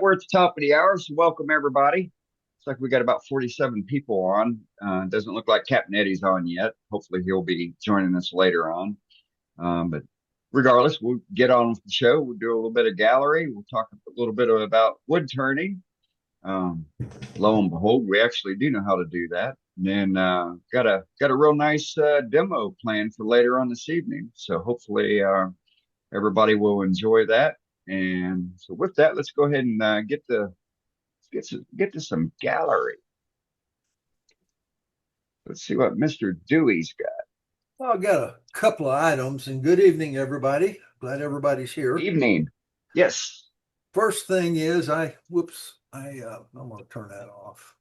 We're at the top of the hour, so welcome everybody. Looks like we got about 47 people on. Doesn't look like Captain Eddie's on yet. Hopefully he'll be joining us later on. But regardless, we'll get on with the show. We'll do a little bit of gallery. We'll talk a little bit about wood turning. Um, Lo and behold, we actually do know how to do that. And then got a real nice demo planned for later on this evening. So hopefully everybody will enjoy that. And so with that, let's go ahead and get to some gallery. Let's see what Mr. Dewey's got. Well, I've got a couple of items, and good evening, everybody. Glad everybody's here. Evening. Yes. First thing is, I'm going to turn that off.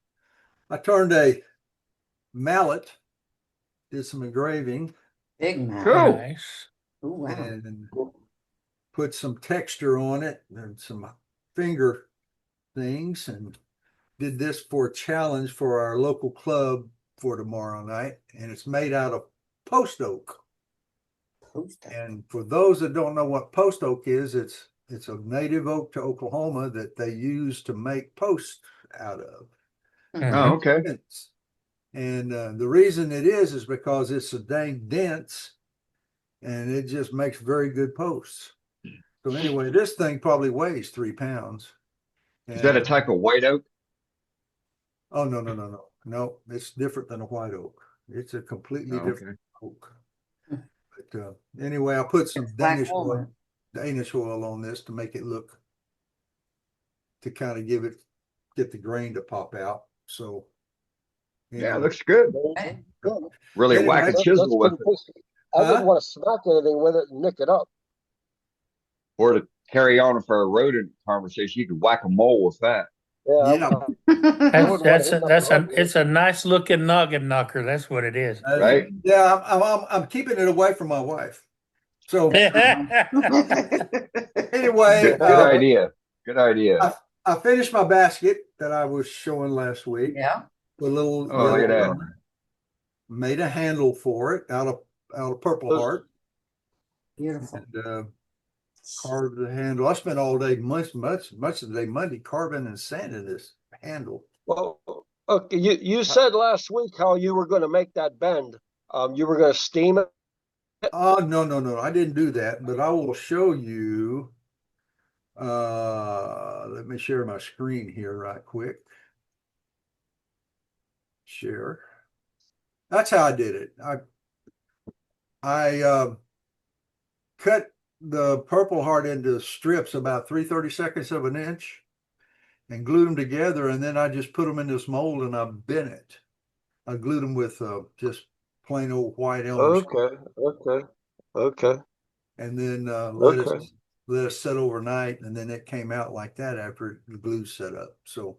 I turned a mallet, did some engraving. Big man. Cool. Nice. Ooh, wow. And put some texture on it and some finger things, and did this for a challenge for our local club for tomorrow night. And it's made out of post oak. And for those that don't know what post oak is, it's a native oak to Oklahoma that they use to make posts out of. Oh, okay. And the reason it is because it's so dang dense, and it just makes very good posts. So anyway, this thing probably weighs 3 pounds. Is that a type of white oak? Oh, no, it's different than a white oak. It's a completely different oak. But anyway, I put some Danish oil on this to make it look, to kind of get the grain to pop out. So yeah, it looks good. Really anyway, whack a chisel with it. I wouldn't want to smack anything with it and nick it up. Or to carry on for a rodent conversation, you could whack a mole with that. Yeah. It's a nice looking noggin knocker. That's what it is. Right? Yeah, I'm keeping it away from my wife. So anyway, Good idea. I finished my basket that I was showing last week. Yeah. With a little, Look at that. Made a handle for it out of Purple Heart. Beautiful. And carved the handle. I spent all day, much of the day Monday, carving and sanding this handle. Well, okay, you said last week how you were going to make that bend. You were going to steam it. Oh, no, I didn't do that, but I will show you. Let me share my screen here right quick. Share. That's how I did it. I cut the Purple Heart into strips about 3/32 of an inch and glued them together, and then I just put them in this mold and I bent it. I glued them with just plain old white elm. Okay. And then let it set overnight, and then it came out like that after the glue set up. So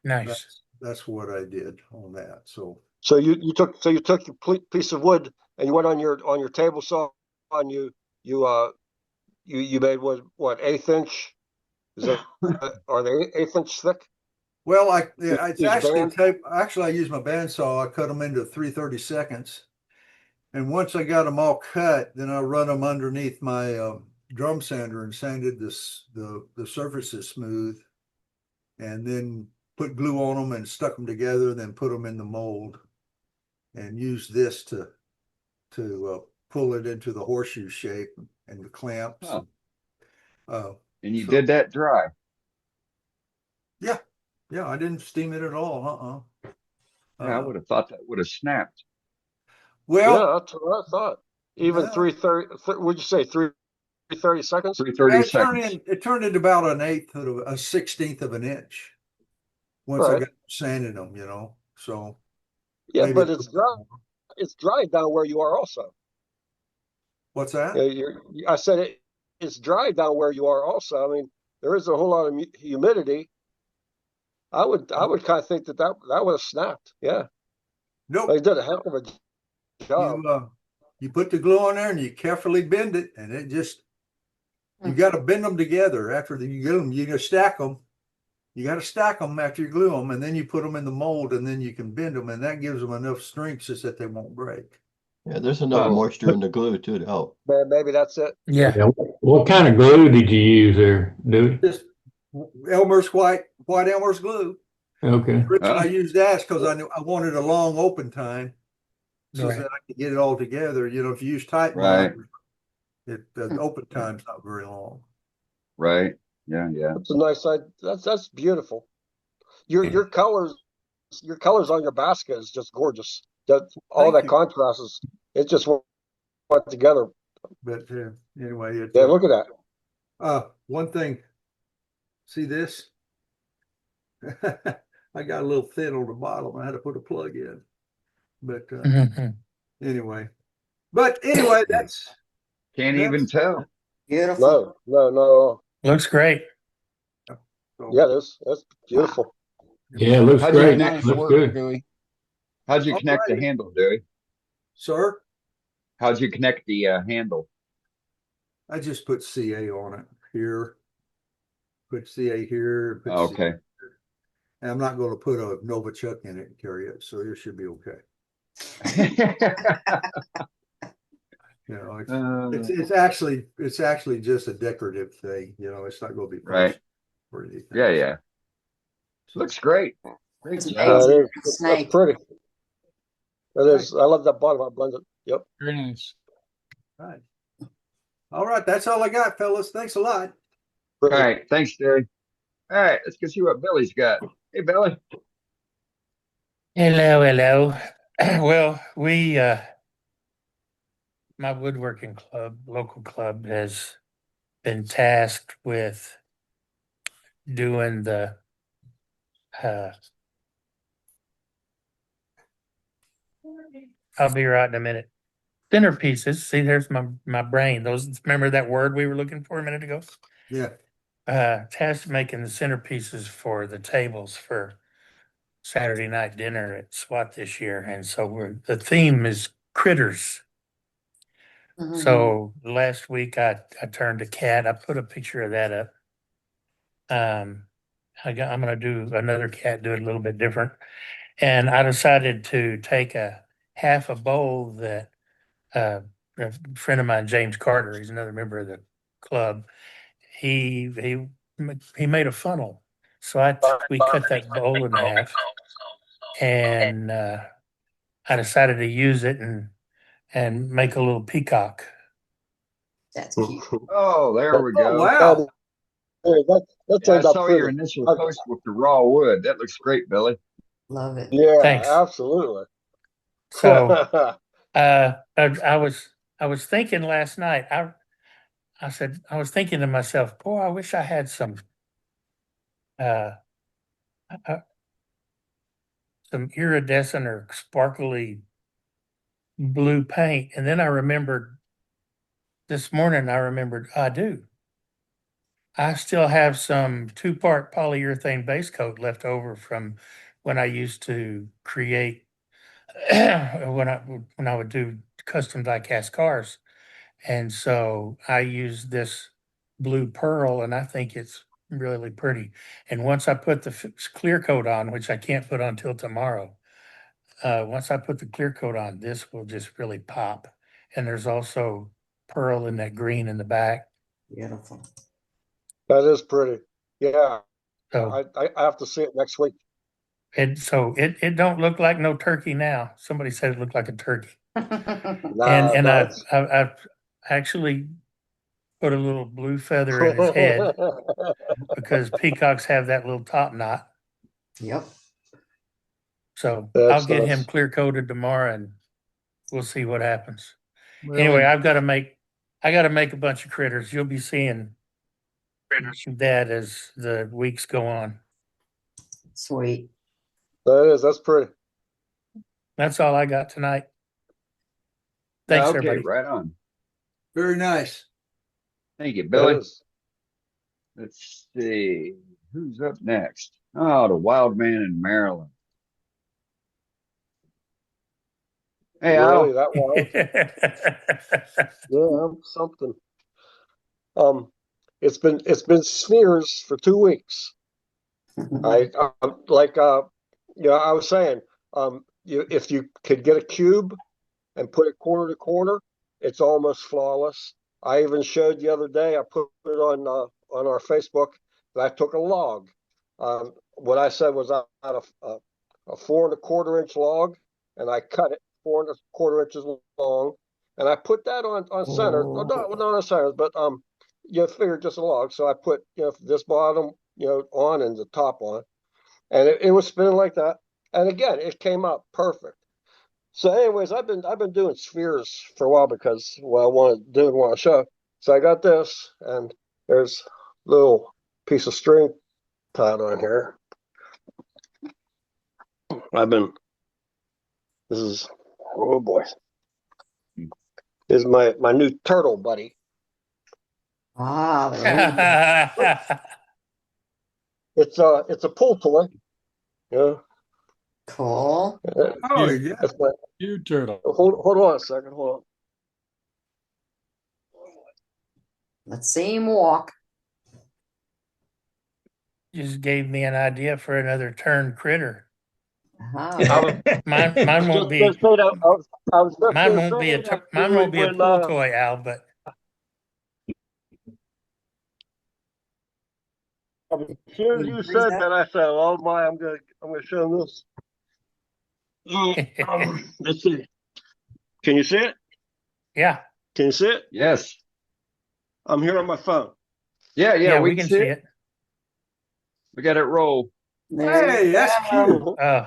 Nice. that's what I did on that. So you took your piece of wood and you went on your table saw and you made what 1/8 inch? Is that are they 1/8 inch thick? well, it's actually tape. Actually, I used my bandsaw. I cut them into 3/32, and once I got them all cut, then I run them underneath my drum sander and sanded the surfaces smooth, and then put glue on them and stuck them together, and then put them in the mold, and used this to pull it into the horseshoe shape and the clamps. Oh. And you did that dry. Yeah, I didn't steam it at all. I would have thought that would have snapped. Well, yeah, that's what I thought. Even 3/30. Would you say 3/30 seconds? 3/30 seconds. It turned into about a 1/16 of an inch once I got sanding them, So yeah, but it's dry. It's dry down where you are also. What's that? I said it's dry down where you are also. I mean, there is a whole lot of humidity. I would kind of think that would have snapped. Yeah. Nope. They did a heck of a job. You put the glue on there and you carefully bend it, and it just, you got to bend them together after you get them. You got to stack them. You got to stack them after you glue them, and then you put them in the mold, and then you can bend them, and that gives them enough strength so that they won't break. Yeah, there's enough moisture in the glue too to help. Maybe that's it. Yeah. What kind of glue did you use there, Dewey? Elmer's white Elmer's glue. Okay. Originally, I used that because I knew I wanted a long open time, so Right. that I could get it all together. You know, if you use tight Right. bond, the open time's not very long. Right. Yeah. Yeah. That's a nice side. That's beautiful. Your colors on your basket is just gorgeous. That all Thank that you. contrast is it just went together. But anyway, Yeah, look at that. one thing. See this? I got a little thin on the bottom. I had to put a plug in. But Mhm. anyway, that's Can't even tell. Beautiful. No. Looks great. so, Yeah, that's beautiful. Yeah, it looks How'd you great. connect Looks good. Dewey? How'd you connect the Alrighty. handle, Dewey? Sir, How'd you connect the handle? I just put CA on it here. Put CA here. Put CA. Okay. And I'm not going to put a Novichok in it and carry it, so it should be okay. You know, it's actually just a decorative thing. You know, it's not going to be Right. or anything. Yeah. Yeah. So, Looks great. Great It's job. Yeah, amazing. it is. That's Snake. pretty. It is. I love that bottom. I blended. Yep. Very nice. right. All right, that's all I got, fellas. Thanks a lot. All Pretty. right. Thanks, Dewey. All right. Let's go see what Billy's got. Hey, Billy. Hello. Well, my woodworking club, local club, has been tasked with doing the I'll be right in a minute. Centerpieces. See, there's my brain. Remember that word we were looking for a minute ago? Yeah. Tasked making the centerpieces for the tables for Saturday night dinner at SWAT this year, and so the theme is critters. Mhm. So last week I turned a cat. I put a picture of that up. I'm gonna do another cat, do it a little bit different, and I decided to take half a bowl that a friend of mine, James Carter, he's another member of the club. He made a funnel, so we cut that bowl in half, and I decided to use it and make a little peacock. That's cute. Oh, there we go. wow. That Yeah, I turned out saw your pretty. initial post with the raw wood. That looks great, Billy. Love it. Yeah, Thanks. absolutely. So I was thinking last night. I was thinking to myself, boy, I wish I had some iridescent or sparkly blue paint. And then I remembered this morning, I do. I still have some 2-part polyurethane base coat left over from when I used to create when I would do custom die cast cars. And so I use this blue pearl, and I think it's really pretty. And once I put the clear coat on, which I can't put on till tomorrow, once I put the clear coat on, this will just really pop. And there's also pearl in that green in the back. Beautiful. That is pretty. Yeah, So I have to see it next week. it don't look like no turkey now. Somebody said it looked like a turkey. Nah, And that's- I've actually put a little blue feather in his head because peacocks have that little top knot. Yep. So That's I'll get him nice. clear coated tomorrow and we'll see what happens. Well, Anyway, I got to make a bunch of critters. You'll be seeing that as the weeks go on. Sweet. That's pretty. That's all I got tonight. Thanks, Okay, everybody. right on. very nice. Thank you, That Billy. is. Let's see. Who's up next? Oh, the wild man in Maryland. Hey, Really, Al. that wild? Yeah, I'm something. It's been smears for 2 weeks. I I was saying, if you could get a cube and put it corner to corner, it's almost flawless. I even showed the other day. I put it on our Facebook. I took a log. What I said was I had a 4¼ inch log, and I cut it 4¼ inches long, and I put that on center. Oh. Not on center, but you figure just a log. So I put this bottom on and the top on, and it was spinning like that. And again, it came out perfect. So, anyways, I've been doing spheres for a while because I want to show. So I got this, and there's a little piece of string tied on here. This is, oh boy. This is my new turtle buddy. Ah, there It's a pull toy. Yeah. cool. Oh, yeah. That's my, You turtle. hold on a second. Hold on. Let's see him walk. Just gave me an idea for another turned critter. Uh-huh. Mine won't be. I was just Mine gonna won't be say a that mine won't be a when, pool toy, Al. But as soon as you said that, I said, "Oh my, I'm gonna show them this." Let's see. Can you see it? yeah, Can you see it? Yes. I'm here on my phone. Yeah, we can see it. We got it roll. There Hey, you that's go. cute.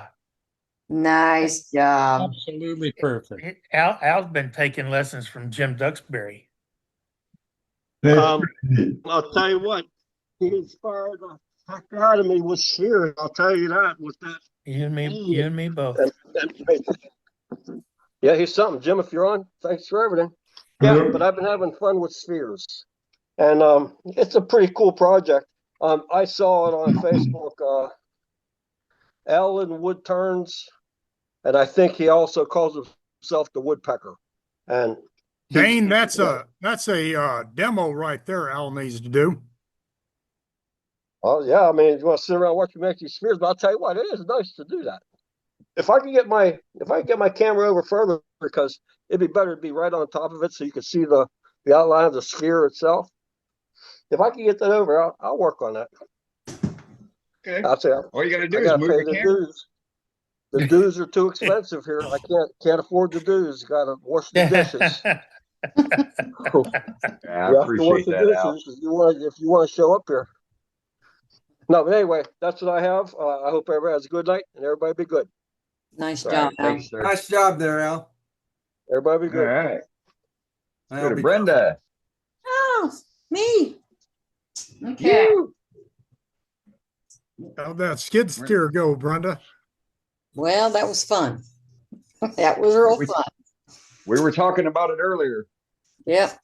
Nice job. Absolutely perfect. Al's been taking lessons from Jim Duxbury. I'll tell you what, he inspired the heck out of me with spheres. I'll tell you that with that. You and me both. Yeah, he's something. Jim, if you're on, thanks for everything. Yeah, but I've been having fun with spheres, and it's a pretty cool project. I saw it on Facebook. Alan Wood Turns, and I think he also calls himself the Woodpecker. And Dane, that's a demo right there Al needs to do. well, yeah, I mean, you want to sit around and watch me make these spheres, but I'll tell you what, it is nice to do that. If I can get my camera over further, because it'd be better to be right on top of it so you can see the outline of the sphere itself. If I can get that over, I'll work on that. Okay. I'll say All you gotta do I is gotta move pay the the camera. dues. The dues are too expensive here. I can't afford the dues. Got to wash the dishes. I You have to wash appreciate the that, Al. dishes if you want to show up here. No, but anyway, that's what I have. I hope everybody has a good night and everybody be good. Nice All job, right, Al. thanks, sir. Nice job there, Al. Everybody be All good. right. Go Al, to be- Brenda. Oh, me. Okay. You. How'd that skid steer go, Brenda? Well, that was fun. That was real We- fun. We were talking about it earlier. Yep.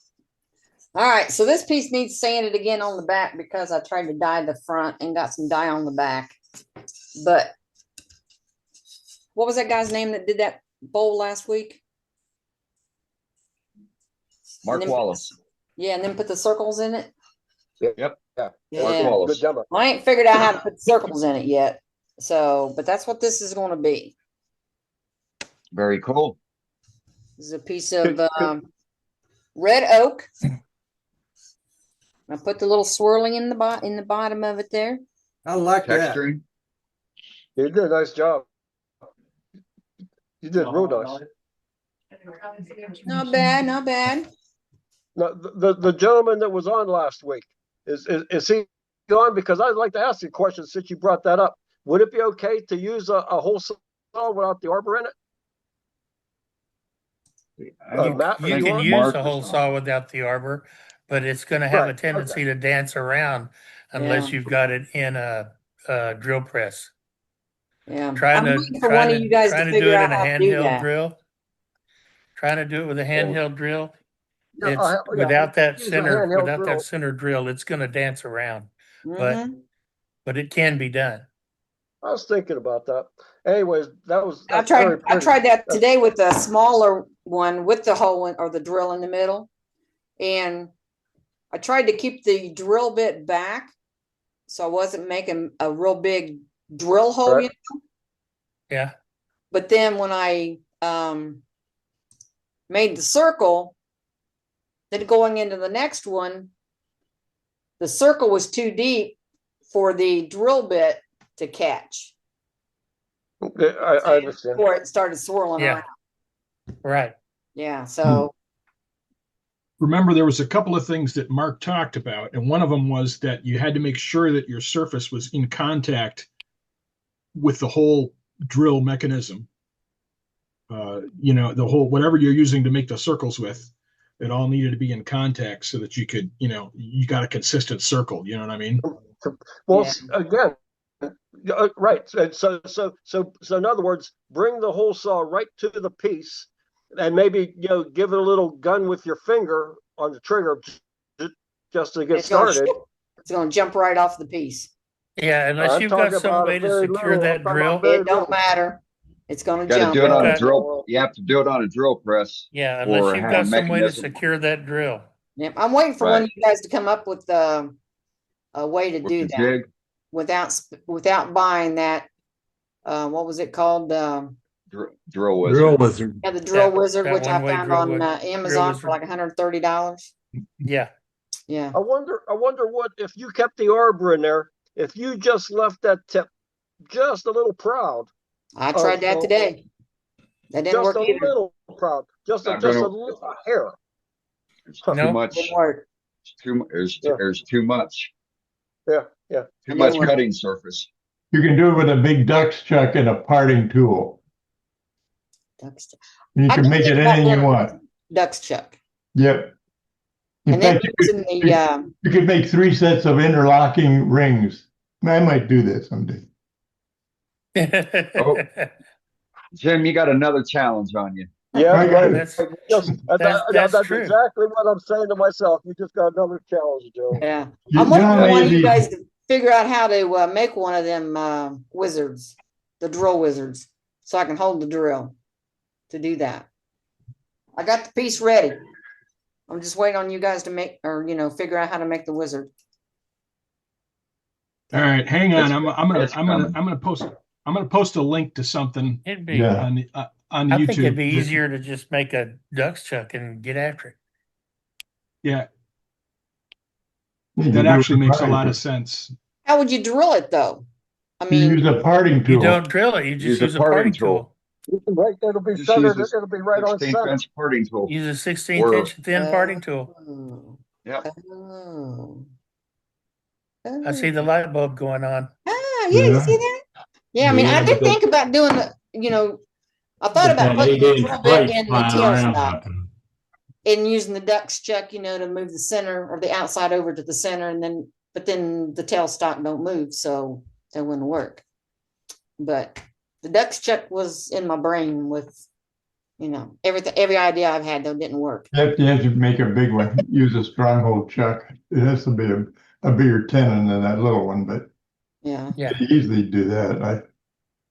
All right. So this piece needs sanded again on the back because I tried to dye the front and got some dye on the back. But what was that guy's name that did that bowl last week? Mark And then- Wallace. Yeah, and then put the circles in it. Yep. Yeah. Mark Yeah. Wallace. Good demo. I ain't figured out how to put circles in it yet. So, but that's what this is going to be. Very cool. This is a piece of Could- red oak. I put the little swirling in the bottom of it there. I like that. Texturing. You did a nice job. You did real nice. Not bad, not bad. Now, the gentleman that was on last week, is he on? Because I'd like to ask you a question since you brought that up. Would it be okay to use a whole saw without the arbor in it? Matt, are You you can on? use Mark a whole was on. saw without the arbor, but it's going to have a Right, tendency to dance around unless Yeah. you've got it in a drill press. Yeah. Trying I'm to waiting for one of you guys to trying to do figure it out in a how to do handheld that. drill. Trying to do it with a handheld drill. Yeah, It's yeah, without that use a center handheld drill. center drill, it's going to dance around, but Mhm. it can be done. I was thinking about that. Anyways, that's I very tried pretty. that today with a smaller one with the hole or the drill in the middle. And I tried to keep the drill bit back so I wasn't making a real big drill hole. Right. Yeah. But then when I made the circle, then going into the next one, the circle was too deep for the drill bit to catch I understand. before it started swirling Yeah. around. Right. Yeah, so Remember, there was a couple of things that Mark talked about, and one of them was that you had to make sure that your surface was in contact with the whole drill mechanism. The whole, whatever you're using to make the circles with, it all needed to be in contact so that you could, you got a consistent circle. You know what I mean? Well, Yeah. again, right. So in other words, bring the hole saw right to the piece, and maybe give it a little gun with your finger on the trigger just to get started. It's going to jump right off the piece. Yeah, unless I'm you've got talking some about way a to very secure little- that I'm talking about drill. very It don't little. matter. It's going to Got to jump. do it on a Okay. drill. You have to do it on a drill press. Yeah, or unless you've have got a some way to mechanism. secure that drill. Yep. I'm waiting for one of Right. you guys to come up with a way to With do the that jig. without buying that. What was it called? Drill wizard. Drill wizard. Yeah, the Drill That- Wizard, that which I one-way found drill on wizard. Amazon for Wizard. like $130. Yeah. Yeah. I wonder what if you kept the arbor in there, if you just left that tip just a little proud, I tried that today. That didn't just work a either. little proud, just Not a gonna- little a hair. There's No. too much. Didn't work. There's too much. Yeah. Too It much didn't work. cutting surface. You can do it with a big duck's chuck and a parting tool. Duck's- You I can did make think it about anything you doing want. Duck's chuck. Yep. In And then fact, using the you could make 3 sets of interlocking rings. I might do that someday. Oh. Jim, you got another challenge on you. Yeah, I got right. it. That's That's true. exactly what I'm saying to myself. You just got another challenge, Joe. yeah. You I'm waiting know for how one of you easy- guys to figure out how to make one of them wizards, the drill wizards, so I can hold the drill to do that. I got the piece ready. I'm just waiting on you guys to make or figure out how to make the wizard. All right, hang on. It's coming. I'm gonna post a link to something It'd be. Yeah. on I YouTube. think it'd be easier to just make a duck's chuck and get after it. Yeah, You can that do actually it makes a parting lot tool. of sense. How would you drill it though? I You mean, use a parting tool. You don't drill it. You just use a parting tool. Right, it'll be Just centered. use a It'll be right on 16th center. inch parting tool. Use a 16th Or- inch thin parting tool. oh, Yep. oh. I see the light bulb going on. Ah, yeah, you Yeah. see that? Yeah, I mean, I Yeah, did but think about doing I thought about putting the drill bit in the tailstock and using the duck's chuck, to move the center or the outside over to the center, but then the tailstock don't move, so that wouldn't work. But the duck's chuck was in my brain with, every idea I've had though didn't work. You have to make a big one. Use a stronghold chuck. It has to be a bigger tenon than that little one, but Yeah. Yeah. you easily do that.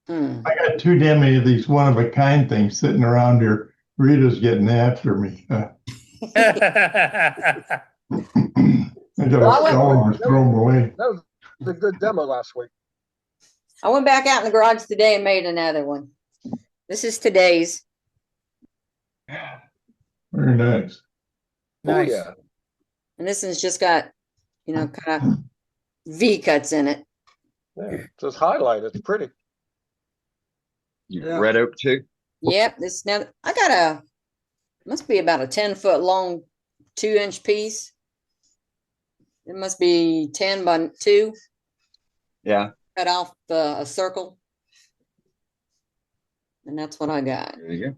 Hmm. I got too damn many of these one-of-a-kind things sitting around here. Rita's getting after me. I gotta Well, I sell them or throw them away. That was a good demo last week. I went back out in the garage today and made another one. This is today's. Very nice. Nice. Oh, yeah. And this one's just got, kind of V cuts in it. Yeah. Just highlight. It's pretty. You red oak too? Yep. This now I got must be about a 10-foot long 2-inch piece. It must be 10 by 2. Yeah. Cut off a circle. And that's what I got. There you go.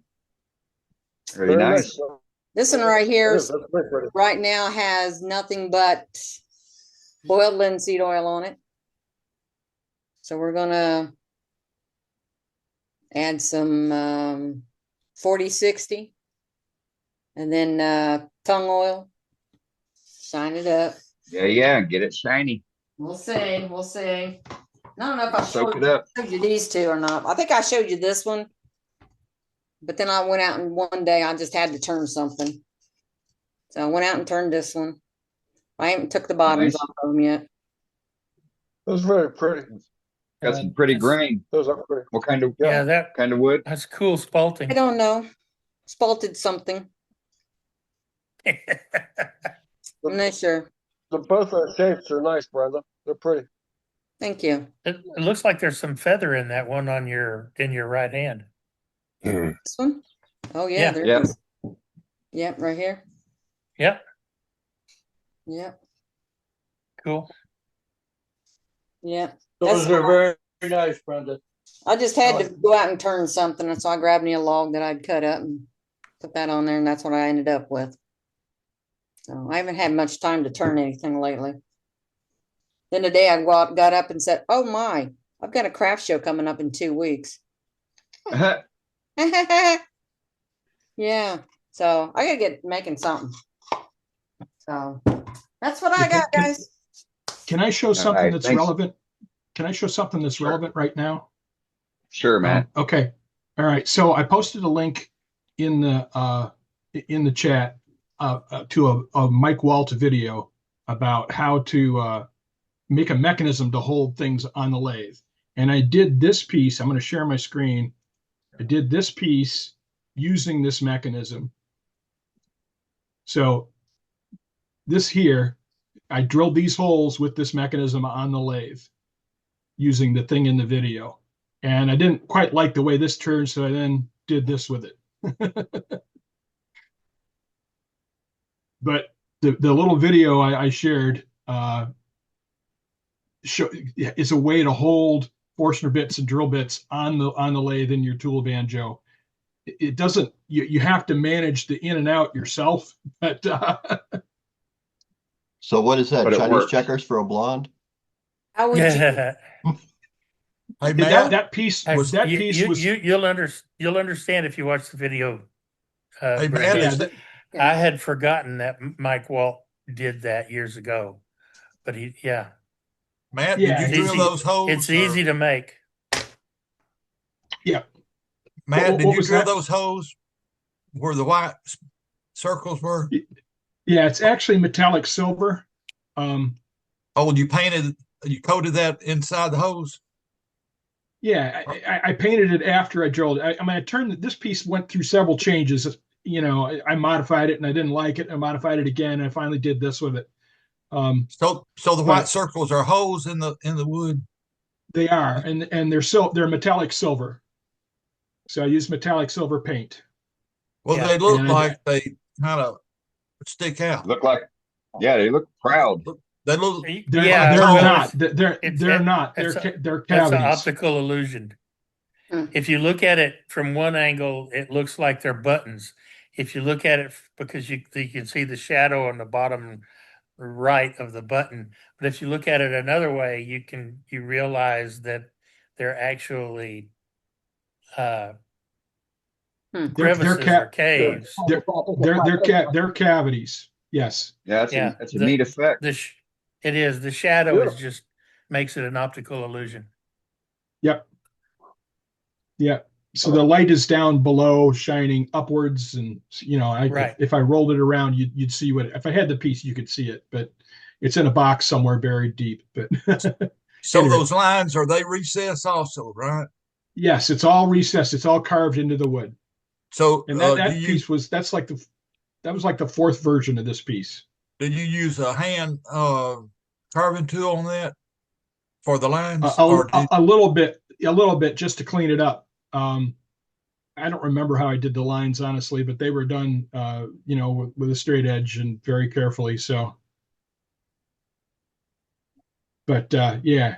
Very nice. This one right here That's very pretty. right now has nothing but boiled linseed oil on it. So we're gonna add some 40-60 and then tongue oil. Shine it up. Yeah. Get it shiny. We'll see. We'll see. I don't know if I Soak it up. showed you these two or not. I think I showed you this one. But then I went out and one day I just had to turn something. So I went out and turned this one. I haven't took the bottoms Nice. off of them yet. It was very pretty. Got some pretty That's- grain. Those are pretty. What kind of Yeah, wood? that's cool I spalting. don't know. Spalted something. I'm not sure. Both of the shapes are nice, Brenda. They're pretty. Thank you. It looks like there's some feather in that one on in your right hand. This one? Oh, yeah, Yeah. there Yep. is. Yep, right here. Yep. Yep, Cool. yep. Those That's- are very nice, Brenda. I just had to go out and turn something, and so I grabbed me a log that I'd cut up and put that on there, and that's what I ended up with. So I haven't had much time to turn anything lately. Then today I got up and said, "Oh my, I've got a craft show coming up in 2 weeks." Yeah, so I gotta get making something. So that's what I got, guys. Can I show something right, that's thanks. relevant? Can I show something that's Sure. relevant right now? Sure, Matt. Okay. All right. So I posted a link in the chat to a Mike Walter video about how to make a mechanism to hold things on the lathe. And I did this piece. I'm going to share my screen. I did this piece using this mechanism. So this here, I drilled these holes with this mechanism on the lathe using the thing in the video. And I didn't quite like the way this turned, so I then did this with it. But the little video I shared is a way to hold Forstner bits and drill bits on the lathe in your tool banjo. It doesn't, you have to manage the in and out yourself. But So what is that? But it Chinese works. checkers for a blonde? How would you? Yeah. Hey, Matt, that piece was You'll understand if you watch the video. hey, Brenda. Matt, Yeah, is, that- I had forgotten that Mike Walt did that years ago, but Matt, Yeah, did you drill easy. those holes? It's easy to make. yeah. Matt, What did you was drill that? those holes where the white circles were? Yeah, it's actually metallic silver. Oh, you coated that inside the hose? Yeah, I painted it after I drilled it. I mean, this piece went through several changes. You know, I modified it and I didn't like it. I modified it again. And I finally did this with it. So the but- white circles are holes in the wood. They are, and they're metallic silver. So I use metallic silver paint. Well, Yeah. they look And like they kind of stick out. Look like, yeah, they look proud. They look. They're, Yeah, they're no, not. They're it's- not. it's They're That's an cavities. optical illusion. Hmm. If you look at it from one angle, it looks like they're buttons. If you look at it because you can see the shadow on the bottom right of the button, but if you look at it another way, you realize that they're actually crevices or caves. They're cavities. Yes. Yeah, that's a neat effect. The shadow Beautiful. just makes it an optical illusion. Yep. Yep. So the light is down below, shining upwards, and Right. if I rolled it around, you'd see what. If I had the piece, you could see it, but it's in a box somewhere buried deep. But So Anyway. those lines, are they recessed also, right? yes, it's all recessed. It's all carved into the wood. So And that do you piece was like the fourth version of this piece. use a hand carving tool on that for the lines? A little bit just to clean it up. I don't remember how I did the lines honestly, but they were done with a straight edge and very carefully. So, but yeah,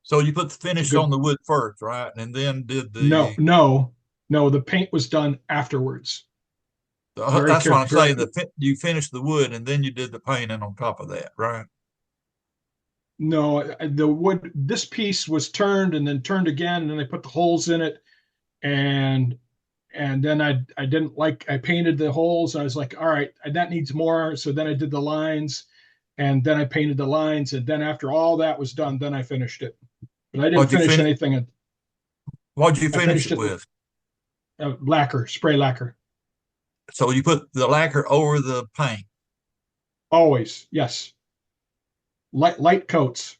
So you put the finish Good. on the wood first, right? And then did the no, the paint was done afterwards. very that's what I'm careful. saying. You finished the wood and then you did the painting on top of that, right? No, the wood, this piece was turned and then turned again, and then I put the holes in it. And then I didn't like, I painted the holes. I was like, all right, that needs more. So then I did the lines, and then I painted the lines. And then after all that was done, then I finished it. But I didn't What'd you finish fin- anything. What'd you I finish finished it it- with? Lacquer, spray lacquer. So you put the lacquer over the paint. Always, yes. Light coats.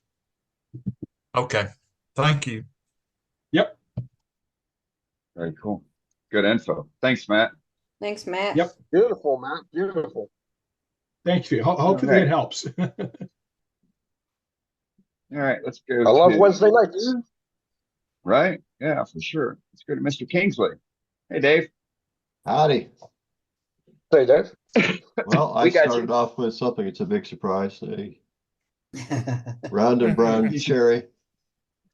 Okay. Thank you. Yep. Very cool. Good info. Thanks, Matt. Thanks, Matt. Yep. Beautiful, Matt. Beautiful. Thank you. Hopefully Okay. it helps. All right, let's go. I love to- Wednesday nights. Right? Yeah, for sure. Let's go to Mr. Kingsley. Hey, Dave. Howdy. Say, Dave. Well, I We got you. started off with something. It's a big surprise. A round and brown cherry.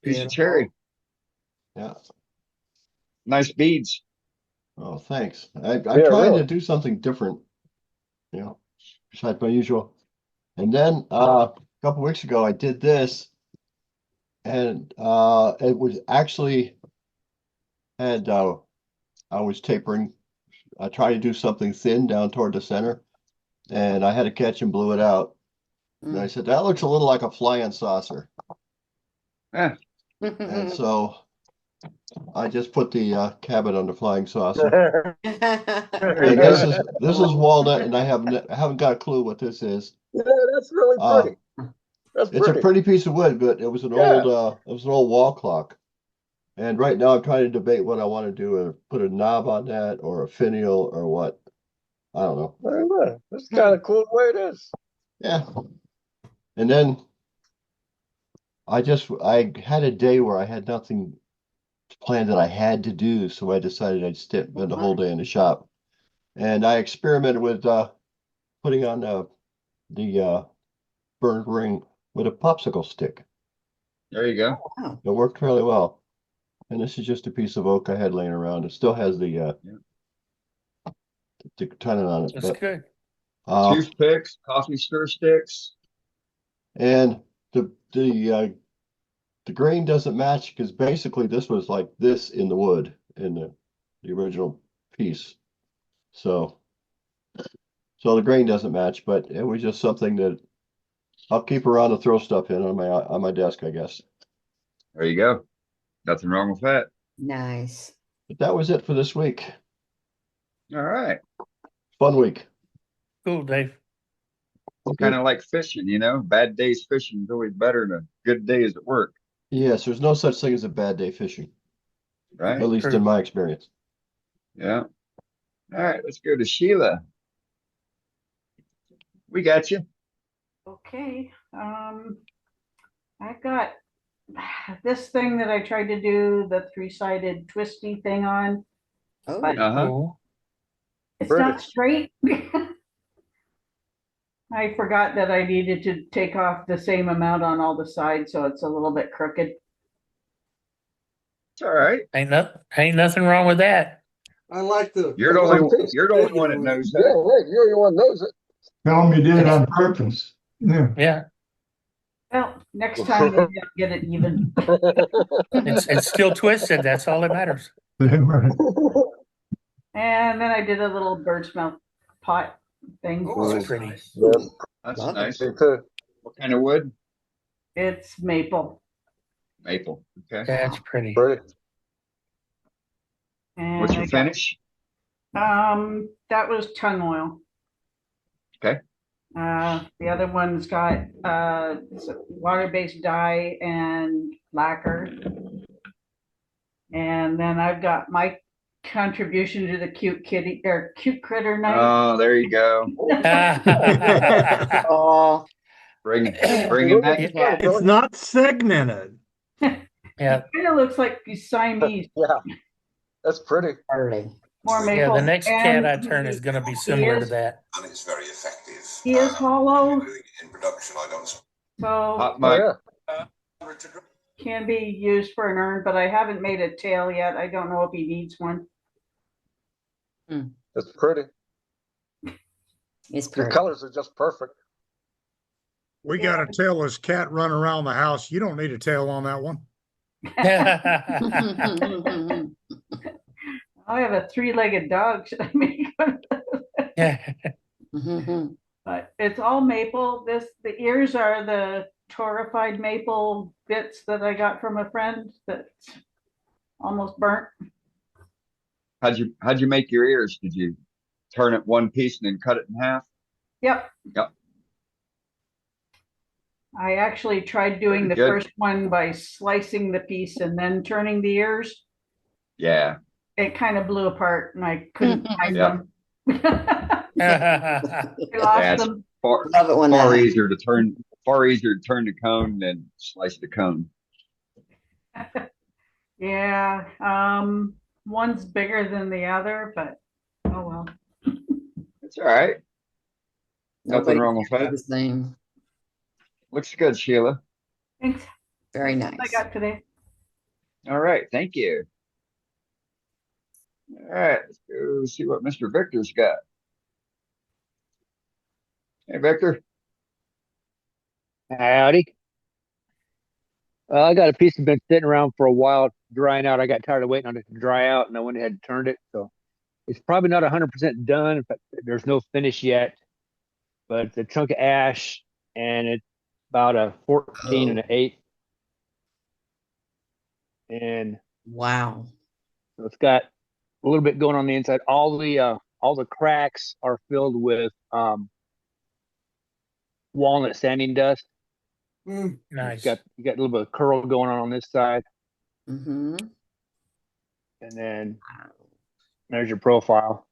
Piece of cherry. Yeah. Nice beads. Oh, thanks. I'm Yeah, trying really. to do something different, besides my usual. And then a couple weeks ago, I did this, and it was actually had I was tapering. I tried to do something thin down toward the center, and I had a catch and blew it out. And I said, that looks a little like a flying saucer. And so I just put the cabin on the flying saucer. And this is walnut, and I haven't got a clue what this is. Yeah, that's really pretty. That's It's a pretty piece of wood, but it was an old wall clock. And right now I'm trying to debate what I want to do, put a knob on that or a finial or what. I don't know. Well, that's kind of cool the way it is. Yeah. And then I had a day where I had nothing planned that I had to do, so I decided I'd spend the whole day in the shop. And I experimented with putting on the burned ring with a popsicle stick. There you go. It worked really well. And this is just a piece of oak I had laying around. It still has the tenon on it. That's good. Toothpicks, coffee stir sticks. And the grain doesn't match because basically this was like this in the wood in the original piece. So the grain doesn't match, but it was just something that I'll keep around to throw stuff in on my desk, I guess. There you go. Nothing wrong with that. Nice. But that was it for this week. All right. Fun week. Cool, Dave. Kind of like fishing, bad days fishing is always better than a good days at work. Yes, there's no such thing as a bad day fishing, Right? at least in my experience. Yeah. All right, let's go to Sheila. We got you. Okay. I've got this thing that I tried to do the 3-sided twisty thing on, Oh, but Cool. it's not straight. I forgot that I needed to take off the same amount on all the sides, so it's a little bit crooked. It's all right. Ain't nothing wrong with that. I like the. You're the only one that knows Yeah, that. right. You're the one that knows it. Tell them you did it on purpose. Yeah. Yeah. Well, next time maybe I'll get it even. It's still twisted. That's all that matters. Right. And then I did a little bird's mouth pot thing. Oh, It's pretty. Yeah, That's Love it. nice. me too. What kind of wood? It's maple. Maple. Okay. That's pretty. Pretty. And What's your I got- finish? that was tung oil. Okay. The other one's got water-based dye and lacquer. And then I've got my contribution to the cute critter night. Oh, there you go. Oh, Bringing that Yeah. cat. It's not segmented. Yeah. Kind of looks like these Siamese, Yeah, that's pretty. early. more Yeah, maple. the next cat And I turn is going to be similar to is- that. And it's very effective. He is hollow, Doing it in production, I don't. so Hot Oh, mic. yeah. can be used for an urn, but I haven't made a tail yet. I don't know if he needs one. It's pretty. It's The pretty. colors are just perfect. We got a tailless cat running around the house. You don't need a tail on that one. I have a 3-legged dog. Should I make one? Yeah. But it's all maple. The ears are the torrefied maple bits that I got from a friend that's almost burnt. How'd you make your ears? Did you turn it one piece and then cut it in half? Yep. Yep. I actually tried doing the Good. first one by slicing the piece and then turning the ears. Yeah. It kind of blew apart and I couldn't find Yeah. them. I lost That's them. far Love it when far that easier to turn far easier to turn the cone than slice the cone. Yeah, one's bigger than the other, but oh well. It's all right. Nothing Nobody wrong with can do that. the same. Looks good, Sheila. Thanks. Very That's what nice. I got today. All right, thank you. All right, let's go see what Mr. Victor's got. Hey, Victor. Howdy. I got a piece that's been sitting around for a while drying out. I got tired of waiting on it to dry out and I went ahead and turned it. So it's probably not 100% done. In fact, there's no finish yet, but it's a chunk of ash and it's about a 14 and an 8. And Wow. so it's got a little bit going on the inside. All the cracks are filled with walnut sanding dust. Nice. You got a little bit of curl going on this side, Mm-hmm. and then there's your profile.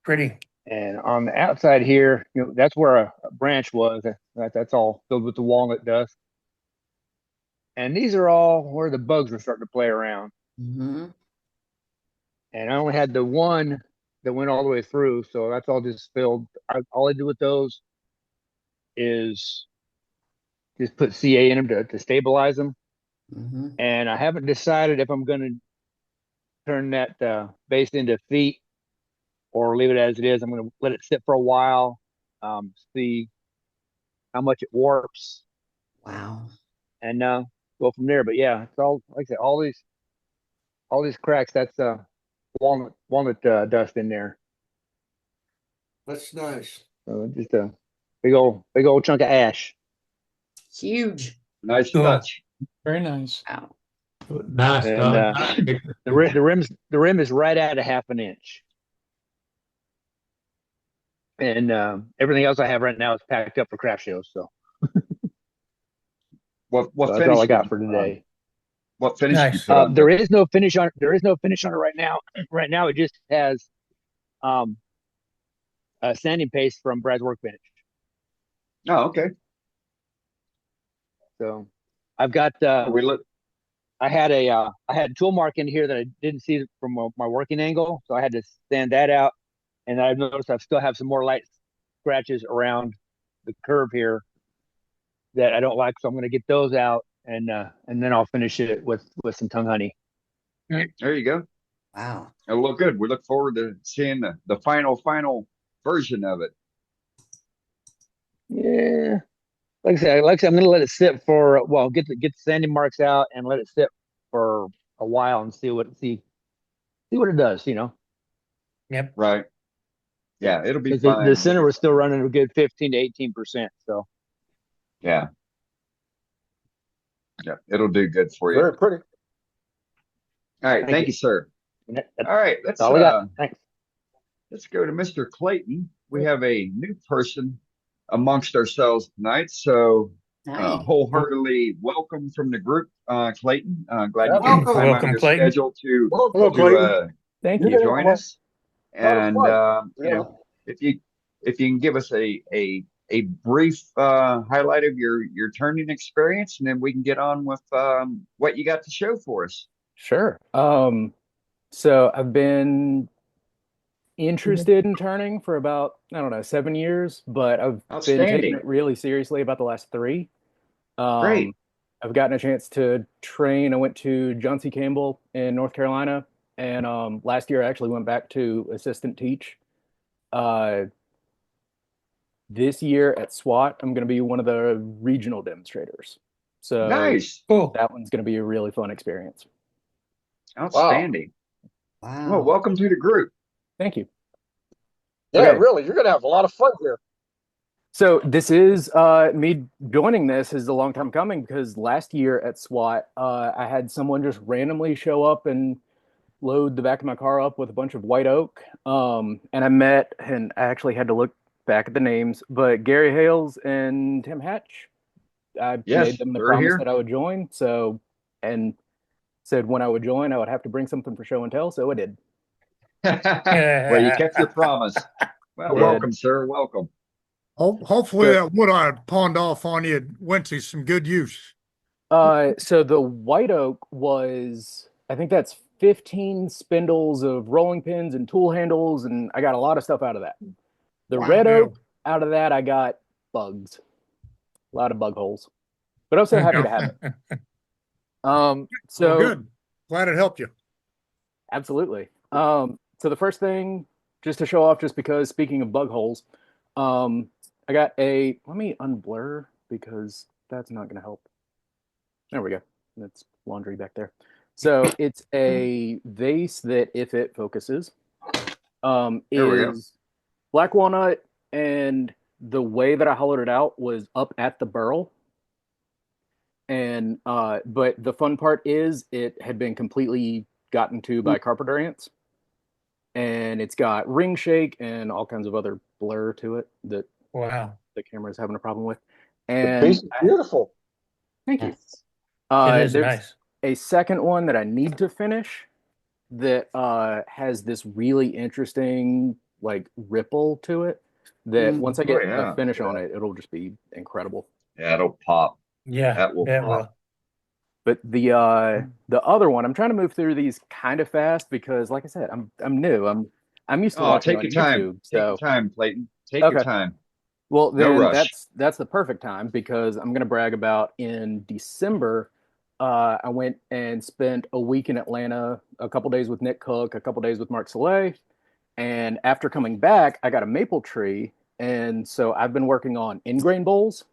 Pretty. And on the outside here, that's where a branch was. That's all filled with the walnut dust. And these are all where the bugs were starting to play around. Mm-hmm. And I only had the one that went all the way through, so that's all just filled. All I do with those is just put CA in them to stabilize them. Mm-hmm. And I haven't decided if I'm going to turn that base into feet or leave it as it is. I'm going to let it sit for a while, see how much it warps. Wow. And go from there. But yeah, it's all, like I said, all these cracks, that's walnut dust in there. That's nice. So just a big old chunk of ash. Huge. Nice Cool. touch. Very nice. Wow. Nice. And the rim is right at a half an inch. And everything else I have right now is packed up for craft shows. So What that's finish all I did got you for put on? today. What finish did you Nice. put on? There is no finish on it right now. Right now it just has a sanding paste from Brad's Workbench. Oh, okay. So I've got We look. I had a tool mark in here that I didn't see from my working angle, so I had to sand that out. And I've noticed I still have some more light scratches around the curve here that I don't like, so I'm going to get those out and then I'll finish it with some tongue honey. There you go. Wow. It'll look good. We look forward to seeing the final version of it. Yeah, like I said, I'm going to let it sit for get the sanding marks out and let it sit for a while and see what it does. Yep. Right. Yeah, it'll be 'Cause fine. the center was still running a good 15 to 18%. So Yeah. Yeah, it'll do good for you. Very pretty. All right, thank you, sir. that's All right, let's all I got. Thanks. let's go to Mr. Clayton. We have a new person amongst ourselves tonight, so Nice. wholeheartedly welcome from the group, Clayton. Glad you Welcome. took time out of Welcome, your Clayton. schedule to Hello, Thank to you. join us. And fun. you know, if you can give us a brief highlight of your turning experience, and then we can get on with what you got to show for us. Sure. So I've been interested in turning for about, I don't know, 7 years, but I've been taking Outstanding. it really seriously about the last 3. Great. I've gotten a chance to train. I went to John C. Campbell in North Carolina, and last year I actually went back to assistant teach. This year at SWAT, I'm going to be one of the regional demonstrators. So Nice. Cool. that one's going to be a really fun experience. Outstanding. Wow. Well, welcome to the group. Thank you. Yeah, Okay. really. You're going to have a lot of fun here. So this is me joining this is a long time coming, because last year at SWAT, I had someone just randomly show up and load the back of my car up with a bunch of white oak. And I actually had to look back at the names, but Gary Hales and Tim Hatch. I Yes, made them the they're promise here. that I would join. So, and said when I would join, I would have to bring something for show and tell. So I did. Well, you kept your promise. Well, Yeah. welcome, sir. Welcome. Hopefully So- that wood I pawned off on you went to some good use. So the white oak was, I think that's 15 spindles of rolling pins and tool handles, and I got a lot of stuff out of that. The Wow. red Yeah. oak, out of that, I got bugs, a lot of bug holes, but I'm so happy to have it. So Well, good. Glad it helped you. absolutely. So the first thing, just to show off, just because speaking of bug holes, I got a, let me unblur because that's not going to help. There we go. That's laundry back there. So it's a vase that, if it focuses, There we go. is black walnut, and the way that I hollowed it out was up at the burl. And but the fun part is it had been completely gotten to by carpenter ants, and it's got ring shake and all kinds of other blur to it that Wow. the camera is having a problem with. The And piece is beautiful. thank you. It is There's nice. a second one that I need to finish that has this really interesting like ripple to it that once I get yeah. a finish on it, it'll just be incredible. Yeah, it'll pop. Yeah, That will that pop. will. But the other one, I'm trying to move through these kind of fast because, like I said, I'm new. I'm used to Oh, watching take on your time. YouTube. Take So your time, Clayton. Take Okay. your time. well, No then rush. that's the perfect time because I'm gonna brag about in December. I went and spent a week in Atlanta, a couple days with Nick Cook, a couple days with Mark Soleil, and after coming back, I got a maple tree, and so I've been working on ingrain bowls.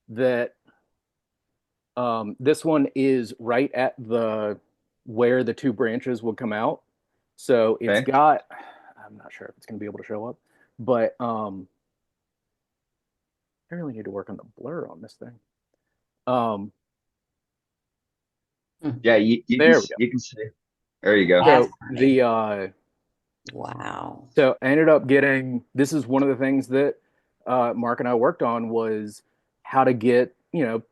That this one is right at the where the two branches would come out, so it's Okay. got. I'm not sure if it's gonna be able to show up, but I really need to work on the blur on this thing. Yeah, you There can we go. you can see. There you go. So That's the wow. so I ended up getting, this is one of the things that Mark and I worked on was how to get,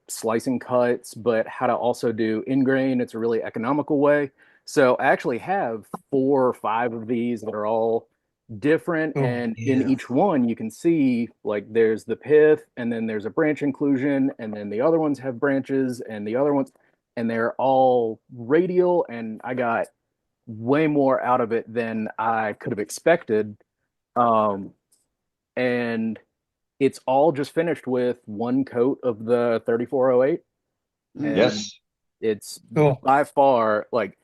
slicing cuts, but how to also do ingrain. It's a really economical way. So I actually have 4 or 5 of these that are all different, Oh, and in yeah. each one you can see like there's the pith, and then there's a branch inclusion, and then the other ones have branches, and the other ones, and they're all radial, and I got way more out of it than I could have expected. And it's all just finished with one coat of the 3408. And Yes. it's Cool. by far, like,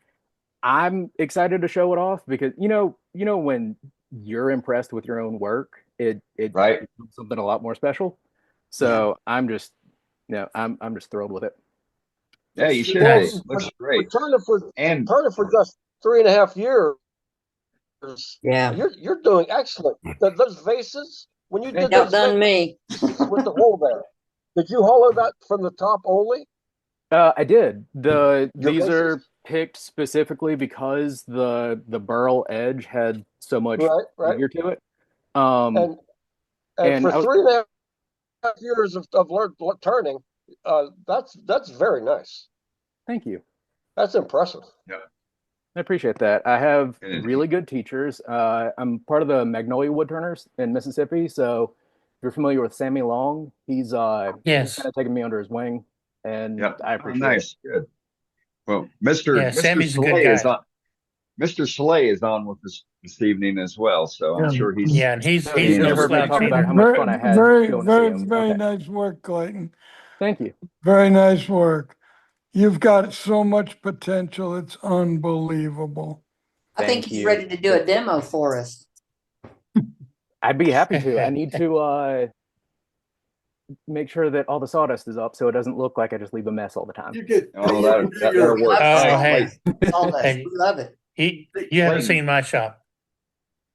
I'm excited to show it off because when you're impressed with your own work, it Right. becomes something a lot more special. So I'm just I'm just thrilled with it. Yeah, you should Nice. be. Looks great. Turning for And just 3.5 years. Yeah. You're doing excellent. Those vases, when you did those Outdone me. with the hole there, did you hollow that from the top only? I did. Your These vases? are picked specifically because the burl edge had so much Right. figure to it. And and for I was- 3.5 years of turning, that's very nice. Thank you. That's impressive. I appreciate that. I have Good. really good teachers. I'm part of the Magnolia Woodturners in Mississippi. So if you're familiar with Sammy Long, he's Yes. kind of taken me under his wing, and Yep. I Oh, appreciate nice. Good. Well, Mr. Yeah, Mr. Sammy's a good Soleil is guy. on. Mr. Soleil is on with us this evening as well, so I'm sure he's. Yeah, and he's So you no never heard me slouch talk about either. how much fun I had Very, doing very, videos. very Okay. nice work, Clayton. Thank you. Very nice work. You've got so much potential. It's unbelievable. I think Thank he's you. ready to do a demo for us. I'd be happy to. I need to make sure that all the sawdust is up so it doesn't look like I just leave a mess all the time. You get Oh, that'll We work. love Oh, hey. sawdust. Hey. We love it. You haven't seen my shop.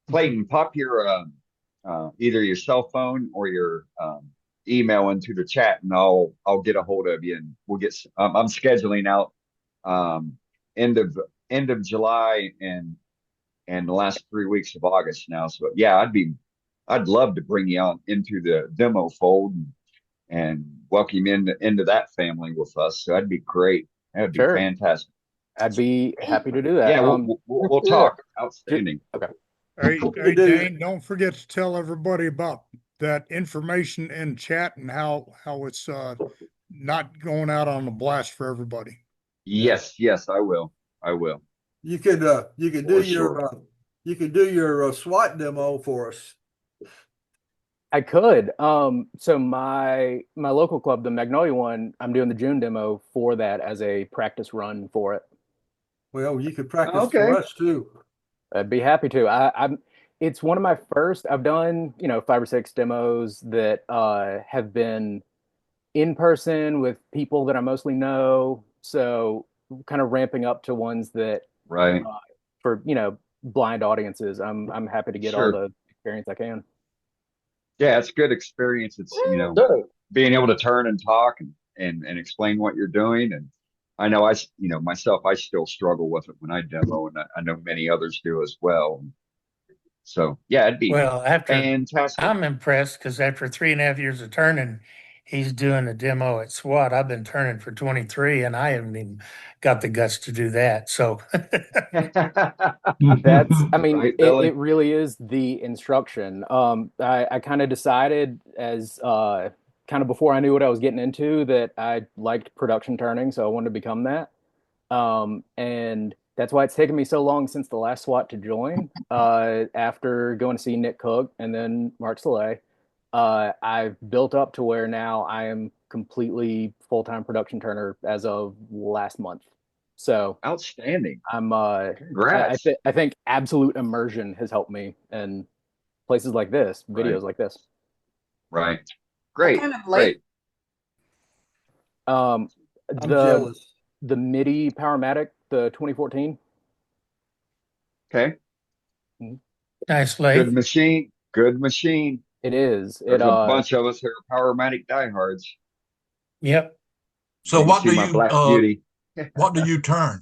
Clayton, pop your either your cell phone or your email into the chat, and I'll get a hold of you, and we'll get. I'm scheduling out end of July and the last 3 weeks of August now. So yeah, I'd love to bring you out into the demo fold and welcome you into that family with us. So that'd be great. That'd be Sure. fantastic. I'd be happy to do that. Yeah, we'll talk. Outstanding. Okay. Hey, Dane, don't forget to tell everybody about that information in chat and how it's not going out on the blast for everybody. Yes, yes, I will. I will. You could do For your sure. you could do your SWAT demo for us. I could. So my local club, the Magnolia one, I'm doing the June demo for that as a practice run for it. Well, you could practice Okay. for us too. I'd be happy to. It's one of my first. I've done 5 or 6 demos that have been in person with people that I mostly know. So kind of ramping up to ones that Right. for blind audiences. I'm happy to get all Sure. the experience I can. Yeah, it's good experience. It's, Good. being able to turn and talk and explain what you're doing. And I know myself, I still struggle with it when I demo, and I know many others do as well. So yeah, it'd be Well, fantastic. I'm impressed because after 3.5 years of turning, he's doing a demo at SWAT. I've been turning for 23 and I haven't even got the guts to do that. So That's, I mean, Right, Billy? it really is the instruction. I kind of decided as kind of before I knew what I was getting into that I liked production turning, so I wanted to become that. And that's why it's taken me so long since the last SWAT to join. After going to see Nick Cook and then Mark Soleil, I've built up to where now I am completely full-time production turner as of last month. So Outstanding. I'm Congrats. I think absolute immersion has helped me in places like this, videos Right. like this. Right. Great. kind of late. Great. I'm The jealous. the MIDI Powermatic, the 2014. Okay. nice, Good Lath. machine. Good machine. It is. There's a bunch of us here are Powermatic diehards. Yep. So Did you what see do my you, Black Beauty? what do you turn?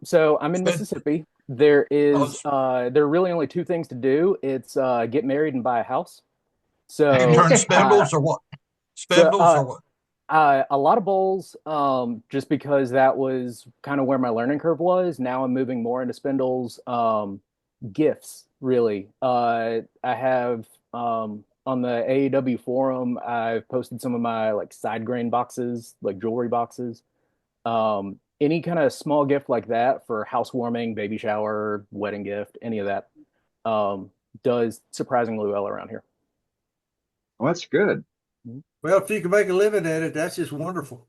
So I'm in Spin- Mississippi. There Oh, is there are really only 2 things to do. It's get married and buy a house. So you turn spindles or what? Spindles or what? a lot of bowls, just because that was kind of where my learning curve was. Now I'm moving more into spindles, gifts, really. I have on the AEW forum, I've posted some of my like side grain boxes, like jewelry boxes. Any kind of small gift like that for housewarming, baby shower, wedding gift, any of that, does surprisingly well around here. Well, that's good. Well, if you can make a living at it, that's just wonderful.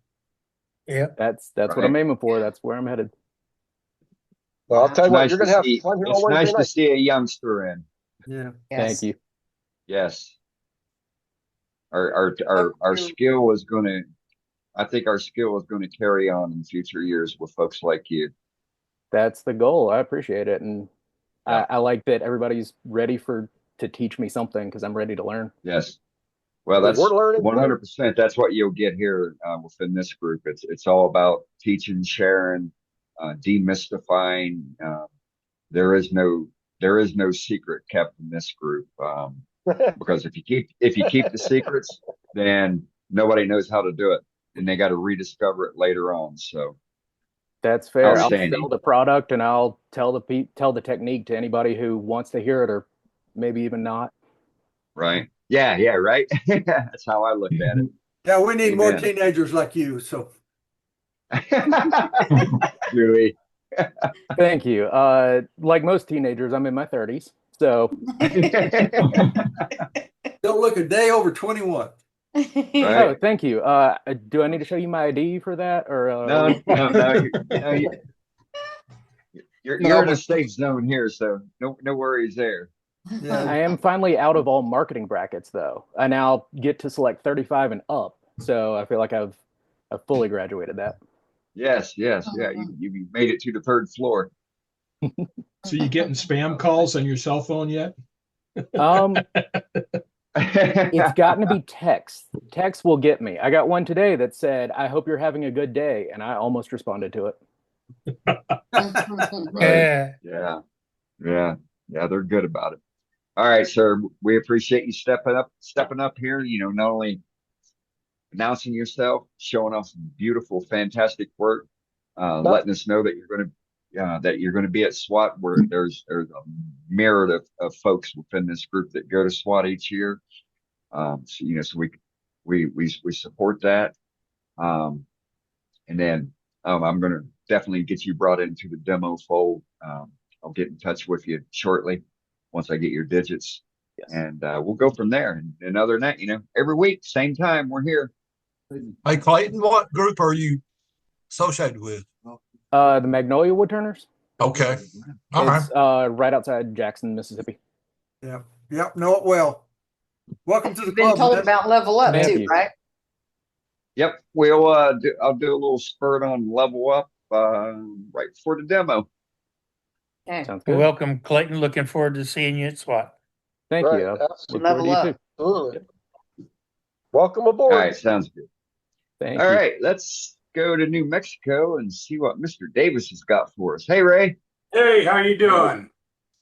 Yep. That's what Right. I'm aiming for. That's where I'm headed. Well, I'll tell you what, Nice you're to gonna have see. fun here on It's Wednesday nice to night. see a youngster in. Yeah. Thank you. Yes. Our skill is going to, I think our skill is going to carry on in future years with folks like you. That's the goal. I appreciate it. And Yeah. I like that everybody's ready to teach me something because I'm ready to learn. Yes. Well, Because that's we're learning. 100%. That's what you'll get here within this group. It's all about teaching, sharing, demystifying. There is no secret kept in this group. Because if you keep the secrets, then nobody knows how to do it, and they got to rediscover it later on. So That's fair. I'll Outstanding. sell the product and I'll tell the technique to anybody who wants to hear it or maybe even not. right, yeah, right. That's how I looked at it. Yeah, we need more Amen. teenagers like you. So Really. Thank you. Like most teenagers, I'm in my 30s. So don't look a day over 21. Right. oh, thank you. Do I need to show you my ID for that or No, you're No, in a but- safe zone here, so no worries there. Yeah. I am finally out of all marketing brackets though. I now get to select 35 and up. So I feel like I've fully graduated that. Yes, yeah. You made it to the 3rd floor. So you getting spam calls on your cell phone yet? It's gotten to be text. Text will get me. I got one today that said, "I hope you're having a good day," and I almost responded to it. Right. Yeah. Yeah. They're good about it. All right, sir. We appreciate you stepping up here. Not only announcing yourself, showing off some beautiful, fantastic work, letting us know that you're going to that you're going to be at SWAT, where there's a myriad of folks within this group that go to SWAT each year. So, so we support that. And then I'm going to definitely get you brought into the demo fold. I'll get in touch with you shortly once I get your digits. Yes. And we'll go from there. And other than that, every week, same time, we're here. Hey, Clayton, what group are you associated with? The Magnolia Woodturners. Okay. All right. It's right outside Jackson, Mississippi. Yeah. Yep. Know it well. Welcome to the You've been club. told man. about Level Up Thank too, you. right? Yep. I'll do a little spurt on Level Up right before the demo. Okay. Sounds good. Welcome, Clayton. Looking forward to seeing you at SWAT. Thank Right, you. I look absolutely. forward to you Level too. up. Absolutely. Welcome aboard. All right. Sounds good. Thank All you. right. Let's go to New Mexico and see what Mr. Davis has got for us. Hey, Ray. Hey, how you doing?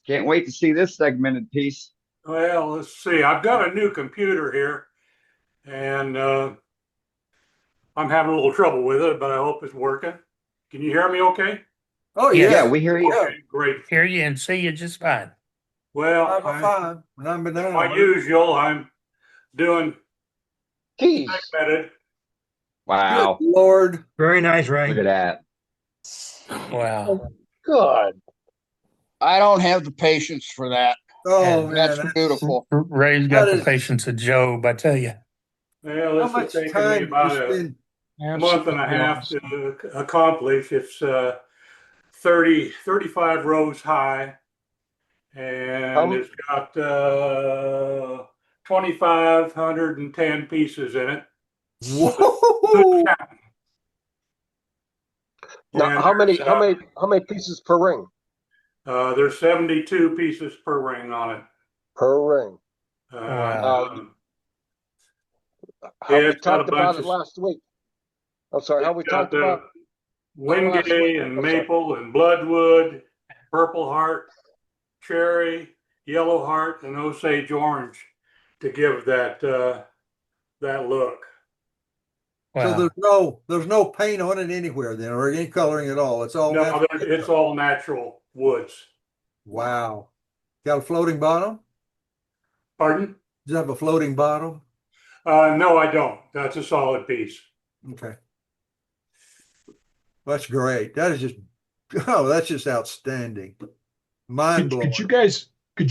Can't wait to see this segmented piece. Well, let's see. I've got a new computer here, and I'm having a little trouble with it, but I hope it's working. Can you hear me okay? Oh Yes. Yeah, we hear you. Yeah. Okay, great. Hear you and see you just fine. Well, I'm fine. And I'm banana. my usual, I'm doing Keys. segmented. Wow. Good Lord. Very nice, Ray. Look at that. Wow. Good. I don't have the patience for that. Oh, man. That's beautiful. Ray's got That the is- patience of Job, I tell you. Well, How this much has taken time me do about you a spend? month and a half to accomplish. It's 35 rows high, and it's got 2,510 pieces in it. Whoa. Now, And how many there's, pieces per ring? there's 72 pieces per ring on it. Per ring. Wow. How we It's got a talked about bunch it of- last week. I'm sorry, how we It's got talked about last week. Wingate and I'm sorry. maple and bloodwood, purple heart, cherry, yellow heart, and Osage orange to give that that look. So Wow. there's no paint on it anywhere then, or any coloring at all. It's all No, natural. it's all natural woods. Wow. Got a floating bottom? Pardon? Does it have a floating bottom? No, I don't. That's a solid piece. Okay. That's great. That is that's just outstanding. Mind blowing. Could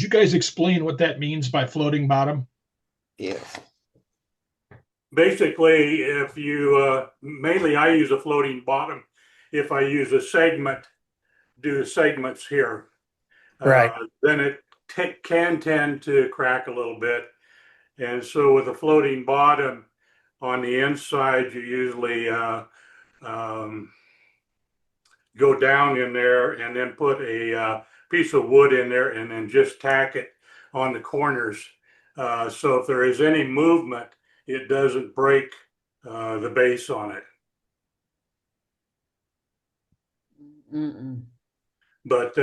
you guys explain what that means by floating bottom? Yeah. Basically, if you mainly I use a floating bottom. If I use a segment, do segments here, Right. then it can tend to crack a little bit. And so with a floating bottom on the inside, you usually go down in there and then put a piece of wood in there and then just tack it on the corners. So if there is any movement, it doesn't break the base on it. Mm-mm. But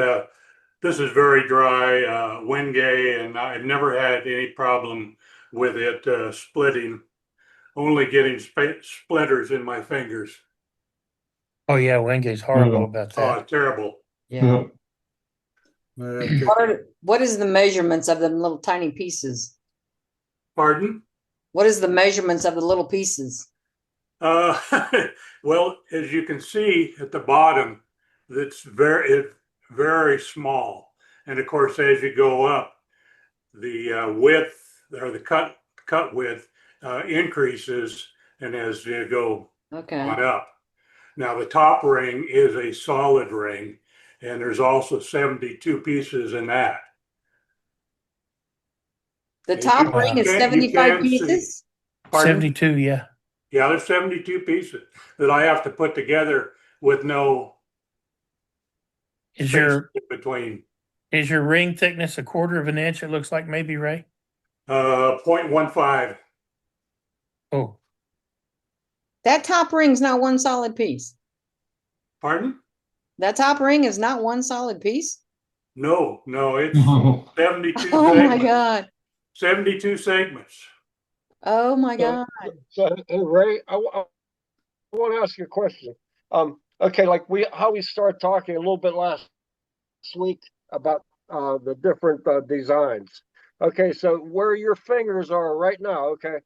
this is very dry, Wingate, and I've never had any problem with it splitting, only getting splinters in my fingers. Oh yeah, Wingate's horrible about Oh, that. terrible. Yeah. Okay. What is the measurements of them little tiny pieces? Pardon? What is the measurements of the little pieces? Well, as you can see at the bottom, it's very small. And of course, as you go up, the width or the cut width increases, and as you go on up. Now, the top ring is a solid ring, and there's also 72 pieces in that. The top You ring is can- you 75 can see. pieces? Pardon? 72, yeah. Yeah, there's 72 pieces that I have to put together with no Is space your in between. is your ring thickness 1/4 of an inch? It looks like maybe, Ray. 0.15. Oh, That top ring's not one solid piece. Pardon? That top ring is not one solid piece? No, it's 72 Oh my segments. God. 72 segments. Oh my God. So, hey, Ray, I want to ask you a question. okay, like how we started talking a little bit last week about the different designs. Okay, so where your fingers are right now, okay.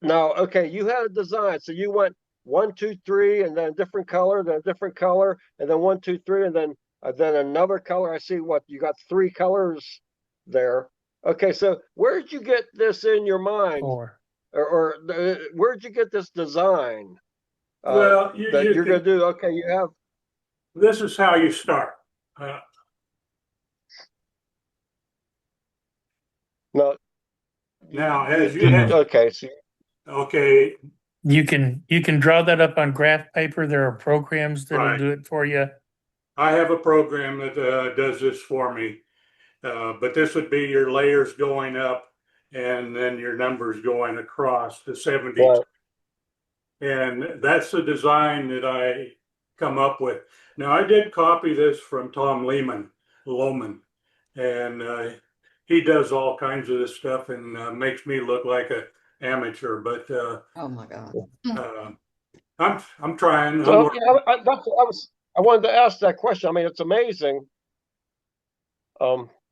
Now, okay, you had a design, so you went 1, 2, 3, and then a different color, then a different color, and then 1, 2, 3, and then another color. I see what you got 3 colors there. Okay, so where did you get this in your mind, Four. or where did you get this design Well, that you you're can, going to do? Okay, you have. this is how you start. No. Now, as you have, Okay, so okay, You can draw that up on graph paper. There are programs that'll Right. do it for you. I have a program that does this for me. But this would be your layers going up and then your numbers going across to 72. Right. And that's the design that I come up with. Now, I did copy this from Tom Lohman, and he does all kinds of this stuff and makes me look like an amateur. But Oh my God. I'm trying. So yeah, I wanted to ask that question. I mean, it's amazing.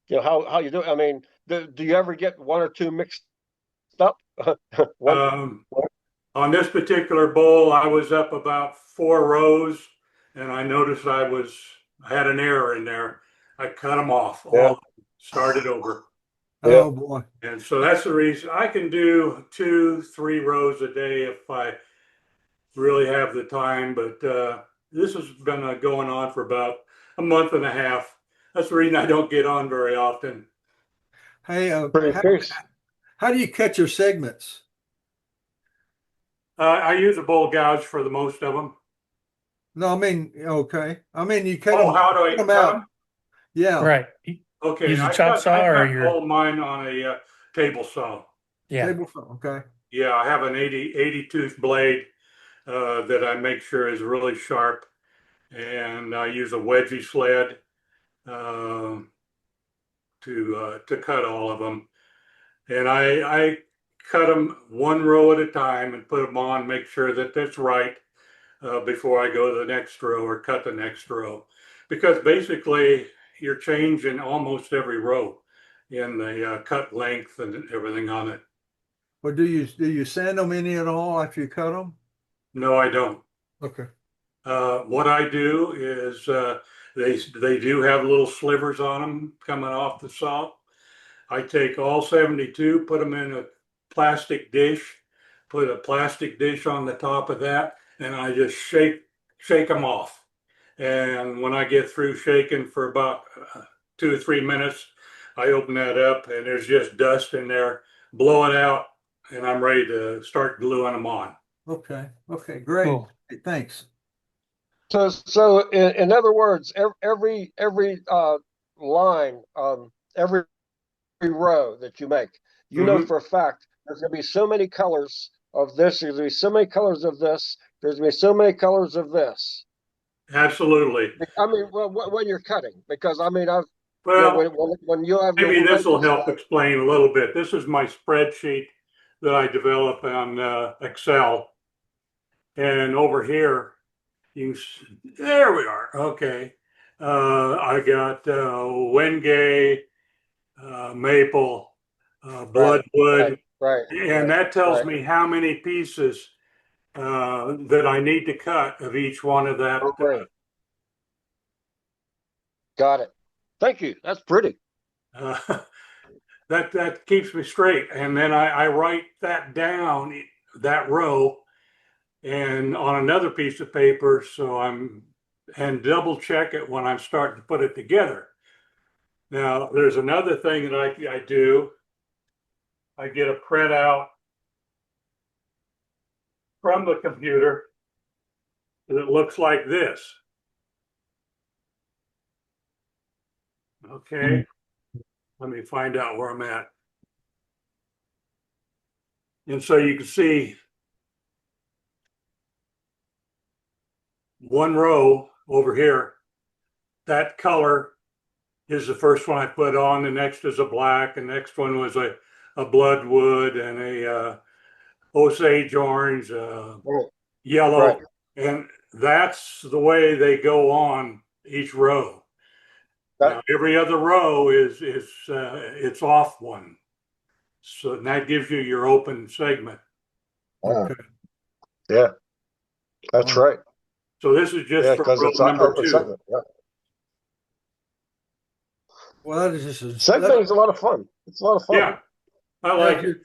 You know how you do it. I mean, do you ever get 1 or 2 mixed up? On this particular bowl, I was up about 4 rows, and I noticed I had an error in there. I cut them off, all started over. Oh boy. And so that's the reason I can do 2, 3 rows a day if I really have the time. But this has been going on for about a month and a half. That's the reason I don't get on very often. Hey, how do you cut your segments? I use a bowl gouge for the most of them. No, I mean, okay. I mean, you cut Oh, them, how do I cut them cut out. them? Yeah. Right. Okay, Use a chop saw I or cut your all mine on a table saw. yeah. Table saw. Okay. Yeah, I have an 80 tooth blade that I make sure is really sharp, and I use a wedgie sled to cut all of them. And I cut them 1 row at a time and put them on, make sure that that's right before I go to the next row or cut the next row. Because basically you're changing almost every row in the cut length and everything on it. Well, do you sand them any at all after you cut them? No, I don't. Okay. What I do is they do have little slivers on them coming off the saw. I take all 72, put them in a plastic dish, put a plastic dish on the top of that, and I just shake them off. And when I get through shaking for about 2 or 3 minutes, I open that up and there's just dust in there, blow it out, and I'm ready to start gluing them on. Okay. Okay. Great. Cool. Hey, thanks. So in other words, every line, every row that you make, you know for a fact there's going to be so many colors of this. There's going to be so many colors of this. There's going to be so many colors of this. Absolutely. I mean, when you're cutting, because I mean, Well, when you have maybe this will help explain a little bit. This is my spreadsheet that I develop on Excel. And over here, there we are. Okay. I got Wenge, maple, bloodwood. Right. And that tells me how many pieces that I need to cut of each one of that. Got it. Thank you. That's pretty. That keeps me straight. And then I write that down, that row, and on another piece of paper, and double check it when I'm starting to put it together. Now, there's another thing that I do. I get a printout from the computer that looks like this. Okay, let me find out where I'm at. And so you can see one row over here, that color is the first one I put on. The next is a black, and the next one was a bloodwood and a Osage orange, yellow. Right. And that's the way they go on each row. Now, every other row is it's off one. So that gives you your open segment. Okay. Yeah, that's right. So this is just Yeah, for because row it's number open 2. segment. Yeah. Well, that is just Segment is a lot of fun. It's a lot of fun. Yeah, I like it.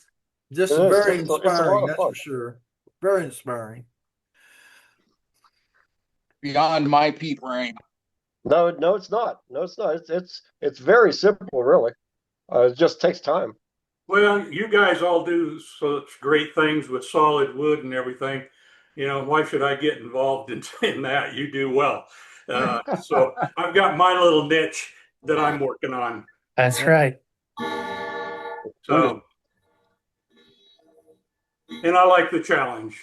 Just It is. very It's a lot inspiring, of that's fun. for sure. Very inspiring. Beyond my pea brain. No, it's not. No, it's not. It's very simple, really. It just takes time. Well, you guys all do such great things with solid wood and everything. You know, why should I get involved in that? You do well. So I've got my little niche that I'm working on. That's right. So, and I like the challenge.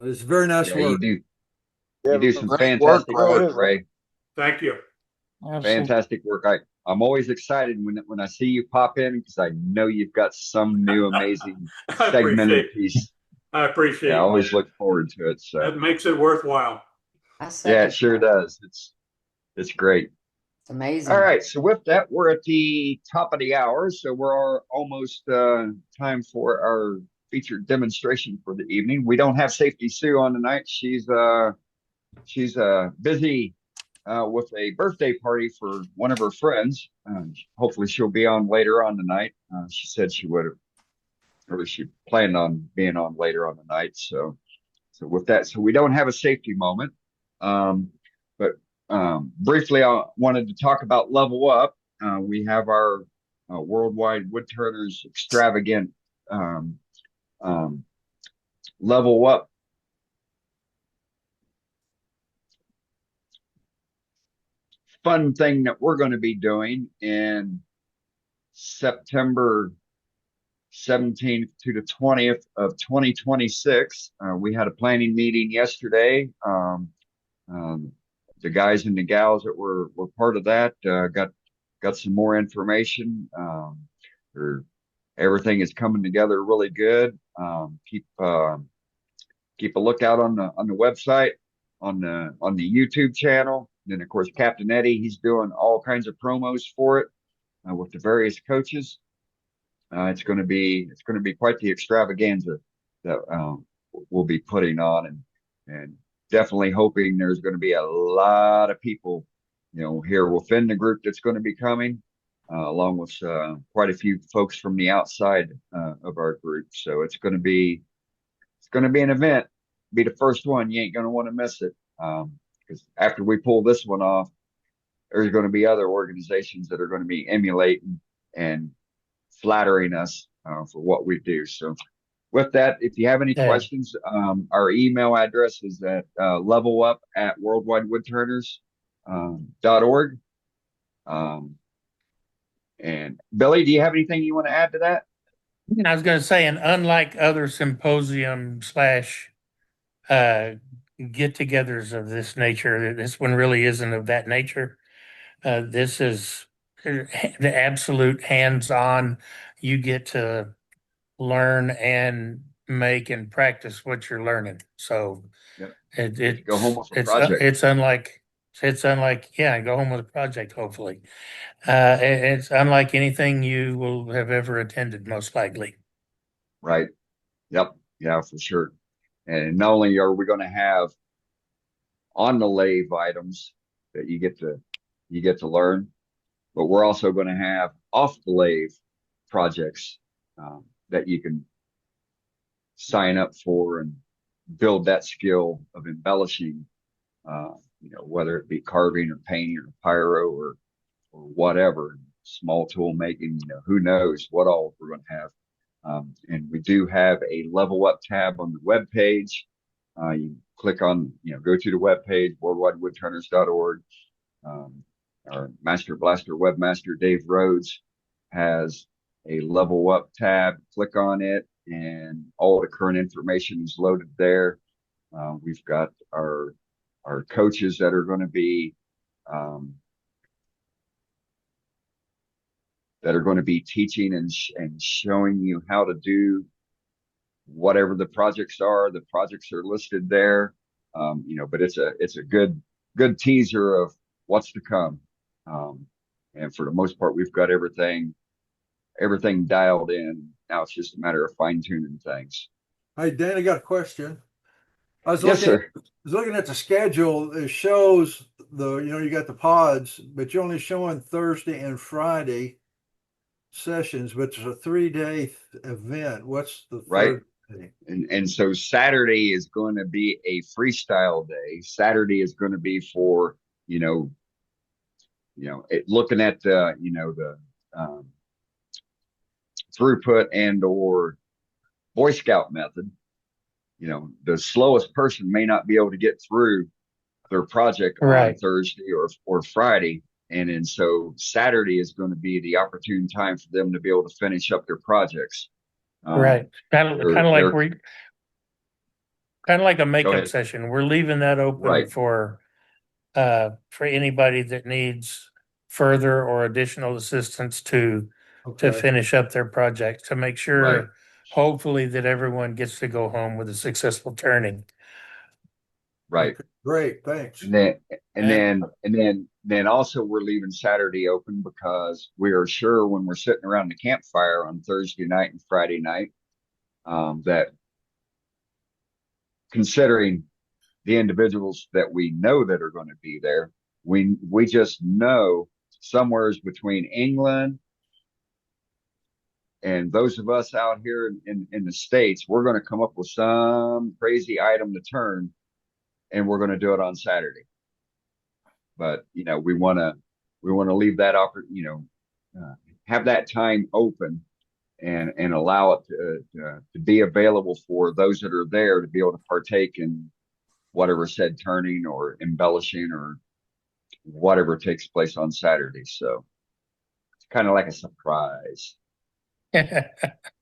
It's very nice Yeah, work. you do some Great fantastic work, work, Ray. Ray. Thank you. Fantastic work. I'm always excited when I see you pop in because I know you've got some new amazing I segmented appreciate piece. I appreciate Yeah, I always that. look forward to it. So That makes it worthwhile. yeah, it sure does. It's great. It's amazing. All right, so with that, we're at the top of the hour, so we're almost time for our featured demonstration for the evening. We don't have Safety Sue on tonight. She's busy with a birthday party for one of her friends. Hopefully, she'll be on later on tonight. She said she would have, or she planned on being on later on tonight. So with that, so we don't have a safety moment. But briefly, I wanted to talk about Level Up. We have our Worldwide Woodturners Extravagant Level Up fun thing that we're going to be doing in September 17th to the 20th of 2026. We had a planning meeting yesterday. The guys and the gals that were part of that got some more information. Everything is coming together really good. Keep a lookout on the website, on the YouTube channel. Then of course Captain Eddie, he's doing all kinds of promos for it with the various coaches. It's going to be quite the extravaganza that we'll be putting on, and definitely hoping there's going to be a lot of people, here within the group that's going to be coming, along with quite a few folks from the outside of our group. So it's going to be an event. Be the first one. You ain't going to want to miss it. Because after we pull this one off, there's going to be other organizations that are going to be emulating and flattering us for what we do. So with that, if you have any questions, our email address is at levelup@worldwidewoodturners.org. And Billy, do you have anything you want to add to that? I was going to say, and unlike other symposium / get-togethers of this nature, this one really isn't of that nature. This is the absolute hands-on. You get to learn and make and practice what you're learning. So Yep. Go home with a project. It's unlike go home with a project. Hopefully, it's unlike anything you will have ever attended, most likely. Right. Yep. Yeah, for sure. And not only are we going to have on the lathe items that you get to learn, but we're also going to have off the lathe projects that you can sign up for and build that skill of embellishing, whether it be carving or painting or pyro or whatever, small tool making, who knows what all we're going to have. And we do have a Level Up tab on the web page. You click on, go to the web page, worldwidewoodturners.org. Our Master Blaster webmaster, Dave Rhodes, has a Level Up tab. Click on it, and all the current information is loaded there. We've got our coaches that are going to be teaching and showing you how to do whatever the projects are. The projects are listed there. But it's a good teaser of what's to come. And for the most part, we've got everything dialed in. Now it's just a matter of fine tuning things. Hey, Dan, I got a question. I was Yes, sir. looking at the schedule. It shows you got the pods, but you're only showing Thursday and Friday sessions, but it's a 3-day event. What's the Right. third day? And so Saturday is going to be a freestyle day. Saturday is going to be for, looking at the throughput and or Boy Scout method. The slowest person may not be able to get through their project on Thursday or Friday. And so Saturday is going to be the opportune time for them to be able to finish up their projects. Right. Kind of like a makeup session. We're leaving that open for anybody that needs further or additional assistance to finish up their project, to make sure hopefully that everyone gets to go home with a successful turning. Right. Okay, great. Thanks. And then also we're leaving Saturday open because we are sure when we're sitting around the campfire on Thursday night and Friday night, that considering the individuals that we know that are going to be there, we just know somewhere's between England and those of us out here in the States, we're going to come up with some crazy item to turn, and we're going to do it on Saturday. But we want to leave that have that time open and allow it to be available for those that are there to be able to partake in whatever said turning or embellishing or whatever takes place on Saturday. So it's kind of like a surprise. Well,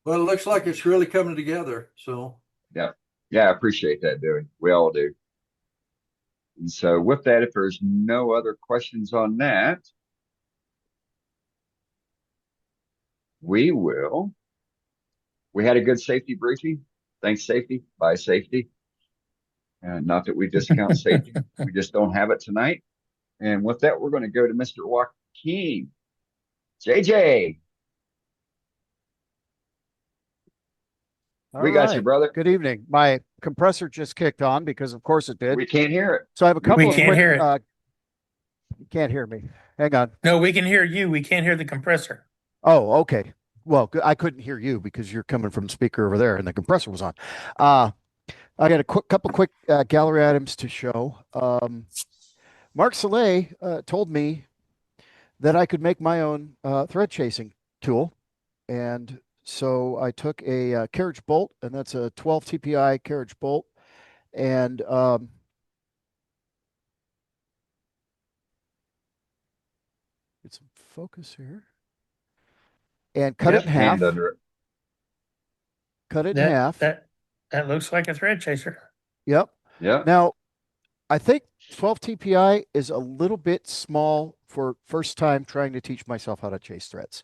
it looks like it's really coming together. So yeah, I appreciate that, Dewey. We all do. And so with that, if there's no other questions on that, we had a good safety briefing. Thanks, safety. Bye, safety. And not that we discount safety. We just don't have it tonight. And with that, we're going to go to Mr. Joaquin. JJ. We got you, brother. Good evening. My compressor just kicked on because, of course, it did. We can't hear it. So I have a couple We of can't quick. hear it. You can't hear me. Hang on. No, we can hear you. We can't hear the compressor. Oh, okay. Well, I couldn't hear you because you're coming from the speaker over there, and the compressor was on. I got a couple quick gallery items to show. Mark Soleil told me that I could make my own thread chasing tool, and so I took a carriage bolt, and that's a 12 TPI carriage bolt, and get some focus here, and cut it in half. Cut it in half. That looks like a thread chaser. Yep. Yeah. Now, I think 12 TPI is a little bit small for first time trying to teach myself how to chase threads.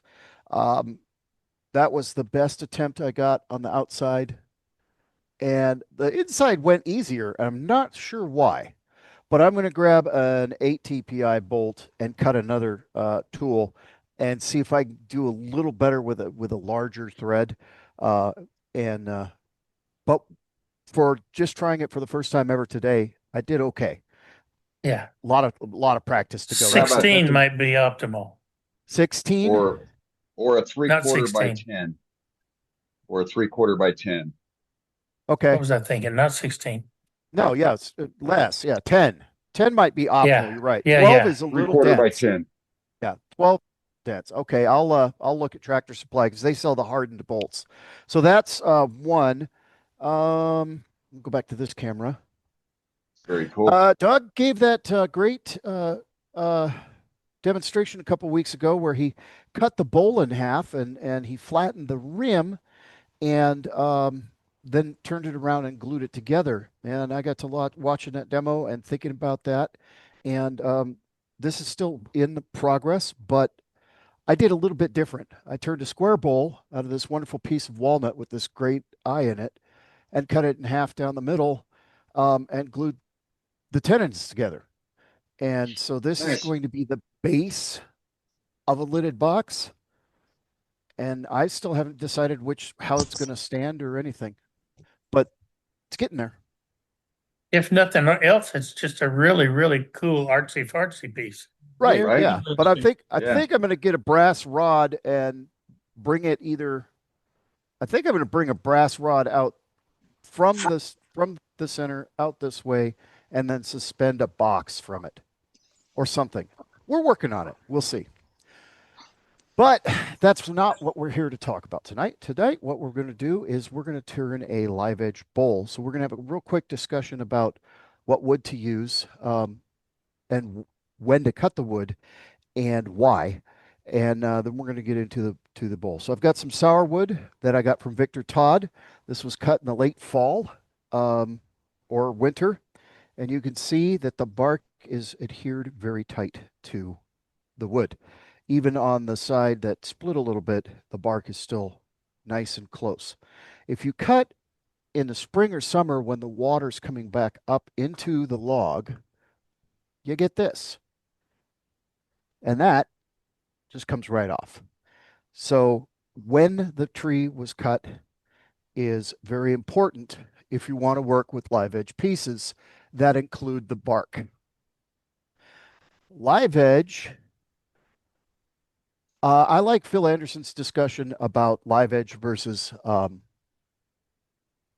That was the best attempt I got on the outside, and the inside went easier. I'm not sure why, but I'm going to grab an 8 TPI bolt and cut another tool and see if I can do a little better with a larger thread. But for just trying it for the first time ever today, I did okay. Yeah, a lot of practice to go. 16 might be optimal. 16 or a 3/4 by 10, or a 3/4 by 10. Okay. What was I thinking? Not 16. No, yeah, it's less. Yeah, 10. 10 might be optimal. Yeah. You're right. Yeah, 12 yeah. is a little 3/4 dense. by 10. Yeah, 12 dense. Okay, I'll look at Tractor Supply because they sell the hardened bolts. So that's one. Go back to this camera. Very cool. Doug gave that great demonstration a couple weeks ago where he cut the bowl in half and he flattened the rim and then turned it around and glued it together. And I got to watching that demo and thinking about that. And this is still in the progress, but I did a little bit different. I turned a square bowl out of this wonderful piece of walnut with this great eye in it and cut it in half down the middle and glued the tenons together. And so this is Nice. going to be the base of a lidded box. And I still haven't decided how it's going to stand or anything, but it's getting there. If nothing else, it's just a really, really cool artsy fartsy piece. Right. Right. Yeah. But I think Yeah. I'm going to get a brass rod and bring it I think I'm going to bring a brass rod out from the center out this way and then suspend a box from it or something. We're working on it. We'll see. But that's not what we're here to talk about tonight. Tonight, what we're going to do is we're going to turn a live edge bowl. So we're going to have a real quick discussion about what wood to use and when to cut the wood and why. And then we're going to get into the bowl. So I've got some sour wood that I got from Victor Todd. This was cut in the late fall or winter. And you can see that the bark is adhered very tight to the wood. Even on the side that split a little bit, the bark is still nice and close. If you cut in the spring or summer when the water's coming back up into the log, you get this. And that just comes right off. So when the tree was cut is very important if you want to work with live edge pieces that include the bark. Live edge, I like Phil Anderson's discussion about live edge versus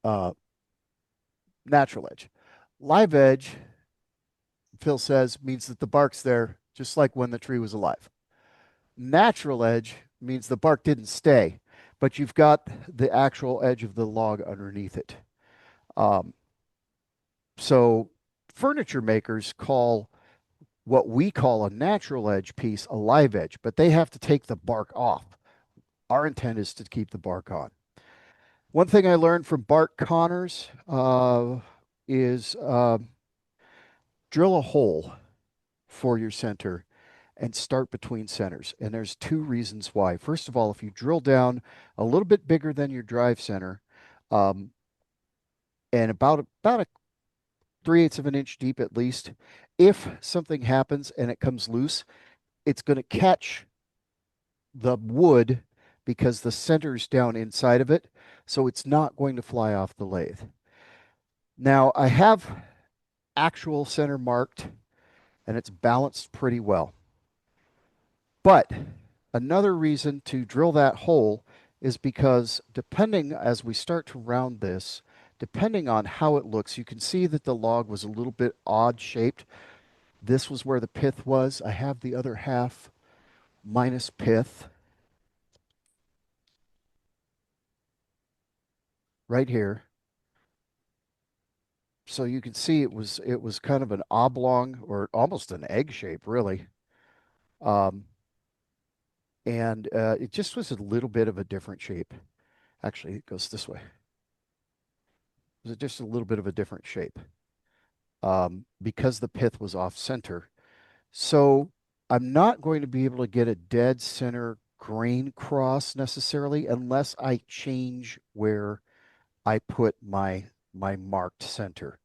natural edge. Live edge, Phil says, means that the bark's there just like when the tree was alive. Natural edge means the bark didn't stay, but you've got the actual edge of the log underneath it. So furniture makers call what we call a natural edge piece a live edge, but they have to take the bark off. Our intent is to keep the bark on. One thing I learned from Bart Connors is drill a hole for your center and start between centers. And there's two reasons why. First of all, if you drill down a little bit bigger than your drive center, and about a 3/8 of an inch deep at least, if something happens and it comes loose, it's going to catch the wood because the center's down inside of it, so it's not going to fly off the lathe. Now, I have actual center marked, and it's balanced pretty well. But another reason to drill that hole is because depending, as we start to round this, depending on how it looks, you can see that the log was a little bit odd shaped. This was where the pith was. I have the other half minus pith right here. So you can see it was kind of an oblong or almost an egg shape, really. And it just was a little bit of a different shape. Actually, it goes this way. It was just a little bit of a different shape because the pith was off center. So I'm not going to be able to get a dead center grain cross necessarily unless I change where I put my marked center.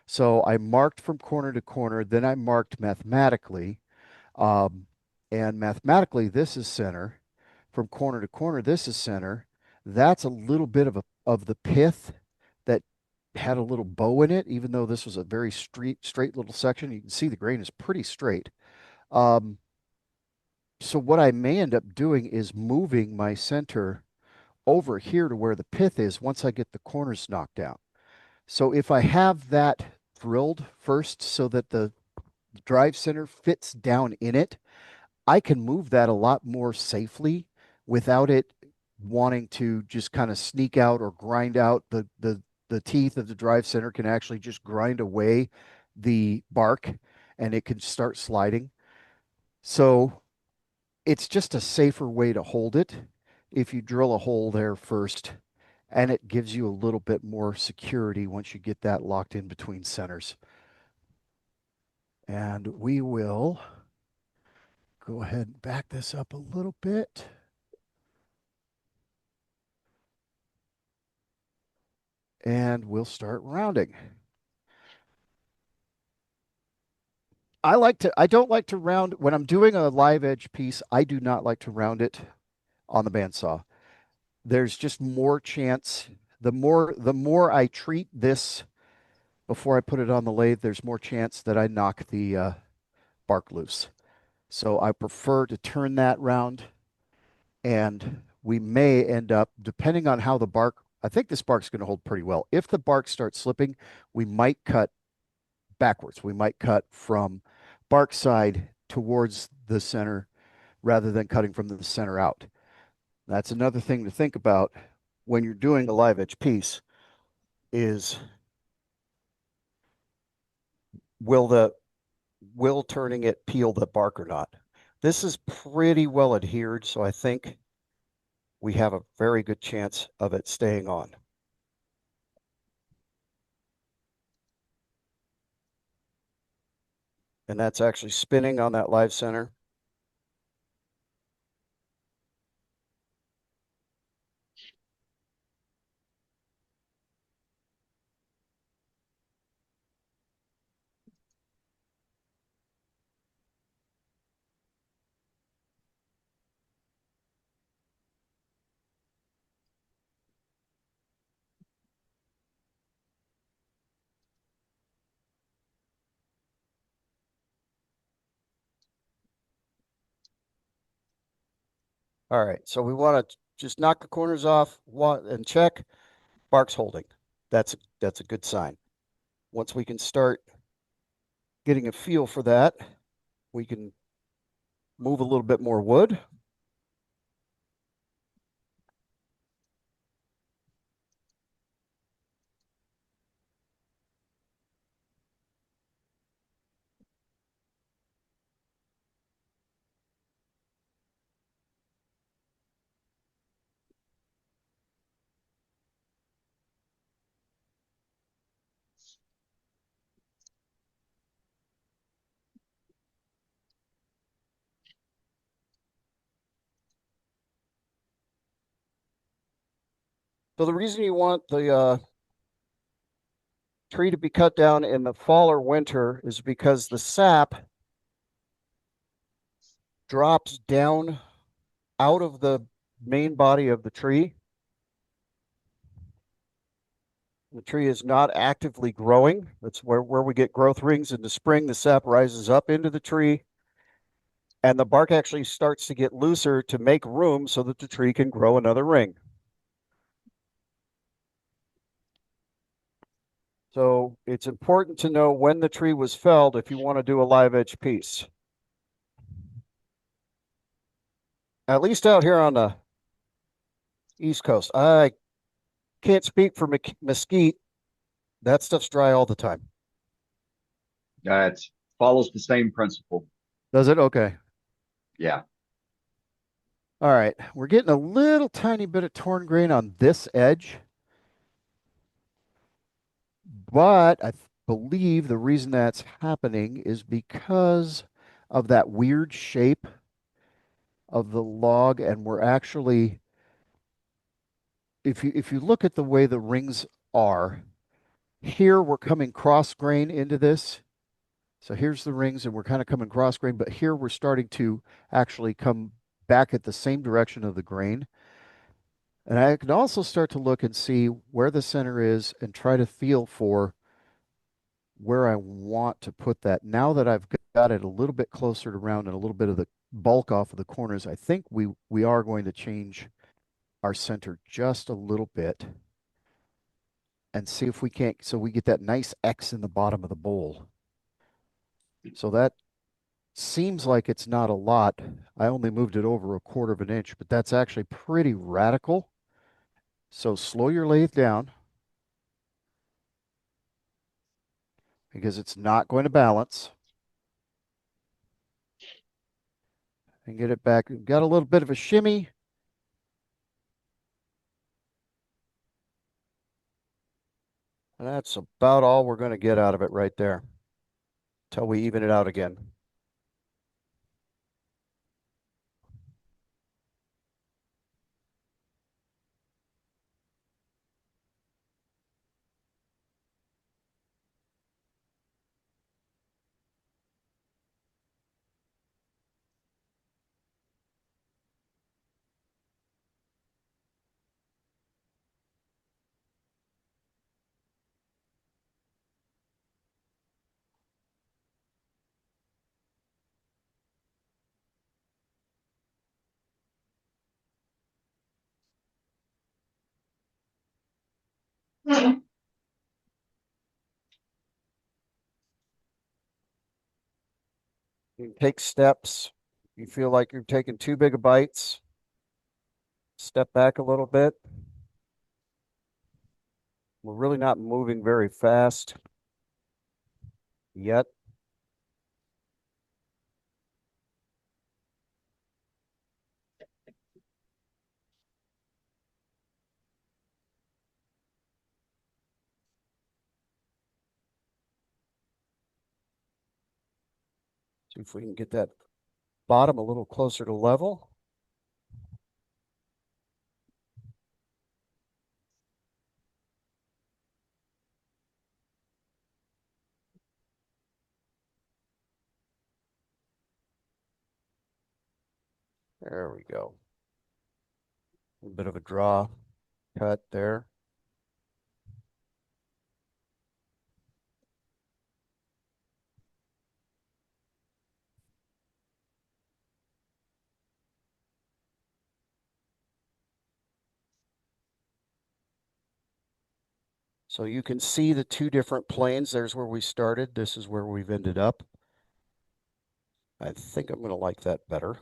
So I marked from corner to corner, then I marked mathematically. And mathematically, this is center. From corner to corner, this is center. That's a little bit of the pith that had a little bow in it, even though this was a very straight little section. You can see the grain is pretty straight. So what I may end up doing is moving my center over here to where the pith is once I get the corners knocked down. So if I have that drilled first so that the drive center fits down in it, I can move that a lot more safely without it wanting to just kind of sneak out or grind out. The teeth of the drive center can actually just grind away the bark and it can start sliding. So it's just a safer way to hold it if you drill a hole there first, and it gives you a little bit more security once you get that locked in between centers. And we will go ahead and back this up a little bit. And we'll start rounding. I don't like to round when I'm doing a live edge piece. I do not like to round it on the bandsaw. There's just more chance. The more I treat this before I put it on the lathe, there's more chance that I knock the bark loose. So I prefer to turn that round, and we may end up, depending on how the bark, I think this bark's going to hold pretty well. If the bark starts slipping, we might cut backwards. We might cut from bark side towards the center rather than cutting from the center out. That's another thing to think about when you're doing a live edge piece is will turning it peel the bark or not. This is pretty well adhered, so I think we have a very good chance of it staying on. And that's actually spinning on that live center. All right, so we want to just knock the corners off and check. Bark's holding. That's a good sign. Once we can start getting a feel for that, we can move a little bit more wood. So the reason you want the tree to be cut down in the fall or winter is because the sap drops down out of the main body of the tree. The tree is not actively growing. That's where we get growth rings in the spring. The sap rises up into the tree, and the bark actually starts to get looser to make room so that the tree can grow another ring. So it's important to know when the tree was felled if you want to do a live edge piece. At least out here on the East Coast. I can't speak for mesquite. That stuff's dry all the time. It follows the same principle. Does it? Okay. Yeah. All right. We're getting a little tiny bit of torn grain on this edge. But I believe the reason that's happening is because of that weird shape of the log. And we're actually, if you look at the way the rings are, here we're coming cross grain into this. So here's the rings and we're kind of coming cross grain, but here we're starting to actually come back at the same direction of the grain. And I can also start to look and see where the center is and try to feel for where I want to put that. Now that I've got it a little bit closer to round and a little bit of the bulk off of the corners, I think we are going to change our center just a little bit and see if we can't, so we get that nice X in the bottom of the bowl. So that seems like it's not a lot. I only moved it over 1/4 of an inch, but that's actually pretty radical. So slow your lathe down because it's not going to balance. And get it back. Got a little bit of a shimmy. And that's about all we're going to get out of it right there until we even it out again. You take steps. You feel like you're taking too big of bites. Step back a little bit. We're really not moving very fast yet. See if we can get that bottom a little closer to level. There we go. A bit of a draw cut there. So you can see the two different planes. There's where we started. This is where we've ended up. I think I'm going to like that better.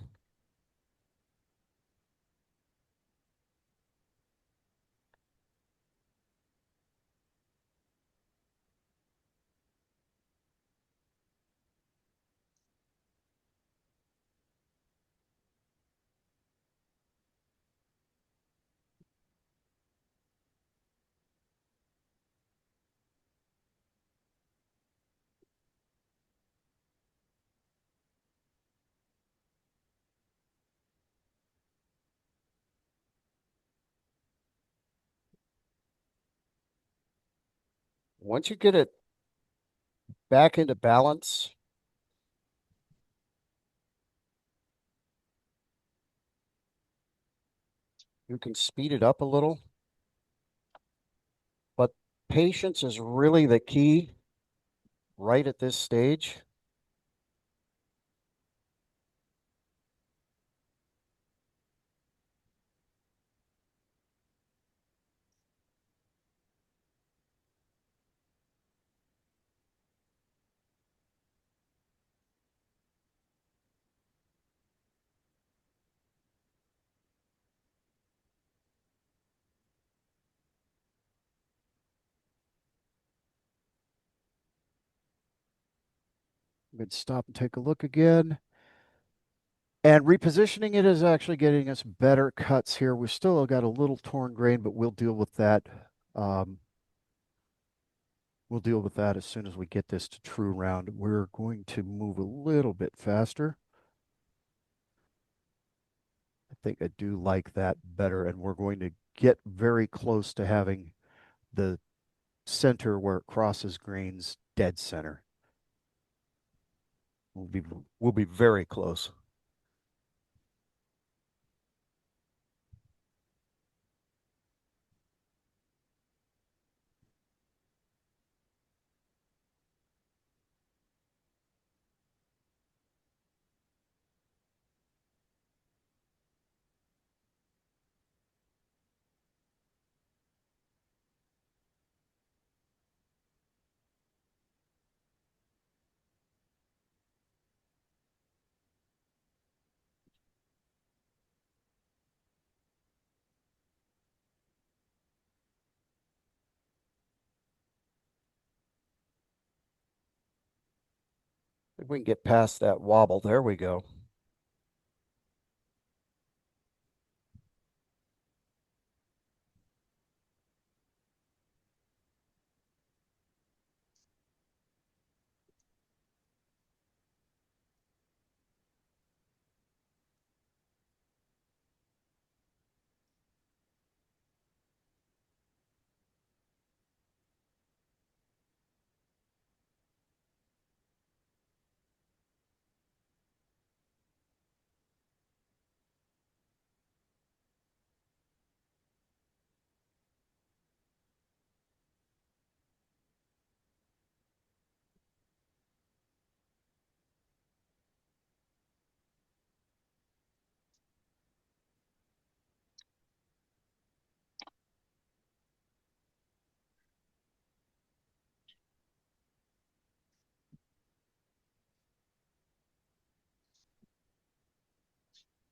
Once you get it back into balance, you can speed it up a little. But patience is really the key right at this stage. We'd stop and take a look again. And repositioning it is actually getting us better cuts here. We've still got a little torn grain, but we'll deal with that. We'll deal with that as soon as we get this to true round. We're going to move a little bit faster. I think I do like that better, and we're going to get very close to having the center where it crosses grains dead center. We'll be very close. If we can get past that wobble, there we go.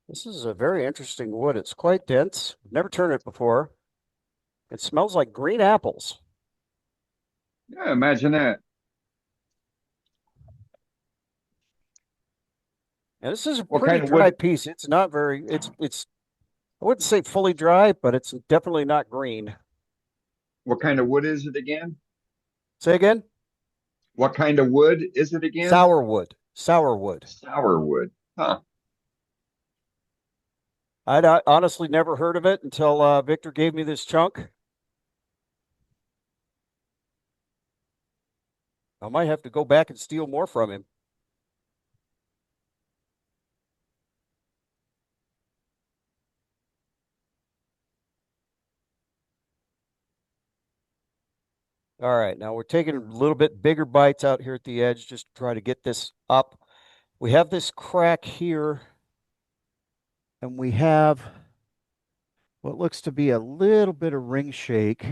This is a very interesting wood. It's quite dense. Never turned it before. It smells like green apples. Yeah, imagine that. And this is a What pretty kind of dry wood? piece. It's not very, it's, I wouldn't say fully dry, but it's definitely not green. What kind of wood is it again? Say again? What kind of wood is it again? Sourwood. Sourwood. Sourwood. Huh. I'd honestly never heard of it until Victor gave me this chunk. I might have to go back and steal more from him. All right, now we're taking a little bit bigger bites out here at the edge just to try to get this up. We have this crack here, and we have what looks to be a little bit of ring shake.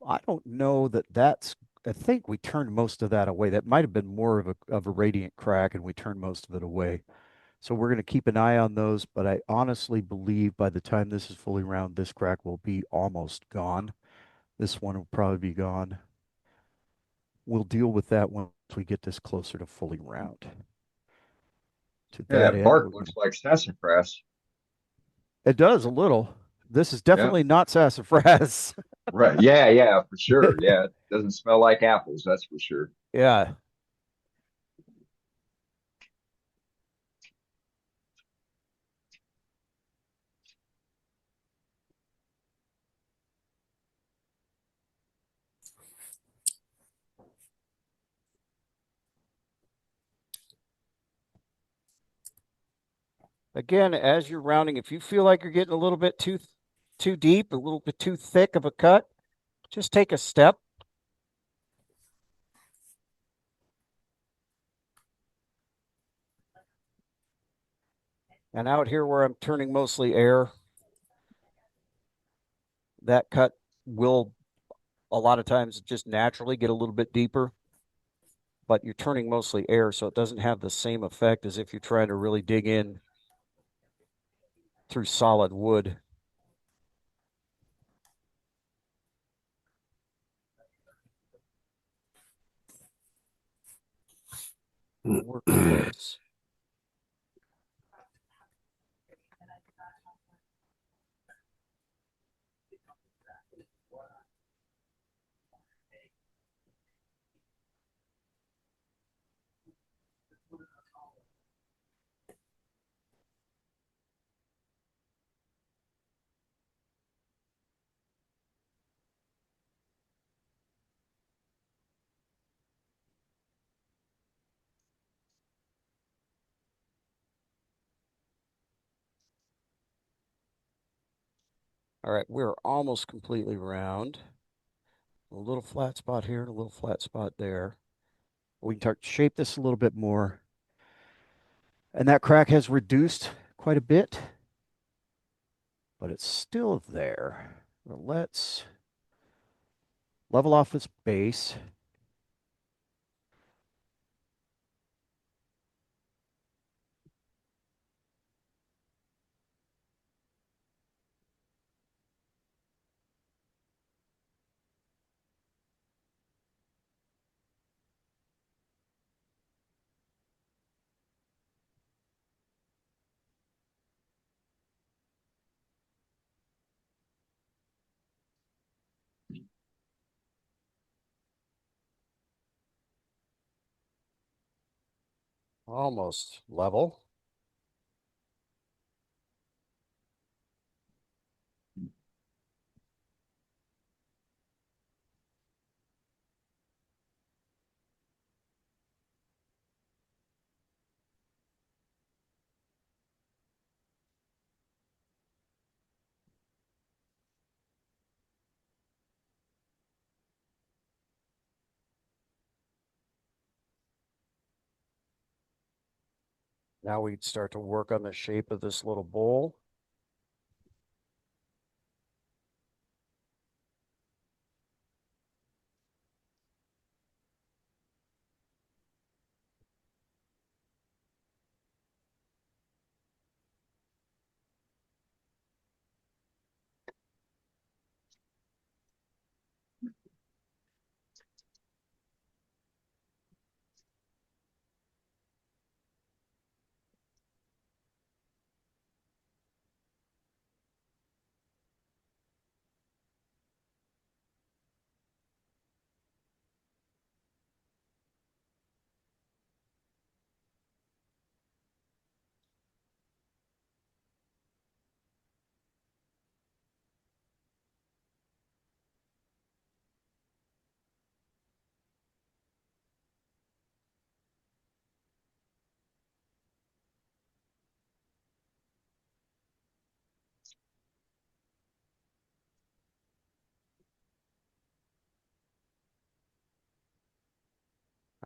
I don't know that that's, I think we turned most of that away. That might have been more of a radiant crack, and we turned most of it away. So we're going to keep an eye on those, but I honestly believe by the time this is fully round, this crack will be almost gone. This one will probably be gone. We'll deal with that once we get this closer to fully round. To Yeah, that that end, bark looks like sassafras. it does a little. This is definitely not sassafras. Right. Yeah, yeah, for sure. Yeah, it doesn't smell like apples, that's for sure. Yeah. Again, as you're rounding, if you feel like you're getting a little bit too deep, a little bit too thick of a cut, just take a step. And out here where I'm turning mostly air, that cut will a lot of times just naturally get a little bit deeper, but you're turning mostly air, so it doesn't have the same effect as if you're trying to really dig in through solid wood. Work with this. All right, we're almost completely round. A little flat spot here and a little flat spot there. We can shape this a little bit more. And that crack has reduced quite a bit, but it's still there. Well, let's level off this base. Almost level. Now we'd start to work on the shape of this little bowl.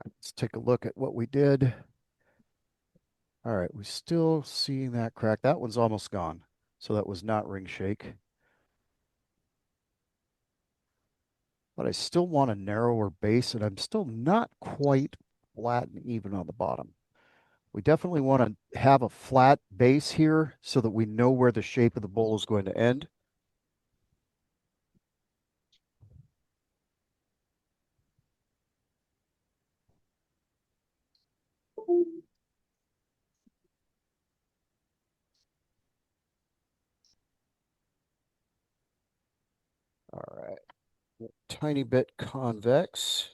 Let's take a look at what we did. All right, we still seeing that crack. That one's almost gone. So that was not ring shake. But I still want a narrower base, and I'm still not quite flat and even on the bottom. We definitely want to have a flat base here so that we know where the shape of the bowl is going to end. All right, a tiny bit convex.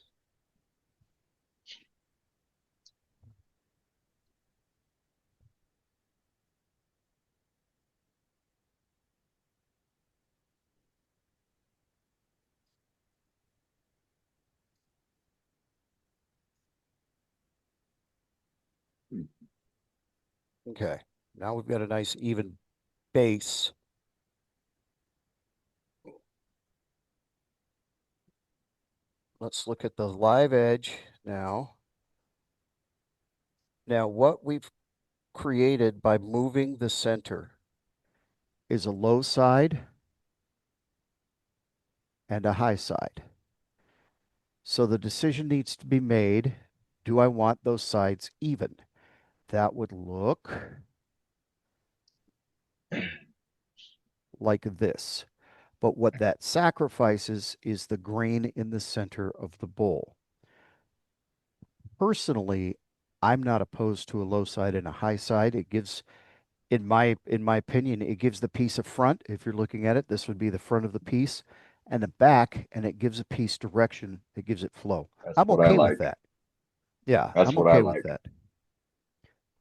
Okay, now we've got a nice even base. Let's look at the live edge now. Now, what we've created by moving the center is a low side and a high side. So the decision needs to be made. Do I want those sides even? That would look like this. But what that sacrifices is the grain in the center of the bowl. Personally, I'm not opposed to a low side and a high side. It gives, in my opinion, it gives the piece a front. If you're looking at it, this would be the front of the piece, and the back, and it gives a piece direction. It gives it flow. I'm what I okay like. with that. Yeah, That's I'm what I okay like. with that.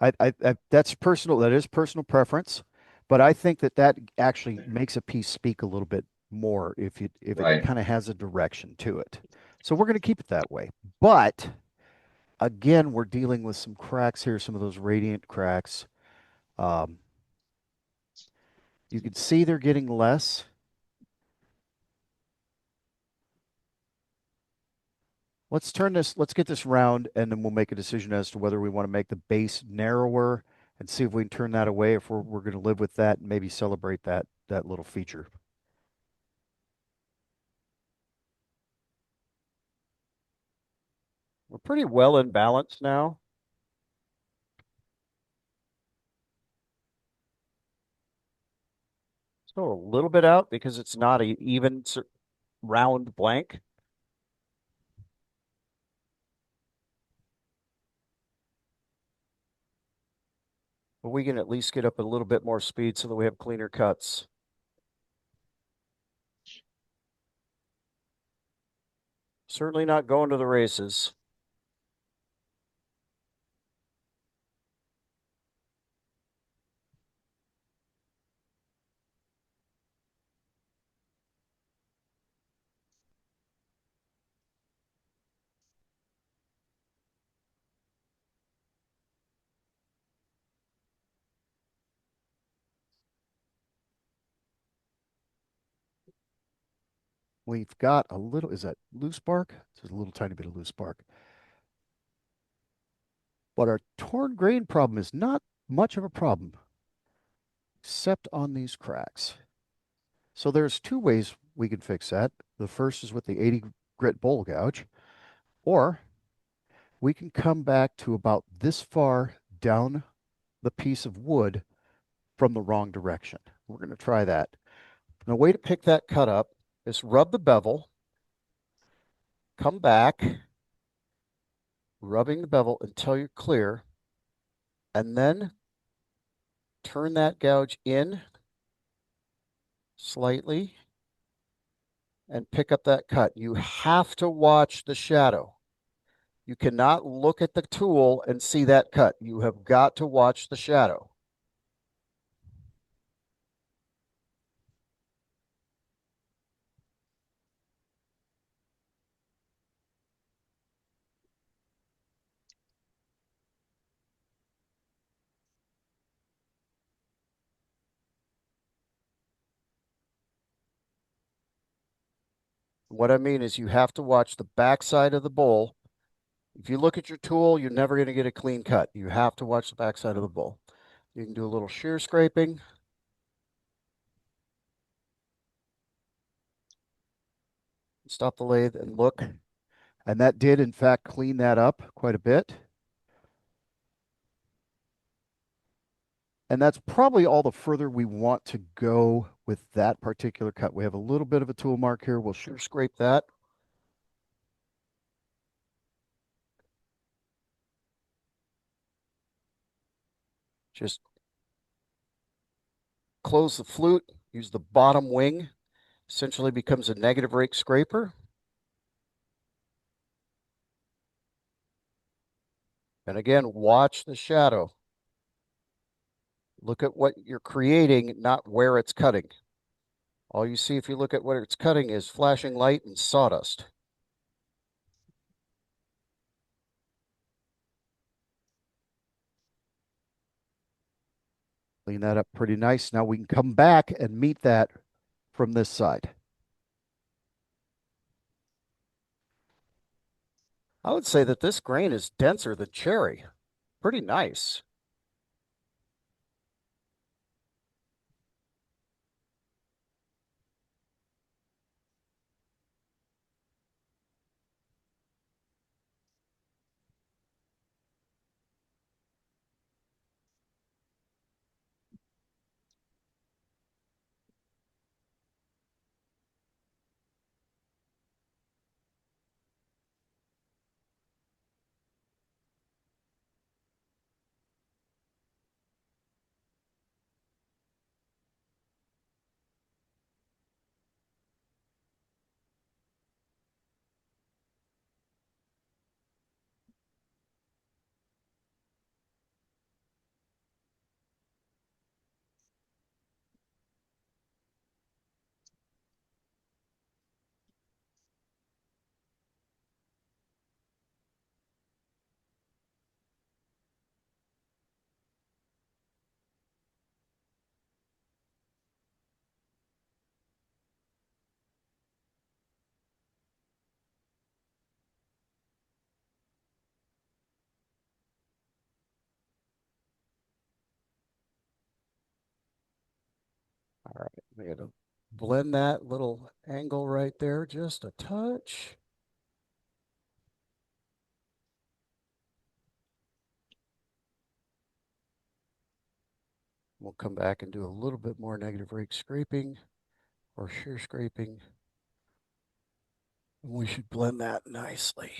I that's personal. That is personal preference, but I think that actually makes a piece speak a little bit more if it Right. kind of has a direction to it. So we're going to keep it that way. But again, we're dealing with some cracks here, some of those radiant cracks. You can see they're getting less. Let's get this round, and then we'll make a decision as to whether we want to make the base narrower and see if we can turn that away, if we're going to live with that and maybe celebrate that little feature. We're pretty well in balance now. So a little bit out because it's not an even round blank. But we can at least get up a little bit more speed so that we have cleaner cuts. Certainly not going to the races. We've got a little, is that loose bark? There's a little tiny bit of loose bark. But our torn grain problem is not much of a problem, except on these cracks. So there's two ways we can fix that. The first is with the 80 grit bowl gouge, or we can come back to about this far down the piece of wood from the wrong direction. We're going to try that. And a way to pick that cut up is rub the bevel, come back, rubbing the bevel until you're clear, and then turn that gouge in slightly and pick up that cut. You have to watch the shadow. You cannot look at the tool and see that cut. You have got to watch the shadow. What I mean is you have to watch the backside of the bowl. if you look at your tool, you're never going to get a clean cut. You have to watch the backside of the bowl. You can do a little shear scraping. Stop the lathe and look. And that did, in fact, clean that up quite a bit. And that's probably all the further we want to go with that particular cut. We have a little bit of a tool mark here. We'll shear scrape that. Just close the flute, use the bottom wing, essentially becomes a negative rake scraper. And again, watch the shadow. Look at what you're creating, not where it's cutting. All you see if you look at where it's cutting is flashing light and sawdust. Clean that up pretty nice. Now we can come back and meet that from this side. I would say that this grain is denser than cherry. Pretty nice. All right, we got to blend that little angle right there just a touch. We'll come back and do a little bit more negative rake scraping or shear scraping. And we should blend that nicely.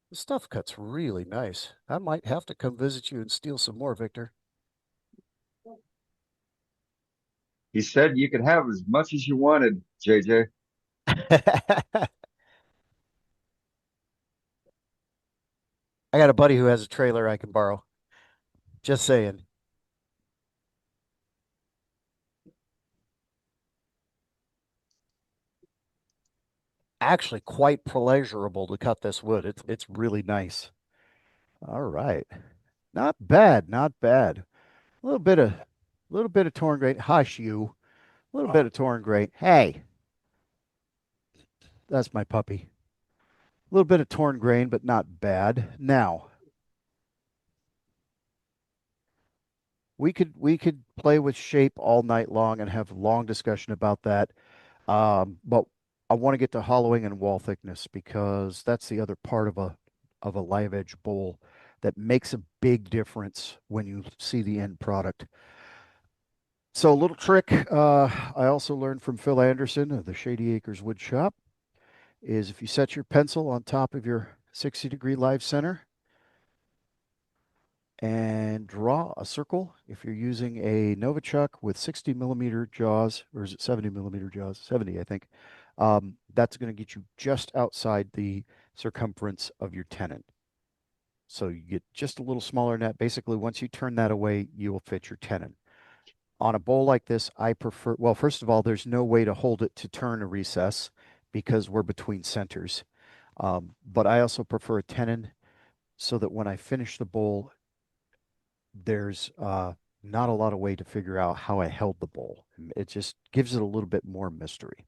The stuff cuts really nice. I might have to come visit you and steal some more, Victor. He said you could have as much as you wanted, JJ. I got a buddy who has a trailer I can borrow. Just saying. Actually quite pleasurable to cut this wood. It's really nice. All right. Not bad, not bad. A little bit of torn grain. Hush you. A little bit of torn grain. Hey. That's my puppy. A little bit of torn grain, but not bad. Now, we could play with shape all night long and have a long discussion about that. But I want to get to hollowing and wall thickness because that's the other part of a live edge bowl that makes a big difference when you see the end product. So a little trick I also learned from Phil Anderson of the Shady Acres Wood Shop is if you set your pencil on top of your 60-degree live center and draw a circle. If you're using a Novichok with 60 millimeter jaws, or is it 70 millimeter jaws? 70, I think. That's going to get you just outside the circumference of your tenon. So you get just a little smaller than that. Basically, once you turn that away, you will fit your tenon. On a bowl like this, I prefer, well, first of all, there's no way to hold it to turn a recess because we're between centers. But I also prefer a tenon so that when I finish the bowl, there's not a lot of way to figure out how I held the bowl. It just gives it a little bit more mystery.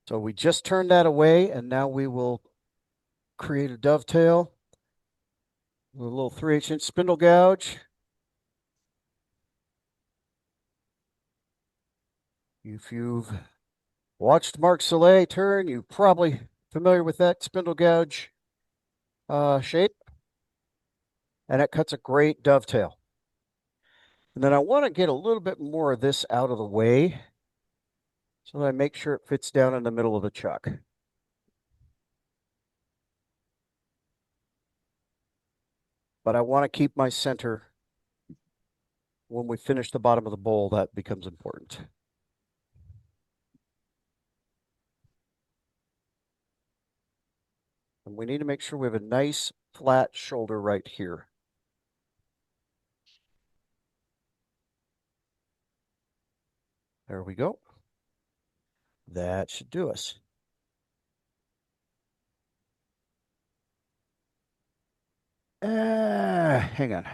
So we just turned that away, and now we will create a dovetail with a little 3/8 inch spindle gouge. If you've watched Mark Soleil turn, you're probably familiar with that spindle gouge shape. And it cuts a great dovetail. And then I want to get a little bit more of this out of the way so that I make sure it fits down in the middle of the chuck. But I want to keep my center. When we finish the bottom of the bowl, that becomes important. And we need to make sure we have a nice flat shoulder right here. There we go. That should do us. Hang on.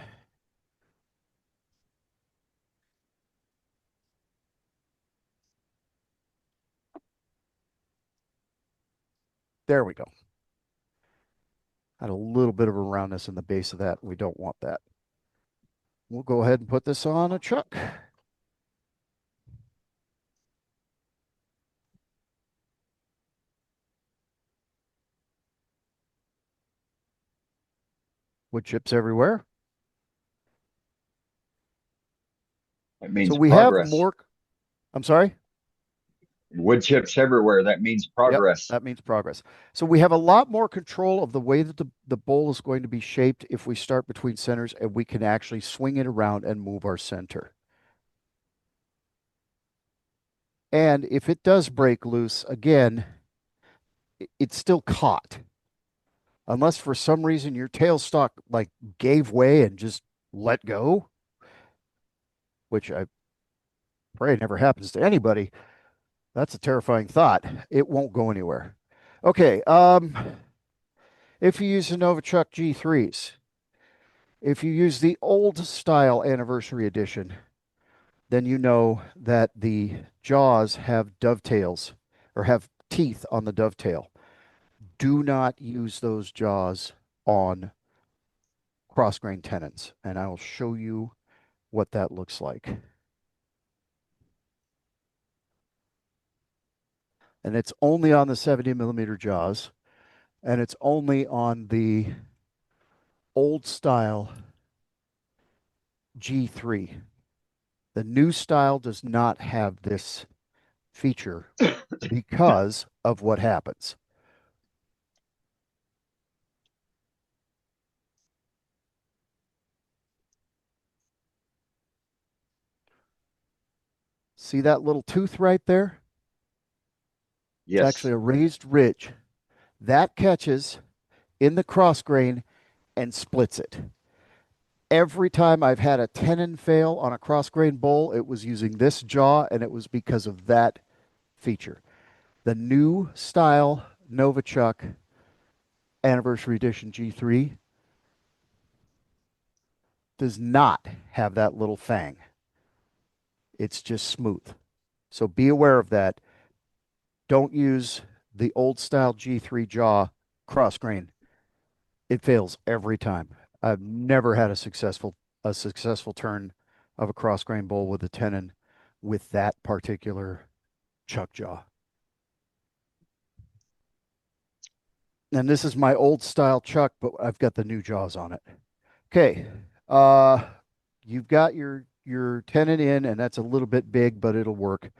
There we go. Had a little bit of a roundness in the base of that. We don't want that. We'll go ahead and put this on a chuck. Wood chips everywhere. That means So we progress. have more. I'm sorry? Wood chips everywhere. That means progress. Yep, that means progress. So we have a lot more control of the way that the bowl is going to be shaped if we start between centers, and we can actually swing it around and move our center. And if it does break loose, again, it's still caught. Unless for some reason your tailstock like gave way and just let go, which I pray never happens to anybody. That's a terrifying thought. It won't go anywhere. Okay. If you use the Novichok G3s, if you use the old style anniversary edition, then you know that the jaws have dovetails or have teeth on the dovetail. Do not use those jaws on cross grain tenons, and I will show you what that looks like. And it's only on the 70mm jaws, and it's only on the old style G3. The new style does not have this feature because of what happens. See that little tooth right there? Yes. It's actually a raised ridge. That catches in the cross grain and splits it. Every time I've had a tenon fail on a cross grain bowl, it was using this jaw, and it was because of that feature. The new style Novichok Anniversary Edition G3 does not have that little fang. It's just smooth. So be aware of that. Don't use the old style G3 jaw cross grain. It fails every time. I've never had a successful turn of a cross grain bowl with a tenon with that particular chuck jaw. And this is my old style chuck, but I've got the new jaws on it. Okay. You've got your tenon in, and that's a little bit big, but it'll work.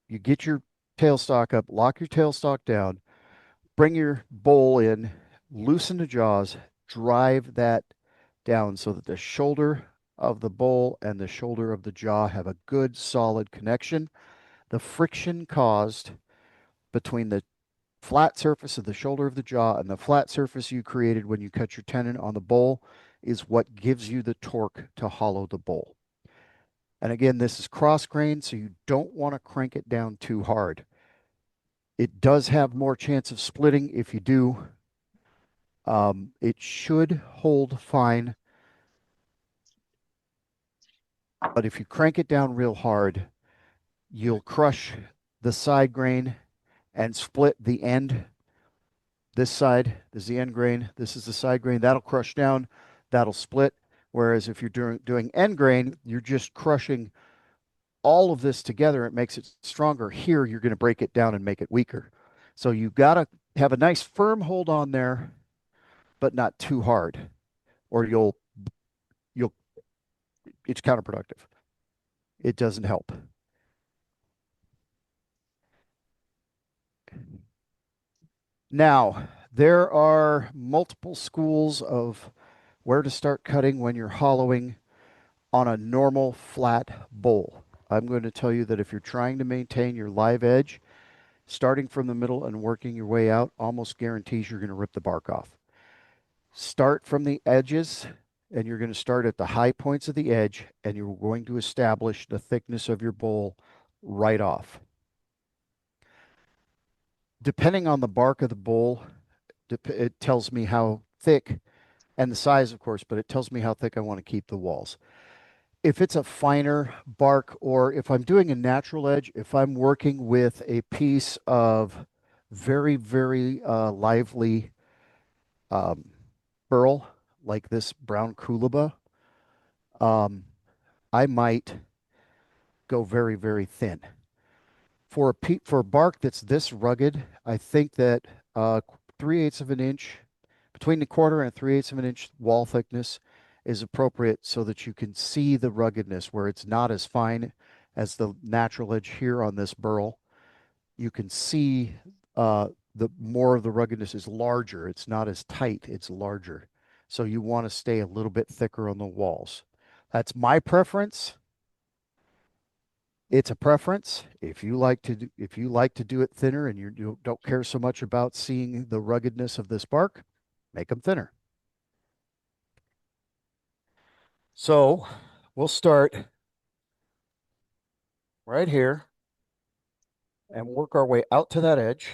You get your tailstock up, lock your tailstock down, bring your bowl in, loosen the jaws, drive that down so that the shoulder of the bowl and the shoulder of the jaw have a good solid connection. The friction caused between the flat surface of the shoulder of the jaw and the flat surface you created when you cut your tenon on the bowl is what gives you the torque to hollow the bowl. And again, this is cross grain, so you don't want to crank it down too hard. It does have more chance of splitting if you do. It should hold fine. But if you crank it down real hard, you'll crush the side grain and split the end. This side is the end grain. This is the side grain. That'll crush down. That'll split. Whereas if you're doing end grain, you're just crushing all of this together. It makes it stronger. Here, you're going to break it down and make it weaker. So you've got to have a nice firm hold on there, but not too hard, or it's counterproductive. It doesn't help. Now, there are multiple schools of where to start cutting when you're hollowing on a normal flat bowl. I'm going to tell you that if you're trying to maintain your live edge, starting from the middle and working your way out almost guarantees you're going to rip the bark off. Start from the edges, and you're going to start at the high points of the edge, and you're going to establish the thickness of your bowl right off. Depending on the bark of the bowl, it tells me how thick, and the size, of course, but it tells me how thick I want to keep the walls. If it's a finer bark, or if I'm doing a natural edge, if I'm working with a piece of very, very lively burl, like this brown coolaba, I might go very, very thin. For a bark that's this rugged, I think that 3/8 of an inch, between the 1/4 and 3/8 of an inch wall thickness is appropriate, so that you can see the ruggedness where it's not as fine as the natural edge here on this burl. You can see the more of the ruggedness is larger. It's not as tight, it's larger. So you want to stay a little bit thicker on the walls. That's my preference. It's a preference. If you like to do it thinner and you don't care so much about seeing the ruggedness of this bark, make them thinner. So we'll start right here and work our way out to that edge.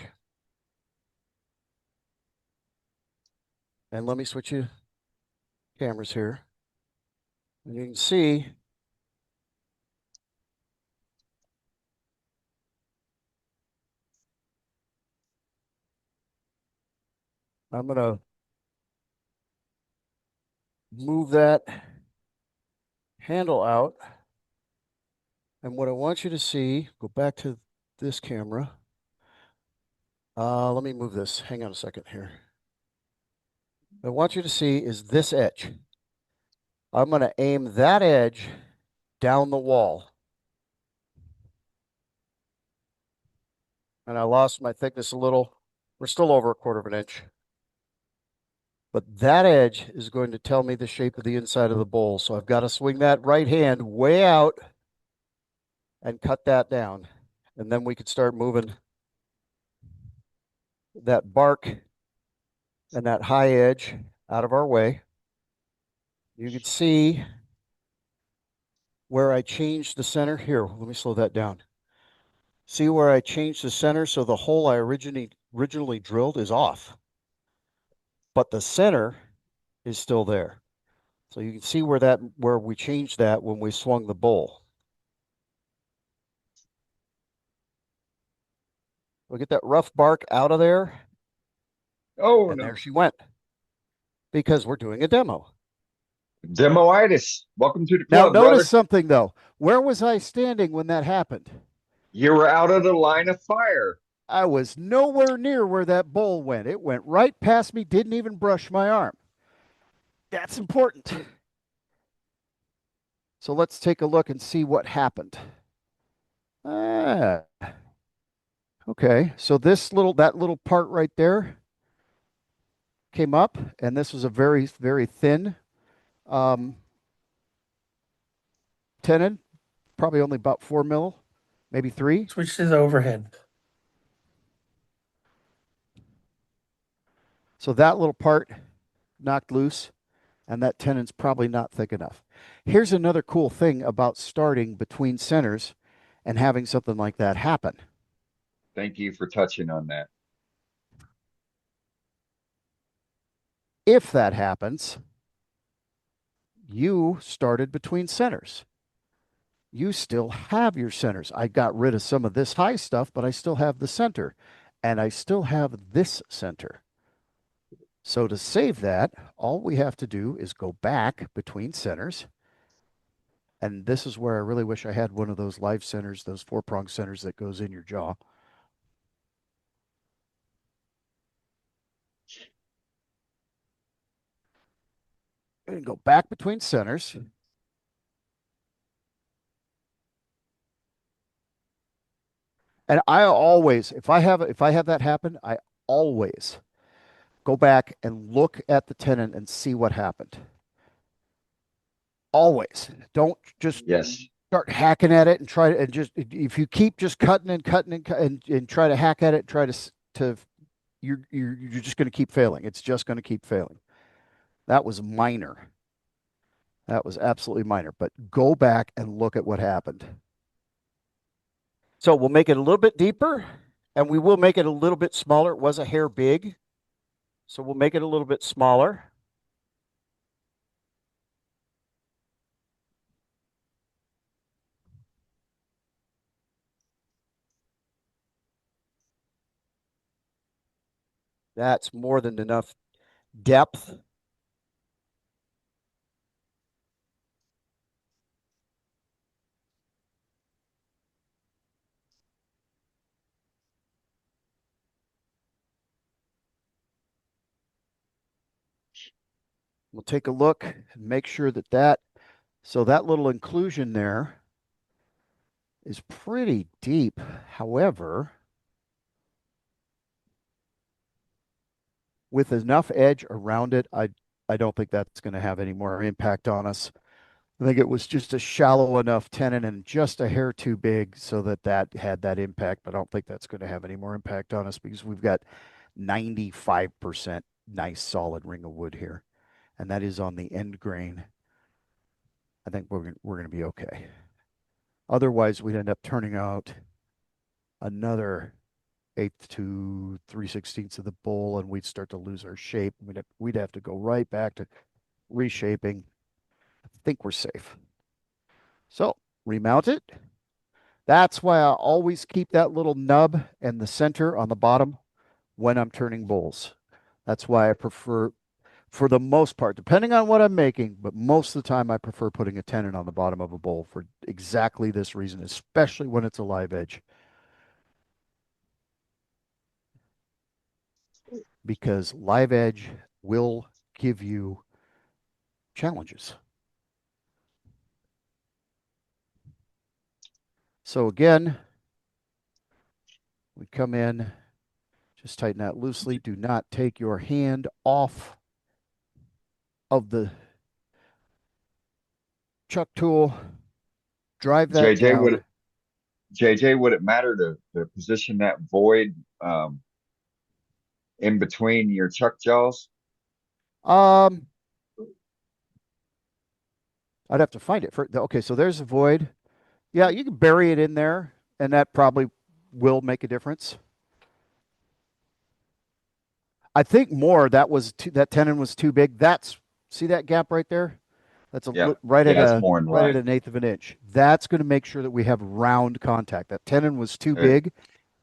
And let me switch you cameras here. And you can see I'm going to move that handle out. And what I want you to see, go back to this camera. Let me move this. Hang on a second here. What I want you to see is this edge. I'm going to aim that edge down the wall. And I lost my thickness a little. We're still over 1/4 of an inch. But that edge is going to tell me the shape of the inside of the bowl. So I've got to swing that right hand way out and cut that down. And then we could start moving that bark and that high edge out of our way. You can see where I changed the center. Here, let me slow that down. See where I changed the center? So the hole I originally drilled is off, but the center is still there. So you can see where we changed that when we swung the bowl. We'll get that rough bark out of there. Oh, and no. There she went. Because we're doing a demo. Demoitis. Welcome to the Now, club, notice brother. something, though. Where was I standing when that happened? You were out of the line of fire. I was nowhere near where that bowl went. It went right past me, didn't even brush my arm. That's important. So let's take a look and see what happened. Okay, so that little part right there came up, and this was a very, very thin tenon, probably only about 4 mil, maybe 3. Switch to the overhead. So that little part knocked loose, and that tenon's probably not thick enough. Here's another cool thing about starting between centers and having something like that happen. Thank you for touching on that. If that happens, you started between centers. you still have your centers. I got rid of some of this high stuff, but I still have the center, and I still have this center. So to save that, all we have to do is go back between centers. And this is where I really wish I had one of those live centers, those 4-prong centers that goes in your jaw. And go back between centers. And I always, if I have that happen, I always go back and look at the tenon and see what happened. Always. Don't just start hacking at it and try to, and just, if you keep just cutting and try to hack at it, try to you're just going to keep failing. It's just going to keep failing. That was minor. That was absolutely minor, but go back and look at what happened. So we'll make it a little bit deeper, and we will make it a little bit smaller. It was a hair big, so we'll make it a little bit smaller. That's more than enough depth. We'll take a look and make sure that so that little inclusion there is pretty deep. However, with enough edge around it, I don't think that's going to have any more impact on us. I think it was just a shallow enough tenon and just a hair too big so that had that impact, but I don't think that's going to have any more impact on us because we've got 95% nice solid ring of wood here. And that is on the end grain. I think we're going to be okay. Otherwise, we'd end up turning out another 1/8 to 3/16 of the bowl, and we'd start to lose our shape. We'd have to go right back to reshaping. I think we're safe. So remount it. That's why I always keep that little nub and the center on the bottom when I'm turning bowls. That's why I prefer, for the most part, depending on what I'm making, but most of the time I prefer putting a tenon on the bottom of a bowl for exactly this reason, especially when it's a live edge. Because live edge will give you challenges. So again, we come in, just tighten that loosely. Do not take your hand off of the chuck tool. Drive that down. JJ, would it matter to position that void in between your chuck jaws? I'd have to find it. Okay, so there's a void. Yeah, you can bury it in there, and that probably will make a difference. I think more that tenon was too big. See that gap right there? That's right at 1/8 of an inch. That's going to make sure that we have round contact. That tenon was too big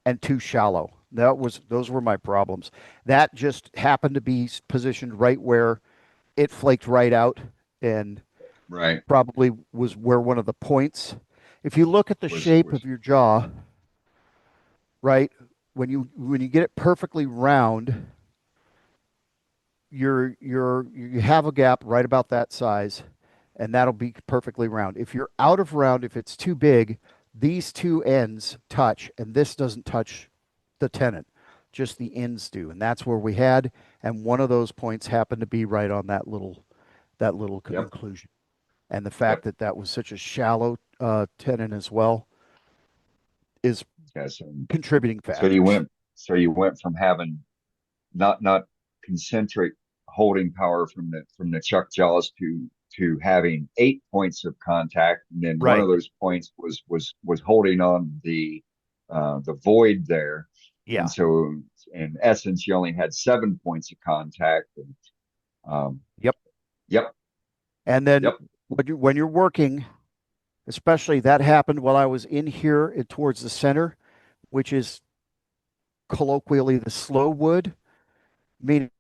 and too shallow. Those were my problems. That just happened to be positioned right where it flaked right out, and probably was where one of the points. If you look at the shape of your jaw, right, when you get it perfectly round, you have a gap right about that size, and that'll be perfectly round. If you're out of round, if it's too big, these two ends touch, and this doesn't touch the tenon, just the ends do, and that's where we had. And one of those points happened to be right on that little conclusion. And the fact that was such a shallow tenon as well is contributing factor. So you went from having not concentric holding power from the chuck jaws to having 8 points of contact, and then one of those points was holding on the void there. Yeah. And so in essence, you only had 7 points of contact. And, Yep. And then when you're working, Especially that happened while I was in here towards the center, which is colloquially the slow wood, meaning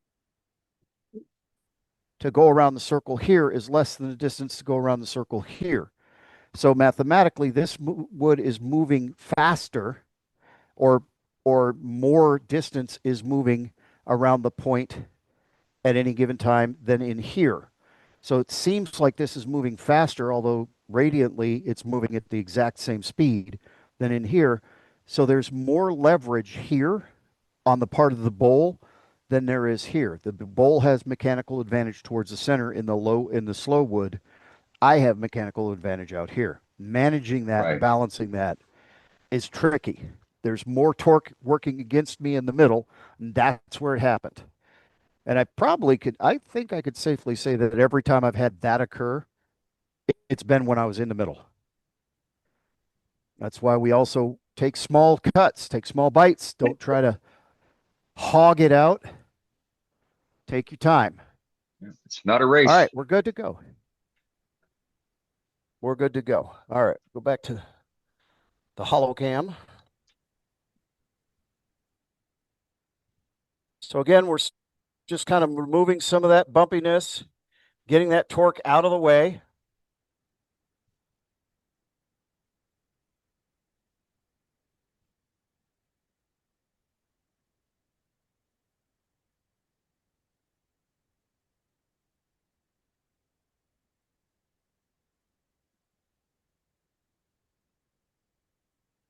to go around the circle here is less than the distance to go around the circle here. So mathematically, this wood is moving faster, or more distance is moving around the point at any given time than in here. So it seems like this is moving faster, although radiantly it's moving at the exact same speed than in here. So there's more leverage here on the part of the bowl than there is here. The bowl has mechanical advantage towards the center in the slow wood. I have mechanical advantage out here. Managing that and balancing that is tricky. There's more torque working against me in the middle, and that's where it happened. And I think I could safely say that every time I've had that occur, it's been when I was in the middle. That's why we also take small cuts, take small bites. Don't try to hog it out. Take your time. It's not a race. All right, we're good to go. We're good to go. All right, go back to the hollow cam. So again, we're just kind of removing some of that bumpiness, getting that torque out of the way.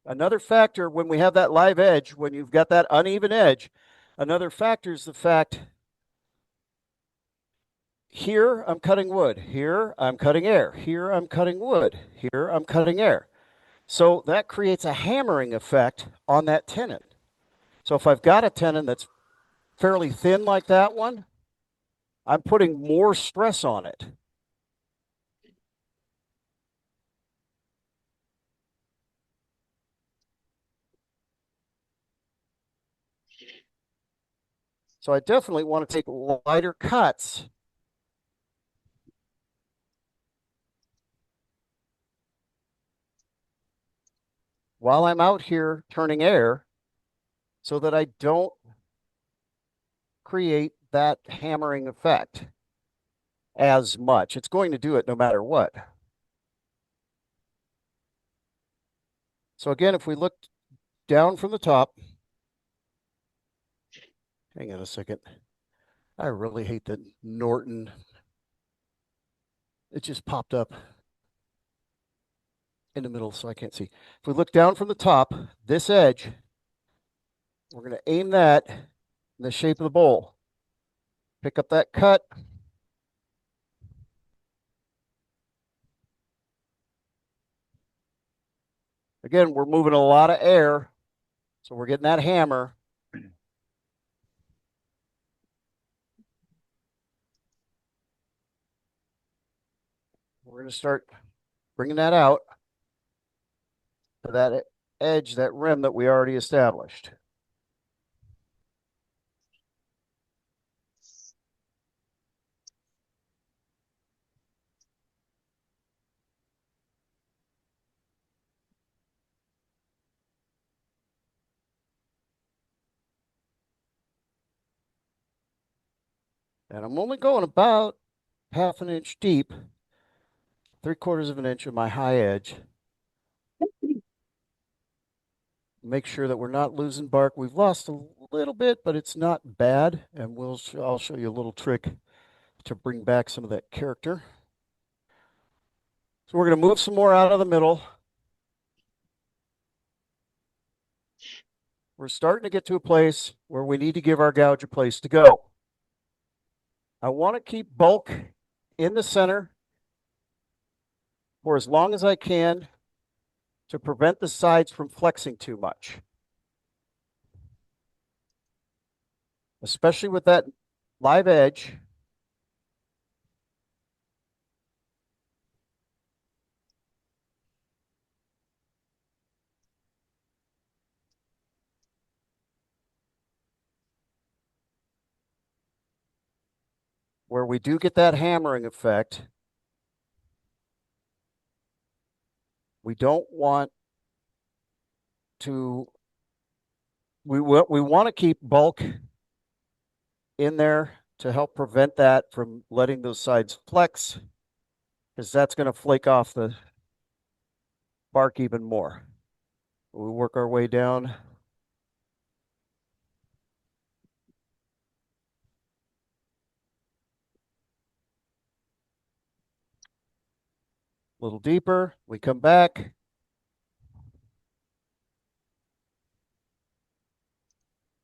Another factor when we have that live edge, when you've got that uneven edge, another factor is the fact here I'm cutting wood, here I'm cutting air, here I'm cutting wood, here I'm cutting air. So that creates a hammering effect on that tenon. So if I've got a tenon that's fairly thin like that one, I'm putting more stress on it. So I definitely want to take lighter cuts. While I'm out here turning air, so that I don't create that hammering effect as much. It's going to do it no matter what. So again, if we look down from the top, hang on a second. I really hate that Norton. It just popped up in the middle, so I can't see. If we look down from the top, this edge, we're going to aim that in the shape of the bowl. Pick up that cut. Again, we're moving a lot of air, so we're getting that hammer. We're going to start bringing that out to that edge, that rim that we already established. And I'm only going about 1/2 inch deep, 3/4 of an inch of my high edge. Make sure that we're not losing bark. We've lost a little bit, but it's not bad. And I'll show you a little trick to bring back some of that character. So we're going to move some more out of the middle. We're starting to get to a place where we need to give our gouge a place to go. I want to keep bulk in the center for as long as I can to prevent the sides from flexing too much. Especially with that live edge. Where we do get that hammering effect. We don't want to, we want to keep bulk in there to help prevent that from letting those sides flex, because that's going to flake off the bark even more. We work our way down. A little deeper, we come back.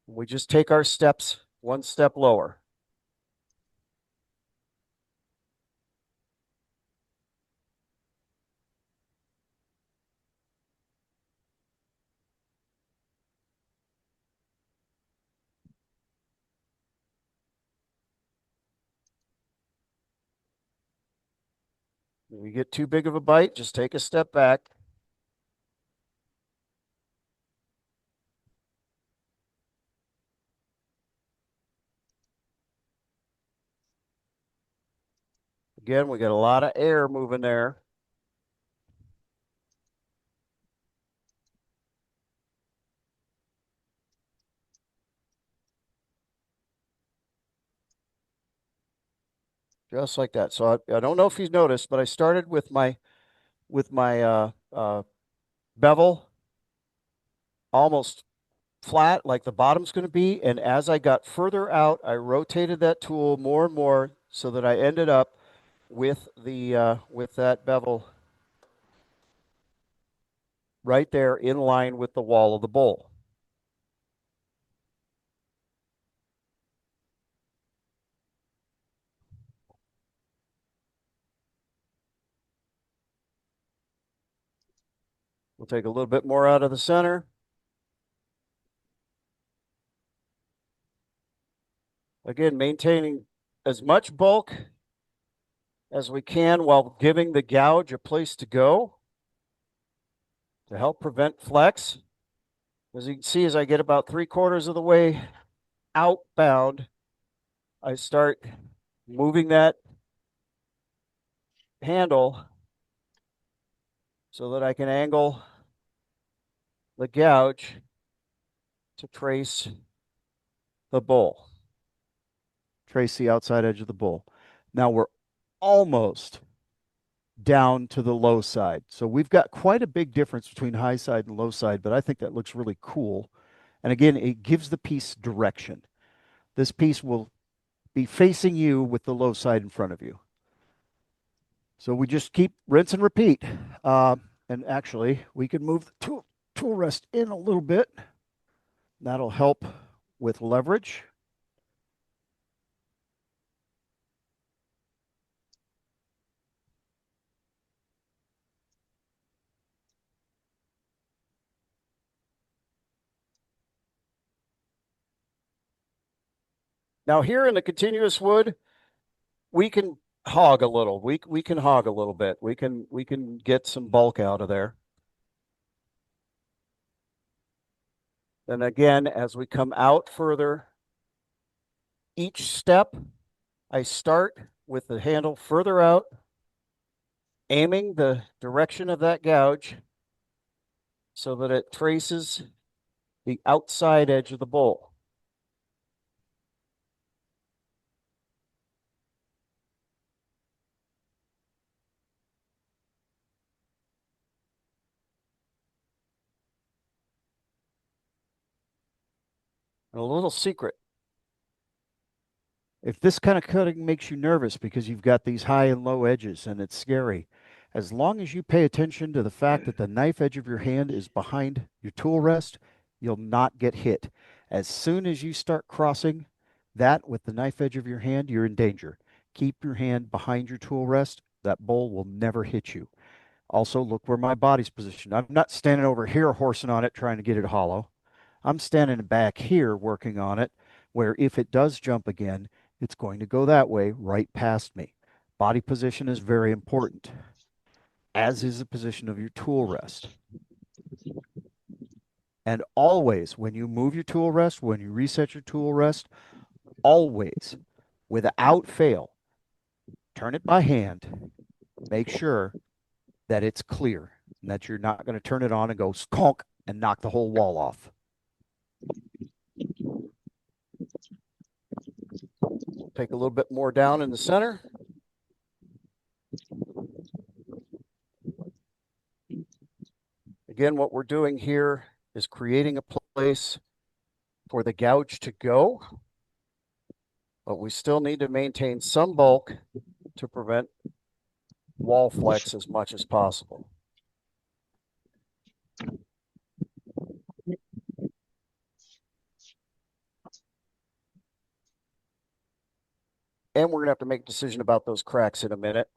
We just take our steps one step lower. If we get too big of a bite, just take a step back. Again, we got a lot of air moving there. Just like that. So I don't know if you've noticed, but I started with my bevel almost flat, like the bottom's going to be. And as I got further out, I rotated that tool more and more so that I ended up with the with that bevel right there in line with the wall of the bowl. We'll take a little bit more out of the center. Again, maintaining as much bulk as we can while giving the gouge a place to go to help prevent flex. As you can see, as I get about 3/4 of the way outbound, I start moving that handle so that I can angle the gouge to trace the bowl. Trace the outside edge of the bowl. Now we're almost down to the low side. So we've got quite a big difference between high side and low side, but I think that looks really cool. And again, it gives the piece direction. This piece will be facing you with the low side in front of you. So we just keep rinse and repeat. And actually, we can move the tool rest in a little bit. That'll help with leverage. Now here in the continuous wood, we can hog a little. We can hog a little bit. We can get some bulk out of there. And again, as we come out further, each step, I start with the handle further out, aiming the direction of that gouge so that it traces the outside edge of the bowl. And a little secret. If this kind of cutting makes you nervous because you've got these high and low edges and it's scary, as long as you pay attention to the fact that the knife edge of your hand is behind your tool rest, you'll not get hit. As soon as you start crossing that with the knife edge of your hand, you're in danger. Keep your hand behind your tool rest. That bowl will never hit you. Also, look where my body's positioned. I'm not standing over here horsing on it trying to get it hollow. I'm standing back here working on it, where if it does jump again, it's going to go that way right past me. Body position is very important, as is the position of your tool rest. And always, when you move your tool rest, when you reset your tool rest, always, without fail, turn it by hand, make sure that it's clear. and that you're not going to turn it on and go skonk and knock the whole wall off. Take a little bit more down in the center. Again, what we're doing here is creating a place for the gouge to go, but we still need to maintain some bulk to prevent wall flex as much as possible. And we're going to have to make a decision about those cracks in a minute.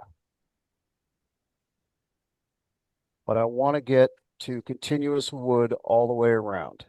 But I want to get to continuous wood all the way around.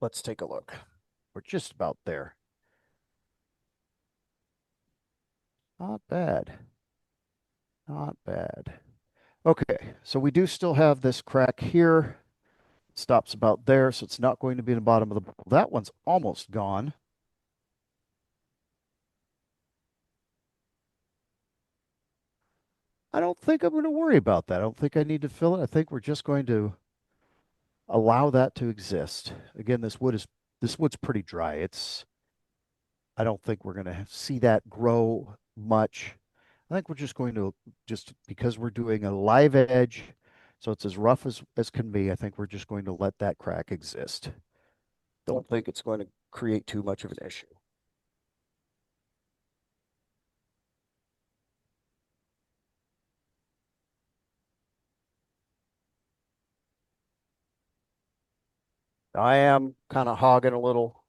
Let's take a look. We're just about there. Not bad. Not bad. Okay, so we do still have this crack here. Stops about there, so it's not going to be in the bottom of the bowl. That one's almost gone. I don't think I'm going to worry about that. I don't think I need to fill it. I think we're just going to allow that to exist. Again, this wood's pretty dry. I don't think we're going to see that grow much. I think we're just going to, just because we're doing a live edge, so it's as rough as can be, I think we're just going to let that crack exist. Don't think it's going to create too much of an issue. I am kind of hogging a little.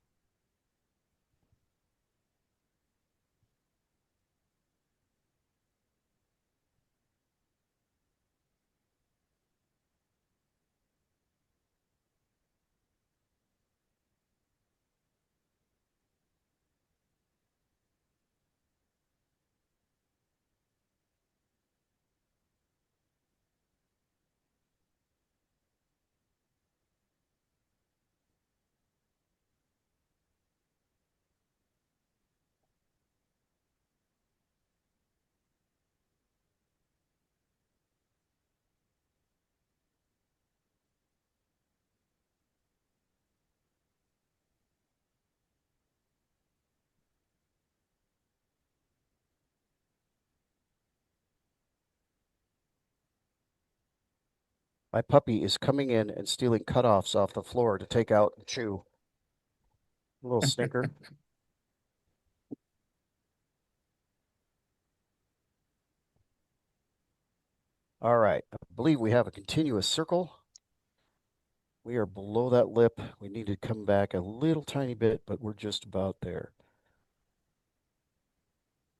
My puppy is coming in and stealing cutoffs off the floor to take out and chew. A little stinker. All right, I believe we have a continuous circle. We are below that lip. We need to come back a little tiny bit, but we're just about there.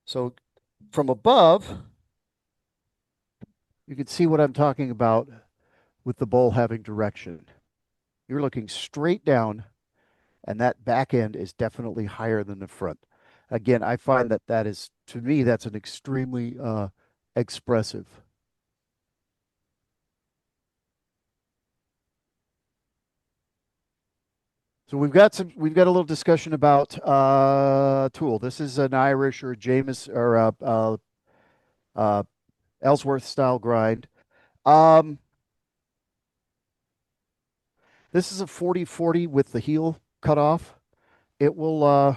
So from above, you can see what I'm talking about with the bowl having direction. You're looking straight down, and that back end is definitely higher than the front. Again, I find that is, to me, that's an extremely expressive. So we've got a little discussion about tool. This is an Irish or a James or Ellsworth style grind. This is a 40-40 with the heel cut off. It will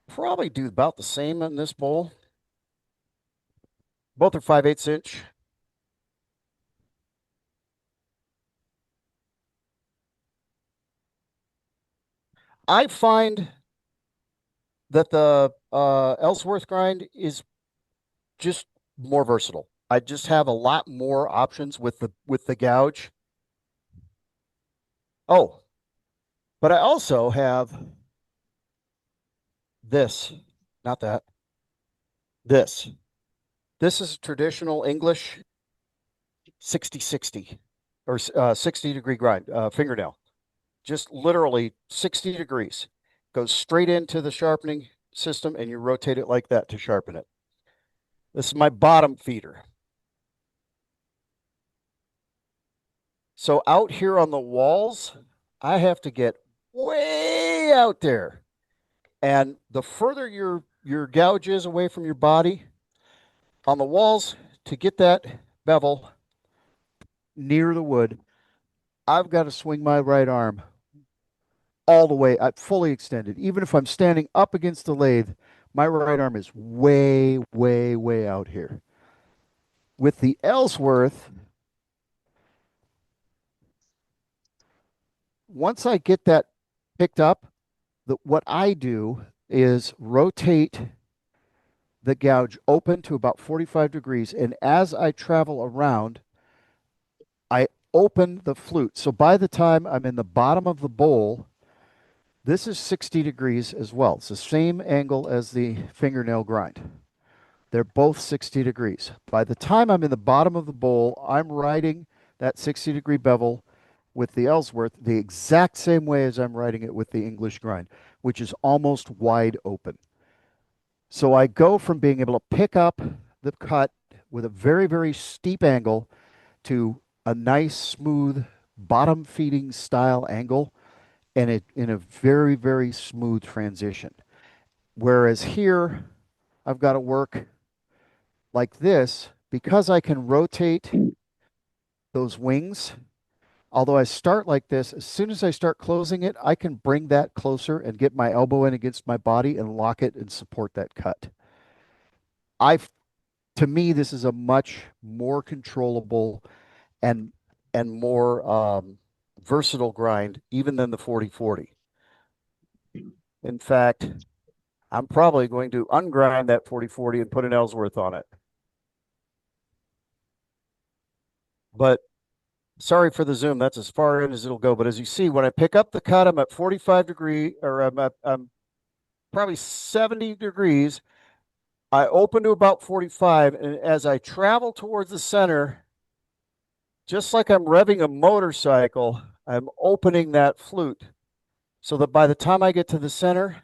probably do about the same in this bowl. Both are 5/8 inch. I find that the Ellsworth grind is just more versatile. I just have a lot more options with the gouge. Oh, but I also have this, not that. This. This is traditional English 60/60 or 60-degree grind, fingernail. Just literally 60 degrees. Goes straight into the sharpening system and you rotate it like that to sharpen it. This is my bottom feeder. So out here on the walls, I have to get way out there. And the further your gouge is away from your body, on the walls, to get that bevel near the wood, I've got to swing my right arm all the way, fully extended. Even if I'm standing up against the lathe, my right arm is way, way, way out here. With the Ellsworth, once I get that picked up, what I do is rotate the gouge open to about 45 degrees. And as I travel around, I open the flute. So by the time I'm in the bottom of the bowl, this is 60 degrees as well. It's the same angle as the fingernail grind. They're both 60 degrees. By the time I'm in the bottom of the bowl, I'm riding that 60-degree bevel with the Ellsworth the exact same way as I'm riding it with the English grind, which is almost wide open. So I go from being able to pick up the cut with a very, very steep angle to a nice, smooth, bottom-feeding style angle, and it in a very, very smooth transition. Whereas here, I've got to work like this because I can rotate those wings. Although I start like this, as soon as I start closing it, I can bring that closer and get my elbow in against my body and lock it and support that cut. To me, this is a much more controllable and more versatile grind, even than the 40/40. In fact, I'm probably going to ungrind that 40/40 and put an Ellsworth on it. But sorry for the zoom. That's as far in as it'll go. But as you see, when I pick up the cut, I'm at 45 degree, or I'm probably 70 degrees. I open to about 45, and as I travel towards the center, just like I'm revving a motorcycle, I'm opening that flute so that by the time I get to the center,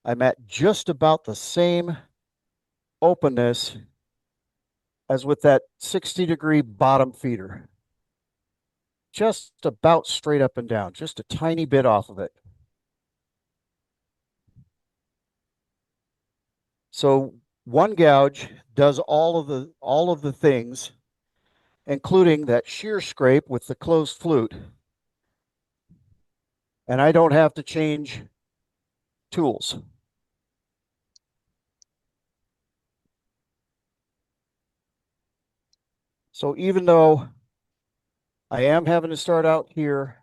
I'm at just about the same openness as with that 60-degree bottom feeder. Just about straight up and down, just a tiny bit off of it. So one gouge does all of the things, including that shear scrape with the closed flute. And I don't have to change tools. So even though I am having to start out here,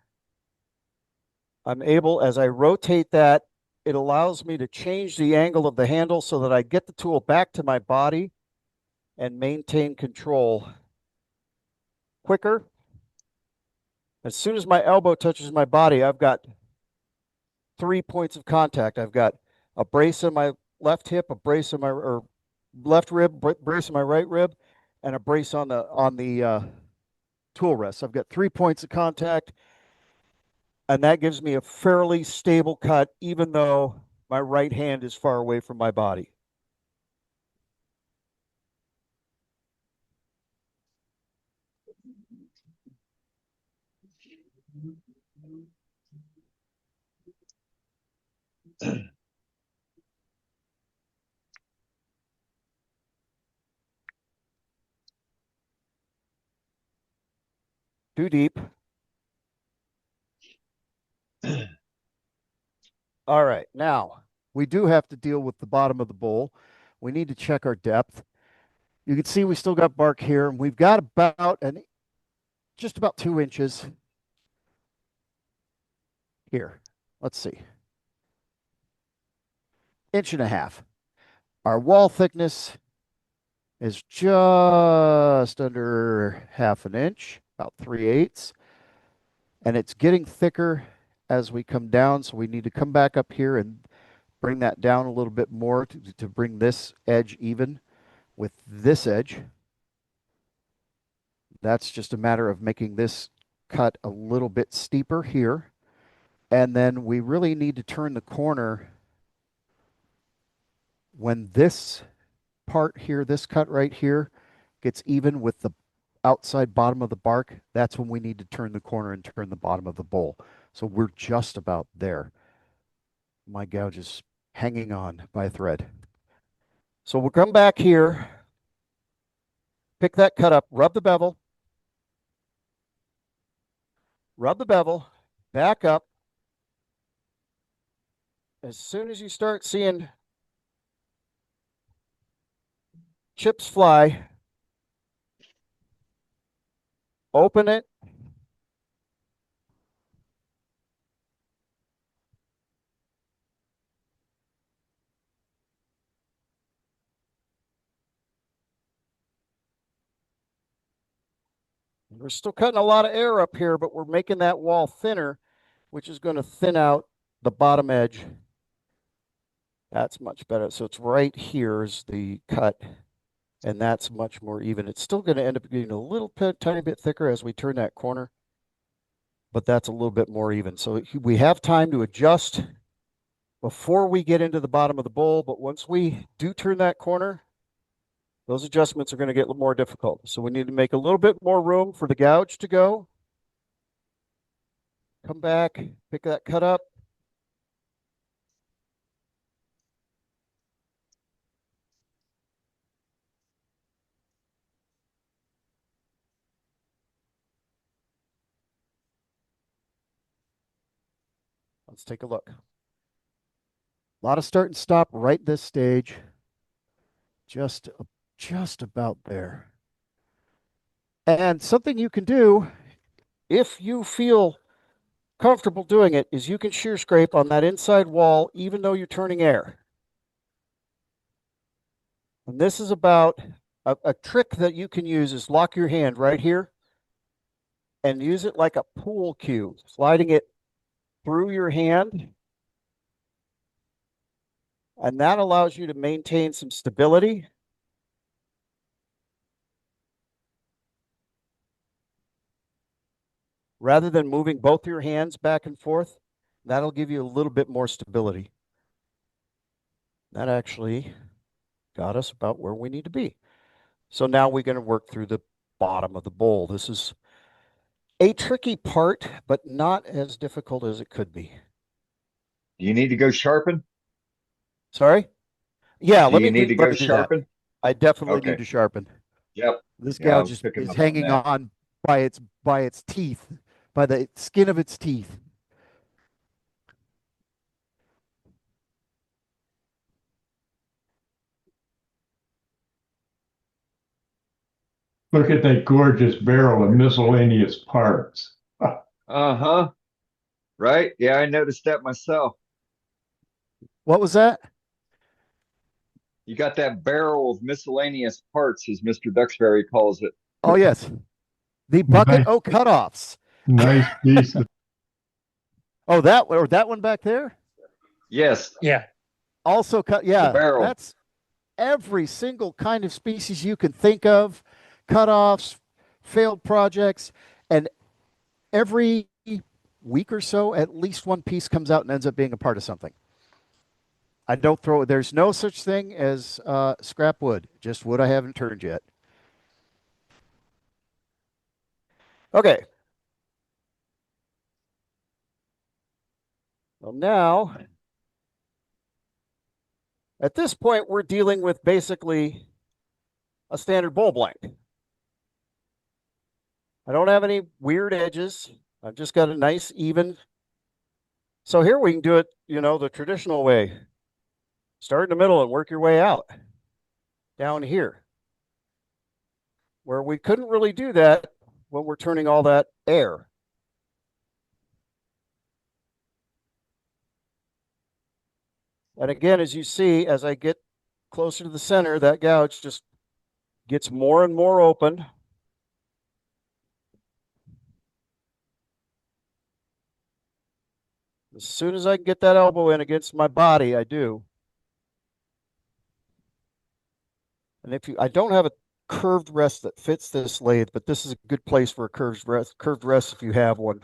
I'm able, as I rotate that, it allows me to change the angle of the handle so that I get the tool back to my body and maintain control quicker. As soon as my elbow touches my body, I've got 3 points of contact. I've got a brace on my left hip, a brace on my left rib, brace on my right rib, and a brace on the tool rest. I've got 3 points of contact, and that gives me a fairly stable cut, even though my right hand is far away from my body. Too deep. All right, now we do have to deal with the bottom of the bowl. We need to check our depth. You can see we still got bark here, and we've got just about 2 inches here. Let's see. 1.5 inches. Our wall thickness is just under 1/2 inch, about 3/8. And it's getting thicker as we come down. So we need to come back up here and bring that down a little bit more to bring this edge even with this edge. That's just a matter of making this cut a little bit steeper here. And then we really need to turn the corner when this part here, this cut right here, gets even with the outside bottom of the bark. That's when we need to turn the corner and turn the bottom of the bowl. So we're just about there. My gouge is hanging on by a thread. So we'll come back here, pick that cut up, rub the bevel, back up. As soon as you start seeing chips fly, open it. We're still cutting a lot of air up here, but we're making that wall thinner, which is going to thin out the bottom edge. That's much better. So it's right here is the cut, and that's much more even. It's still going to end up getting a little bit, tiny bit thicker as we turn that corner, but that's a little bit more even. So we have time to adjust before we get into the bottom of the bowl, but once we do turn that corner, those adjustments are going to get a little more difficult. So we need to make a little bit more room for the gouge to go. Come back, pick that cut up. Let's take a look. A lot of start and stop right this stage. Just about there. And something you can do, if you feel comfortable doing it, is you can shear scrape on that inside wall, even though you're turning air. And this is about a trick that you can use is lock your hand right here and use it like a pool cue, sliding it through your hand. And that allows you to maintain some stability. Rather than moving both your hands back and forth, that'll give you a little bit more stability. That actually got us about where we need to be. So now we're going to work through the bottom of the bowl. This is a tricky part, but not as difficult as it could be. Do you need to go sharpen? Sorry? Yeah, Do you need to go sharpen? I definitely need to sharpen. Yep. This Yeah, I gouge was picking is up on hanging that. on by its teeth, by the skin of its teeth. Look at that gorgeous barrel of miscellaneous parts. Uh-huh. Right? Yeah, I noticed that myself. What was that? You got that barrel of miscellaneous parts, as Mr. Duxbury calls it. Oh, yes. The bucket O cutoffs. Nice piece of Oh, that one back there? Yes. Yeah. Also cut. Yeah, barrel. that's every single kind of species you can think of, cutoffs, failed projects, and every week or so, at least one piece comes out and ends up being a part of something. I don't throw. There's no such thing as scrap wood, just wood I haven't turned yet. Okay. Well, now, at this point, we're dealing with basically a standard bowl blank. I don't have any weird edges. I've just got a nice even. So here we can do it, the traditional way. Start in the middle and work your way out down here. where we couldn't really do that when we're turning all that air. And again, as you see, as I get closer to the center, that gouge just gets more and more open. As soon as I can get that elbow in against my body, I do. And I don't have a curved rest that fits this lathe, but this is a good place for a curved rest if you have one.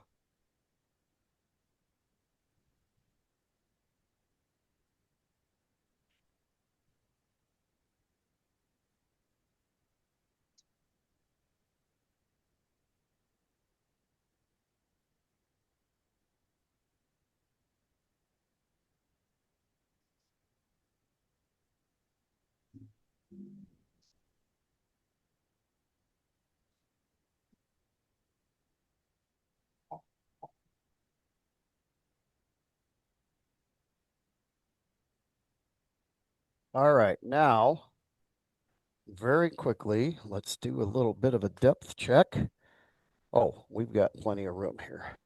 All right, now, very quickly, let's do a little bit of a depth check. Oh, we've got plenty of room here.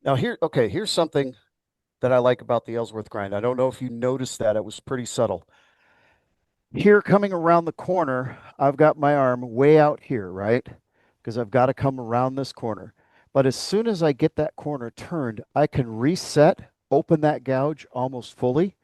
Now here's something that I like about the Ellsworth grind. I don't know if you noticed that. It was pretty subtle. Here, coming around the corner, I've got my arm way out here, right? Because I've got to come around this corner. But as soon as I get that corner turned, I can reset, open that gouge almost fully,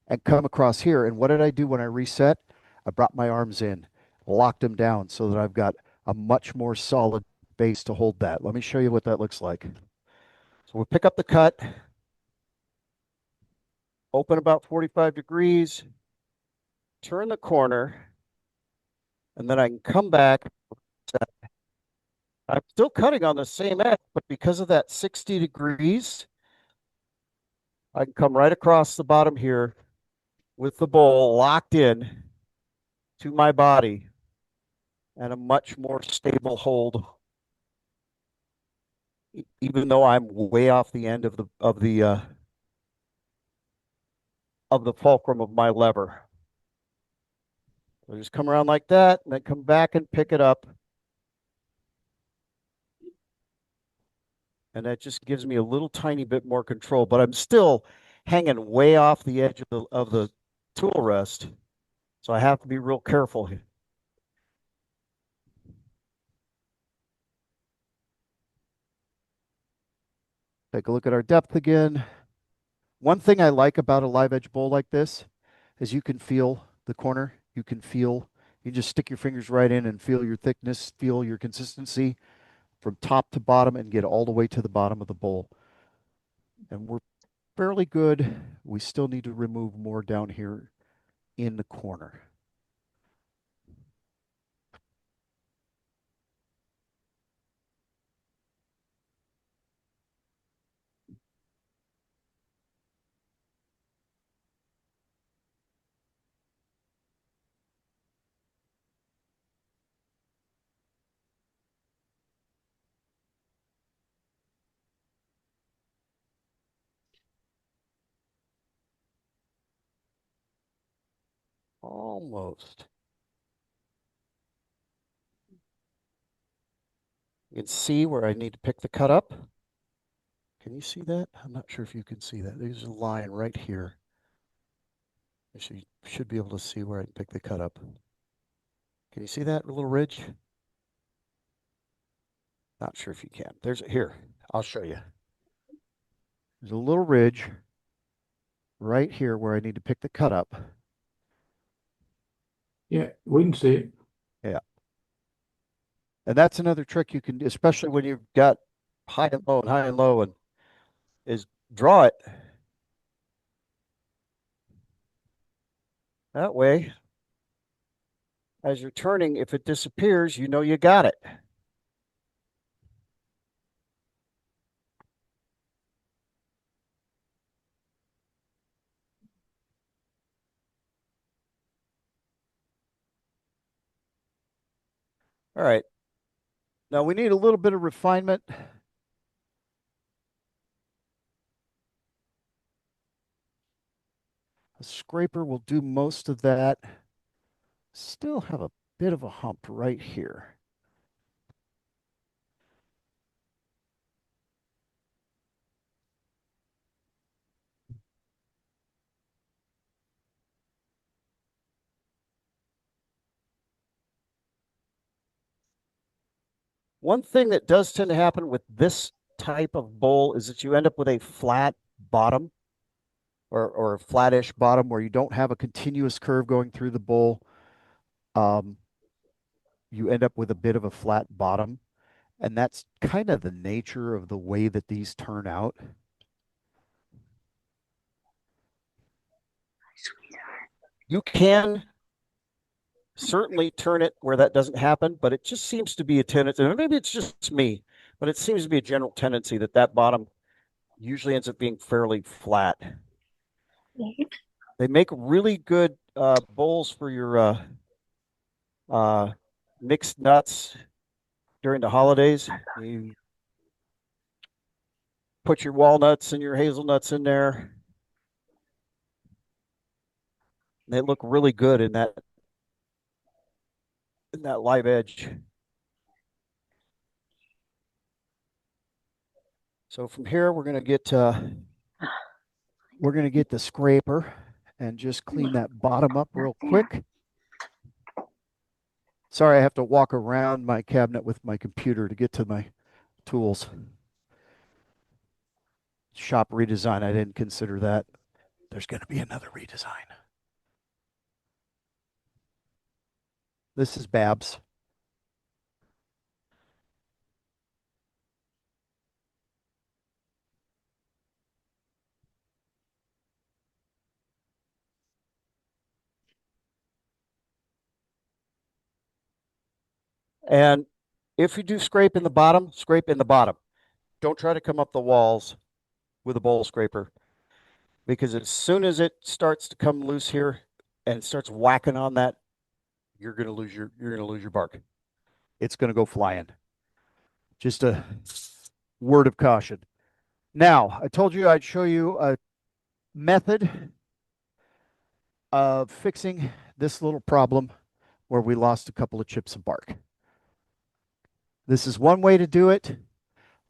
and come across here. And what did I do when I reset? I brought my arms in, locked them down so that I've got a much more solid base to hold that. Let me show you what that looks like. So we'll pick up the cut, open about 45 degrees, turn the corner, and then I can come back. I'm still cutting on the same edge, but because of that 60 degrees, I can come right across the bottom here with the bowl locked in to my body and a much more stable hold, even though I'm way off the end of the fulcrum of my lever. So just come around like that, and then come back and pick it up. And that just gives me a little tiny bit more control, but I'm still hanging way off the edge of the tool rest. So I have to be real careful here. Take a look at our depth again. One thing I like about a live edge bowl like this is you can feel the corner. You just stick your fingers right in and feel your thickness, feel your consistency from top to bottom and get all the way to the bottom of the bowl. And we're fairly good. We still need to remove more down here in the corner. Almost. You can see where I need to pick the cut up. Can you see that? I'm not sure if you can see that. There's a line right here. So you should be able to see where I can pick the cut up. Can you see that little ridge? Not sure if you can. Here, I'll show you. There's a little ridge right here where I need to pick the cut up. Yeah, we can see it. Yeah. And that's another trick you can do, especially when you've got high and low, and is draw it. That way, as you're turning, if it disappears, you know you got it. All right. Now we need a little bit of refinement. A scraper will do most of that. Still have a bit of a hump right here. One thing that does tend to happen with this type of bowl is that you end up with a flat bottom or a flattish bottom where you don't have a continuous curve going through the bowl. You end up with a bit of a flat bottom, and that's kind of the nature of the way that these turn out. You can certainly turn it where that doesn't happen, but it just seems to be a tendency, and maybe it's just me, but it seems to be a general tendency that that bottom usually ends up being fairly flat. They make really good bowls for your mixed nuts during the holidays. You put your walnuts and your hazelnuts in there. They look really good in that live edge. So from here, we're gonna get the scraper and just clean that bottom up real quick. Sorry, I have to walk around my cabinet with my computer to get to my tools. Shop redesign, I didn't consider that. There's going to be another redesign. This is Babs. And if you do scrape in the bottom, scrape in the bottom. Don't try to come up the walls with a bowl scraper, because as soon as it starts to come loose here and it starts whacking on that, you're going to lose your bark. It's going to go flying. Just a word of caution. Now, I told you I'd show you a method of fixing this little problem where we lost a couple of chips of bark. This is one way to do it.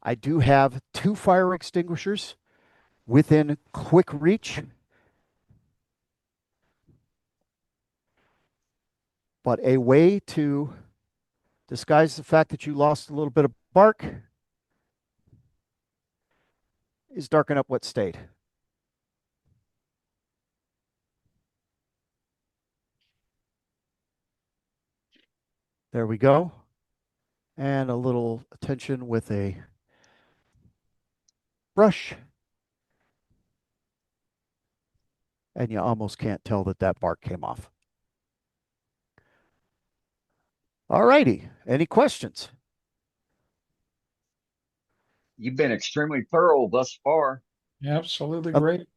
I do have 2 fire extinguishers within quick reach. But a way to disguise the fact that you lost a little bit of bark is darken up what stayed. There we go. And a little attention with a brush. And you almost can't tell that that bark came off. All righty. Any questions? You've been extremely thorough thus far. Absolutely great.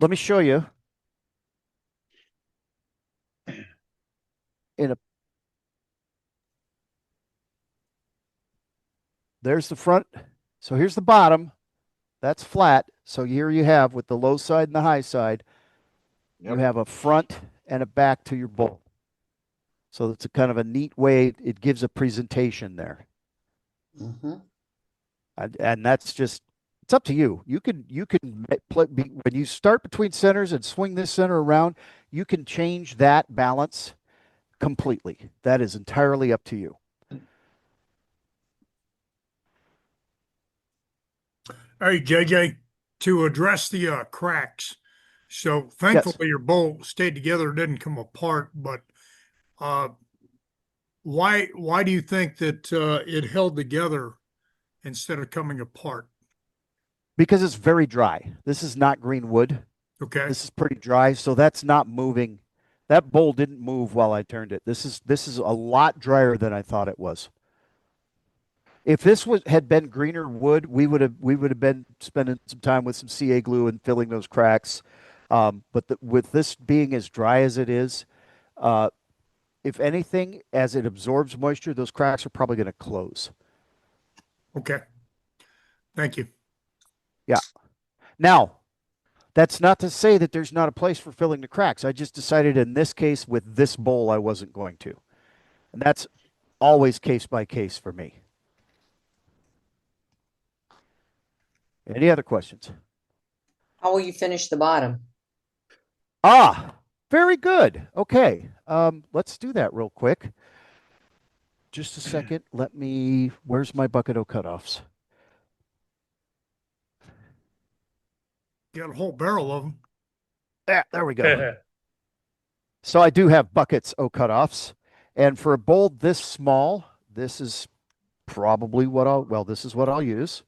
Let me show you. There's the front. So here's the bottom. That's flat. So here you have, with the low side and the high side, you have a front and a back to your bowl. So it's a kind of a neat way. It gives a presentation there. Mm-hmm. And that's just, it's up to you. You can play, when you start between centers and swing this center around, you can change that balance completely. That is entirely up to you. Hey, JJ, to address the cracks. So thankfully your bowl stayed together, didn't come apart, but why do you think that it held together instead of coming apart? Because it's very dry. This is not green wood. Okay. This is pretty dry, so that's not moving. That bowl didn't move while I turned it. This is a lot drier than I thought it was. If this had been greener wood, we would have been spending some time with some CA glue and filling those cracks. But with this being as dry as it is, if anything, as it absorbs moisture, those cracks are probably going to close. Okay. Thank you. Yeah. Now, that's not to say that there's not a place for filling the cracks. I just decided in this case with this bowl, I wasn't going to. And that's always case by case for me. Any other questions? How will you finish the bottom? Ah, very good. Okay. Let's do that real quick. Just a second. Where's my bucket O cutoffs? Got a whole barrel of them. Yeah, there we go. So I do have buckets O cutoffs. And for a bowl this small, this is probably this is what I'll use.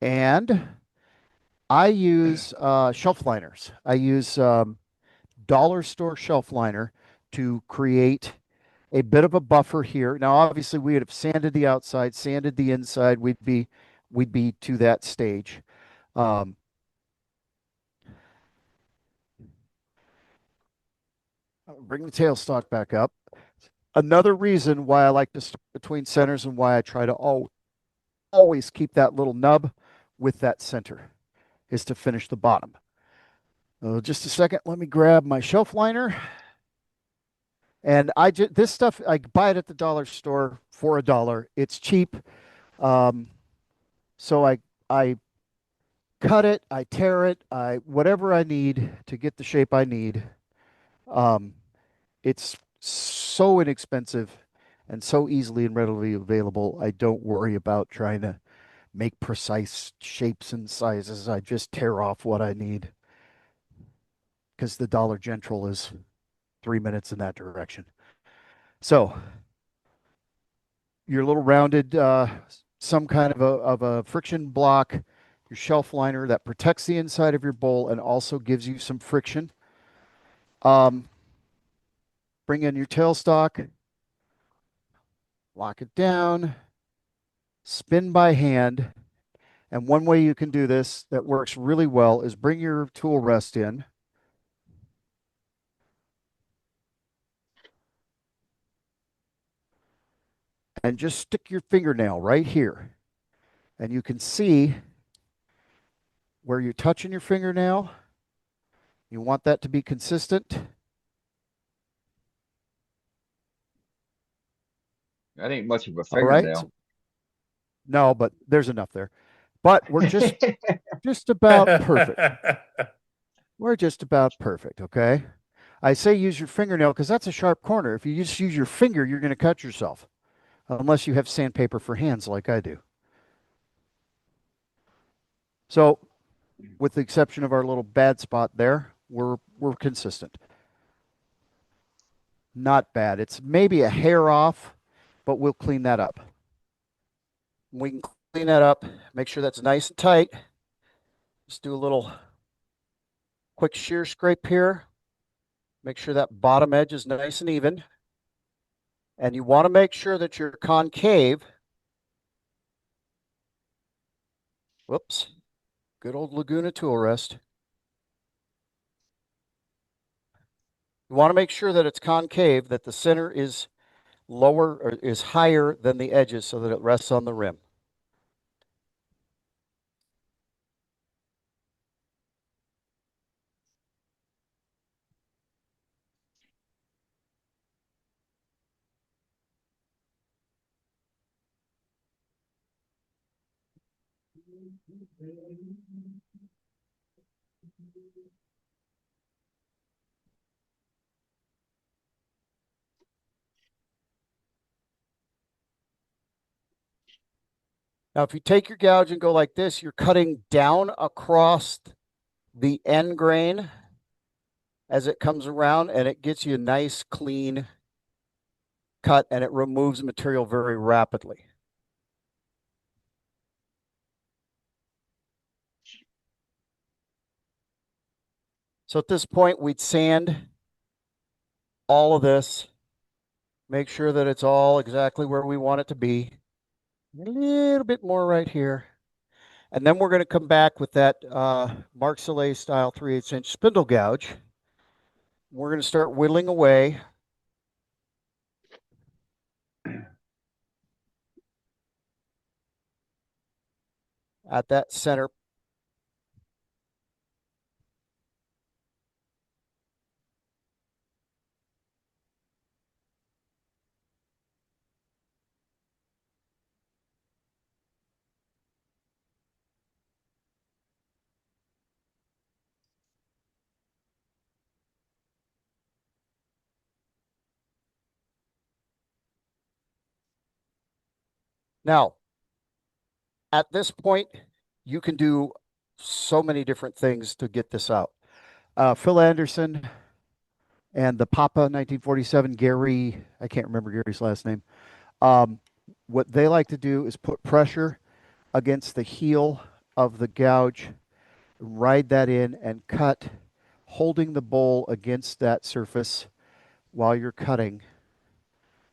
And I use shelf liners. I use dollar store shelf liner to create a bit of a buffer here. Now, obviously, we would have sanded the outside, sanded the inside. We'd be to that stage. Bring the tailstock back up. Another reason why I like to start between centers and why I try to always keep that little nub with that center is to finish the bottom. Just a second. Let me grab my shelf liner. And this stuff, I buy it at the dollar store for $1. It's cheap. So I cut it, I tear it, whatever I need to get the shape I need. It's so inexpensive and so easily and readily available. I don't worry about trying to make precise shapes and sizes. I just tear off what I need because the Dollar General is 3 minutes in that direction. So your little rounded, some kind of a friction block, your shelf liner that protects the inside of your bowl and also gives you some friction. Bring in your tailstock, lock it down, spin by hand. And one way you can do this that works really well is bring your tool rest in. And just stick your fingernail right here. And you can see where you're touching your fingernail. You want that to be consistent. That ain't much of a All right. fingernail. No, but there's enough there. But we're just about perfect. We're just about perfect, okay? I say use your fingernail because that's a sharp corner. If you just use your finger, you're going to cut yourself. Unless you have sandpaper for hands like I do. So, with the exception of our little bad spot there, we're consistent. Not bad. It's maybe a hair off, but we'll clean that up. We can clean that up, make sure that's nice and tight. Just do a little quick shear scrape here. Make sure that bottom edge is nice and even. And you want to make sure that you're concave. Whoops. Good old Laguna tool rest. You want to make sure that it's concave, that the center is lower or is higher than the edges so that it rests on the rim. Now, if you take your gouge and go like this, you're cutting down across the end grain as it comes around, and it gets you a nice, clean cut, and it removes material very rapidly. So at this point, we'd sand all of this, make sure that it's all exactly where we want it to be. A little bit more right here. And then we're going to come back with that Mark Soleil style 3/8 inch spindle gouge. We're going to start whittling away. At that center. Now, at this point, you can do so many different things to get this out. Phil Anderson and the Papa 1947, Gary, I can't remember Gary's last name. What they like to do is put pressure against the heel of the gouge, ride that in and cut, holding the bowl against that surface while you're cutting,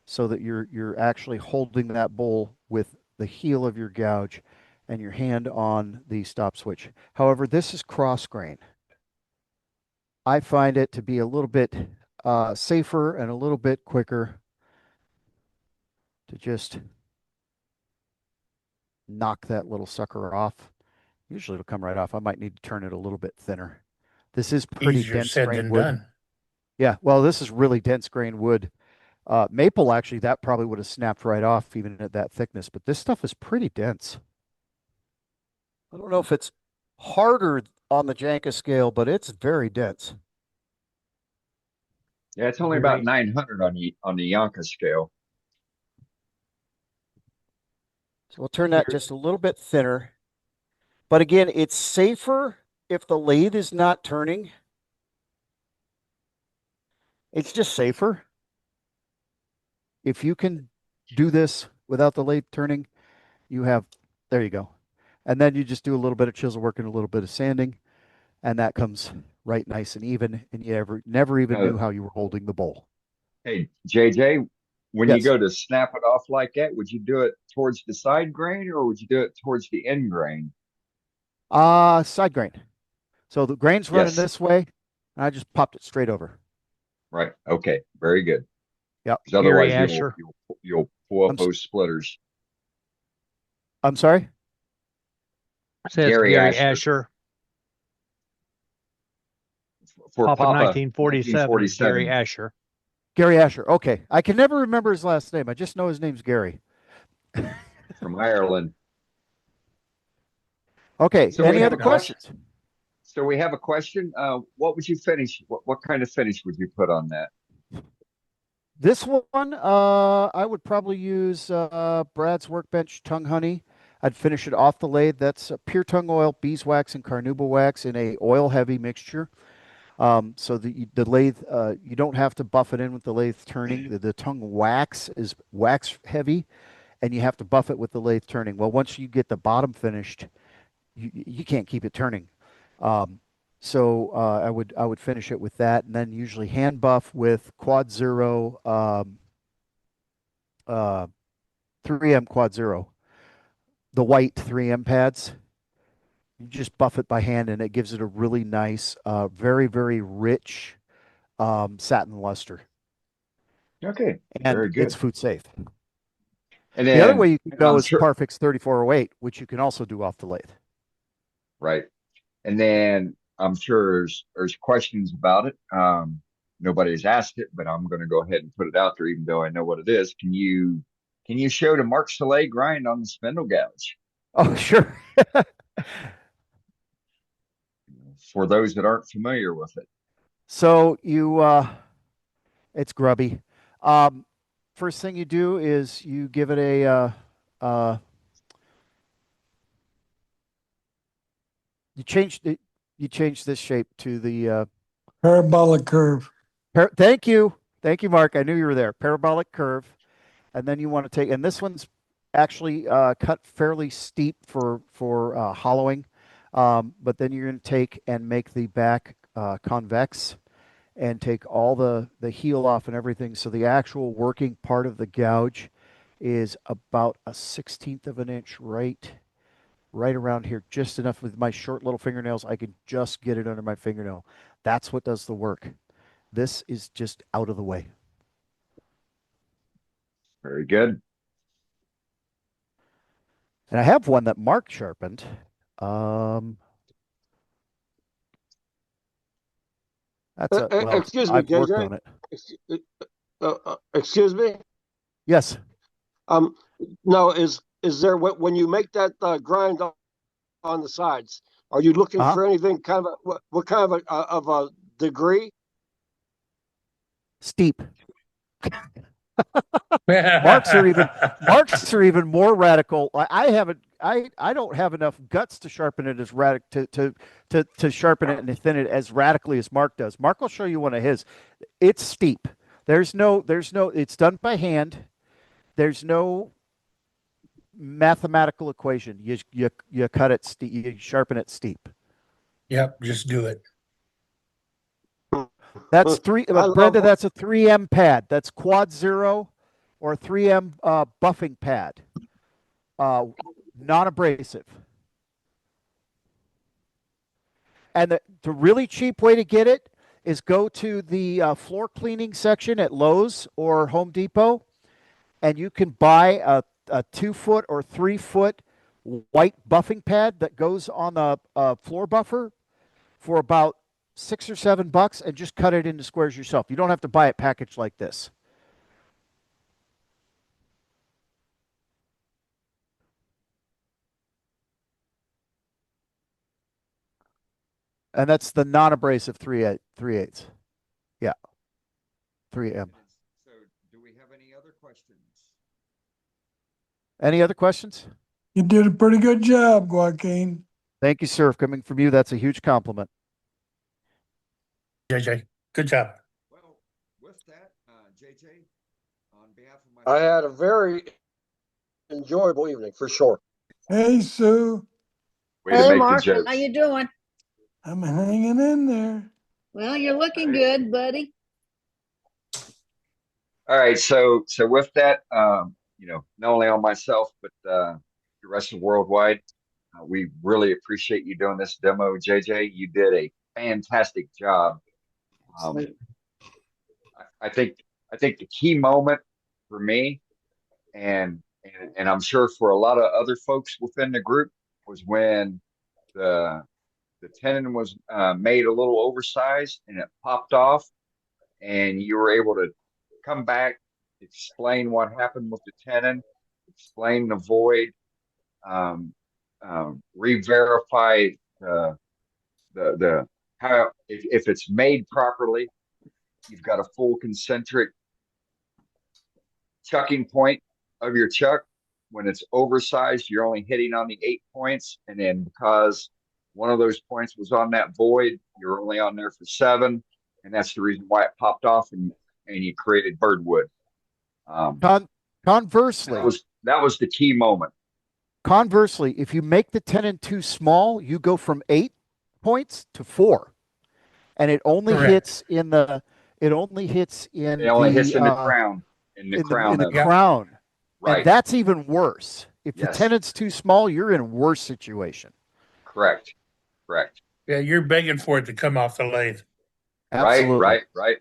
so that you're actually holding that bowl with the heel of your gouge and your hand on the stop switch. However, this is cross grain. I find it to be a little bit safer and a little bit quicker to just knock that little sucker off. Usually it'll come right off. I might need to turn it a little bit thinner. This is pretty Easier dense said grain than wood. done. Yeah, well, this is really dense grain wood. Maple, actually, that probably would have snapped right off even at that thickness, but this stuff is pretty dense. I don't know if it's harder on the Janka scale, but it's very dense. Yeah, it's only about 900 on the Yonka scale. So we'll turn that just a little bit thinner. But again, it's safer if the lathe is not turning. It's just safer. If you can do this without the lathe turning, there you go. And then you just do a little bit of chisel work and a little bit of sanding, and that comes right nice and even, and you never even knew how you were holding the bowl. Hey, JJ, when Yes. you go to snap it off like that, would you do it towards the side grain or would you do it towards the end grain? Side grain. So the grain's running Yes. this way, and I just popped it straight over. Right. Okay. Very good. Yep. 'Cause otherwise Gary Asher. you'll pull up those splitters. I'm sorry? Says Gary Gary Asher. Asher. For Papa Papa 1947 is Gary Asher. Gary Asher. Okay. I can never remember his last name. I just know his name's Gary. From Ireland. Okay. So we Any have other a question. questions? So we have a question. What would you finish? What kind of finish would you put on that? This one, I would probably use Brad's Workbench Tongue Honey. I'd finish it off the lathe. That's pure tongue oil, beeswax, and carnauba wax in a oil-heavy mixture. So the lathe, you don't have to buff it in with the lathe turning. The tongue wax is wax heavy, and you have to buff it with the lathe turning. Well, once you get the bottom finished, you can't keep it turning. So I would finish it with that, and then usually hand buff with Quad Zero, 3M Quad Zero, the white 3M pads. You just buff it by hand, and it gives it a really nice, very, very rich satin luster. Okay, and very good. it's food safe. And The other then way you can go I'm is sure- Parfix 3408, which you can also do off the lathe. Right. And then I'm sure there's questions about it. Nobody's asked it, but I'm going to go ahead and put it out there, even though I know what it is. Can you show the Mark Soleil grind on the spindle gouge Oh, sure. for those that aren't familiar with it? So it's grubby. First thing you do is you give it you change this shape to the Parabolic curve. Thank you, Mark. I knew you were there. Parabolic curve, and then you want to take, and this one's actually cut fairly steep for hollowing, but then you're going to take and make the back convex, and take all the heel off and everything. So the actual working part of the gouge is about a 1/16 of an inch right right around here, just enough with my short little fingernails. I can just get it under my fingernail. That's what does the work. This is just out of the way. Very good. And I have one that Mark sharpened. That's well, excuse me, I've worked JJ. on it. Excuse me. Yes. No, is there when you make that grind on the sides? Are you looking for anything kind of what kind of a degree? Steep. Marks are even more radical. I don't have enough guts to sharpen it as to sharpen it and thin it as radically as Mark does. Mark will show you one of his. It's steep. There's no it's done by hand. There's no mathematical equation. You cut it steep, you sharpen it steep. Yep, just do it. That's Brenda, that's a 3M pad. That's quad 0 or 3M buffing pad. Non-abrasive. And the really cheap way to get it is go to the floor cleaning section at Lowe's or Home Depot, and you can buy a 2-foot or 3-foot white buffing pad that goes on the floor buffer for about $6 or $7 and just cut it into squares yourself. You don't have to buy it packaged like this. And that's the non-abrasive 3/8. Yeah. 3M. So do we have any other questions? Any other questions? You did a pretty good job, Joaquin. Thank you, sir. Coming from you, that's a huge compliment. JJ, good job. Well, with that, JJ, on behalf of my I had a very enjoyable evening for sure. Hey, Sue. Hey, Mark, how you doing? I'm hanging in there. Well, you're looking good, buddy. All right, so with that, not only on myself but the rest of Worldwide, we really appreciate you doing this demo, JJ. You did a fantastic job. I think the key moment for me, and I'm sure for a lot of other folks within the group, was when the tenon was made a little oversized and it popped off, and you were able to come back, explain what happened with the tenon, explain the void, re-verify the how if it's made properly, you've got a full concentric chucking point of your chuck. When it's oversized, you're only hitting on the 8 points, and then because one of those points was on that void, you're only on there for 7, and that's the reason why it popped off and you created birdwood. Conversely, that was the key moment. Conversely, if you make the tenon too small, you go from 8 points to 4, and it only hits in the crown. In the crown. Crown. Right. And that's even worse. If the Yes. tenon's too small, you're in a worse situation. Correct. Yeah, you're begging for it to come off the lathe. Absolutely. Right.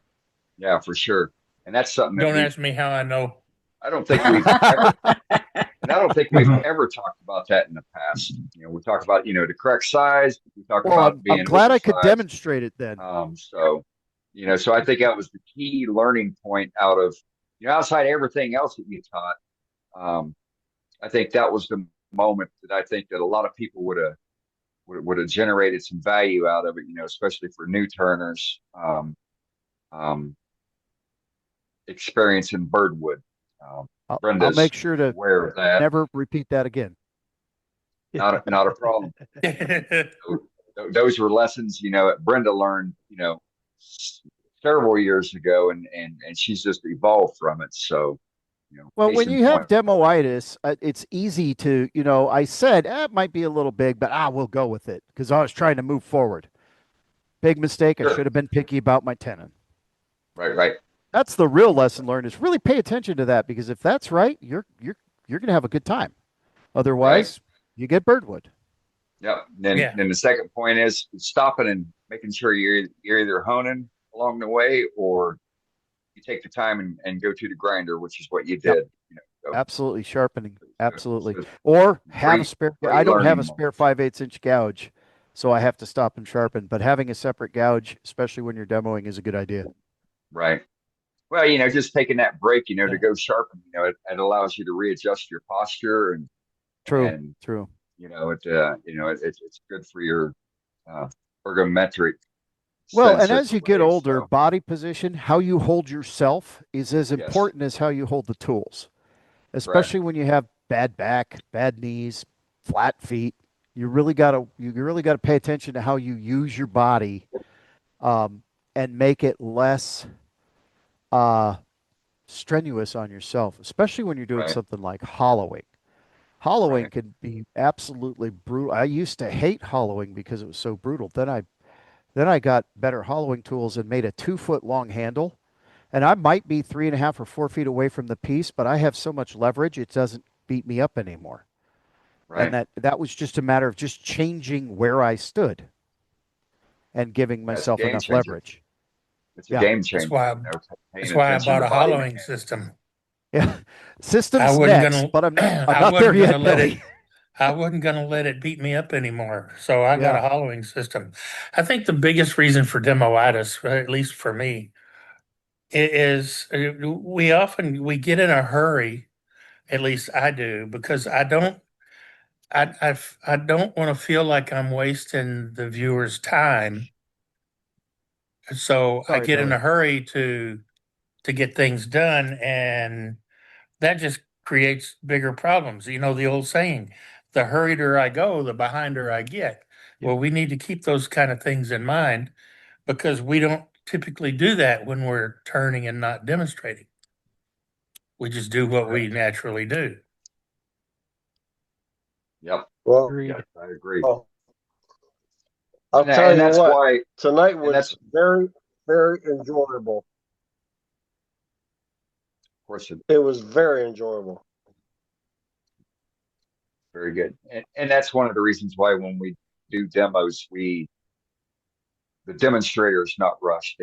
Yeah, for sure. And that's something Don't ask me how I know. I don't think we've ever, and I don't think we've ever talked about that in the past. We talked about, the correct size. We talked about being I'm glad I could oversized. demonstrate it then. So I think that was the key learning point out of, outside everything else that you taught. I think that was the moment that I think that a lot of people would have generated some value out of it, especially for new turners, experiencing birdwood. I'll make sure to aware of that. never repeat that again. Not a problem. Those were lessons, Brenda learned, several years ago, and she's just evolved from it. So, Well, when you have demoitis, it's easy to, I said it might be a little big, but we'll go with it because I was trying to move forward. Big mistake. Sure. I should have been picky about my tenon. Right. That's the real lesson learned, is really pay attention to that, because if that's right, you're going to have a good time. Otherwise, you get birdwood. Yep. Then Yeah. then the second point is stopping and making sure you're either honing along the way or you take the time and go to the grinder, which is what you Yep. did. So, Absolutely sharpening. Absolutely. so Or have a great, spare. great I don't have a learning spare 5/8 inch gouge, so I have to stop and sharpen. But having a separate gouge, especially when you're demoing, is a good idea. Right. Well, just taking that break, to go sharpen, it allows you to readjust your posture and True. True. it's good for your ergometric. Well, sense and of as you the get way, older, so, body position, how you hold yourself is as yes, important as how you hold the tools. correct. Especially when you have bad back, bad knees, flat feet. You really gotta pay attention to how you use your body, and make it less strenuous on yourself, especially when you're doing Right. something like hollowing. Hollowing Right. can be absolutely brutal. I used to hate hollowing because it was so brutal. Then I got better hollowing tools and made a 2-foot long handle. And I might be 3.5 or 4 feet away from the piece, but I have so much leverage it doesn't beat me up anymore. And Right. that was just a matter of just changing where I stood and giving That's a myself game enough changer. leverage. It's a Yeah. game That's changer, why paying that's why I attention bought to a body hollowing mechanics. system. Yeah. I Systems wasn't next, gonna but I'm I not there wasn't gonna yet, let it Billy. I wasn't gonna let it beat me up anymore. So I got Yeah. a hollowing system. I think the biggest reason for demoitis, at least for me, is we get in a hurry. At least I do, because I don't want to feel like I'm wasting the viewer's time. So I Sorry, get in Billy. a hurry to get things done, and that just creates bigger problems. You know the old saying, the hurrieder I go, the behinder I get. Well, we need to keep those kind of things in mind because we don't typically do that when we're turning and not demonstrating. We just do what we naturally do. Yep. Well, Agreed. Yes, I agree. I'll tell And you that's what, why, tonight and was that's, of very, very enjoyable. course, It was very enjoyable. very good. And that's one of the reasons why when we do demos, the demonstrator is not rushed.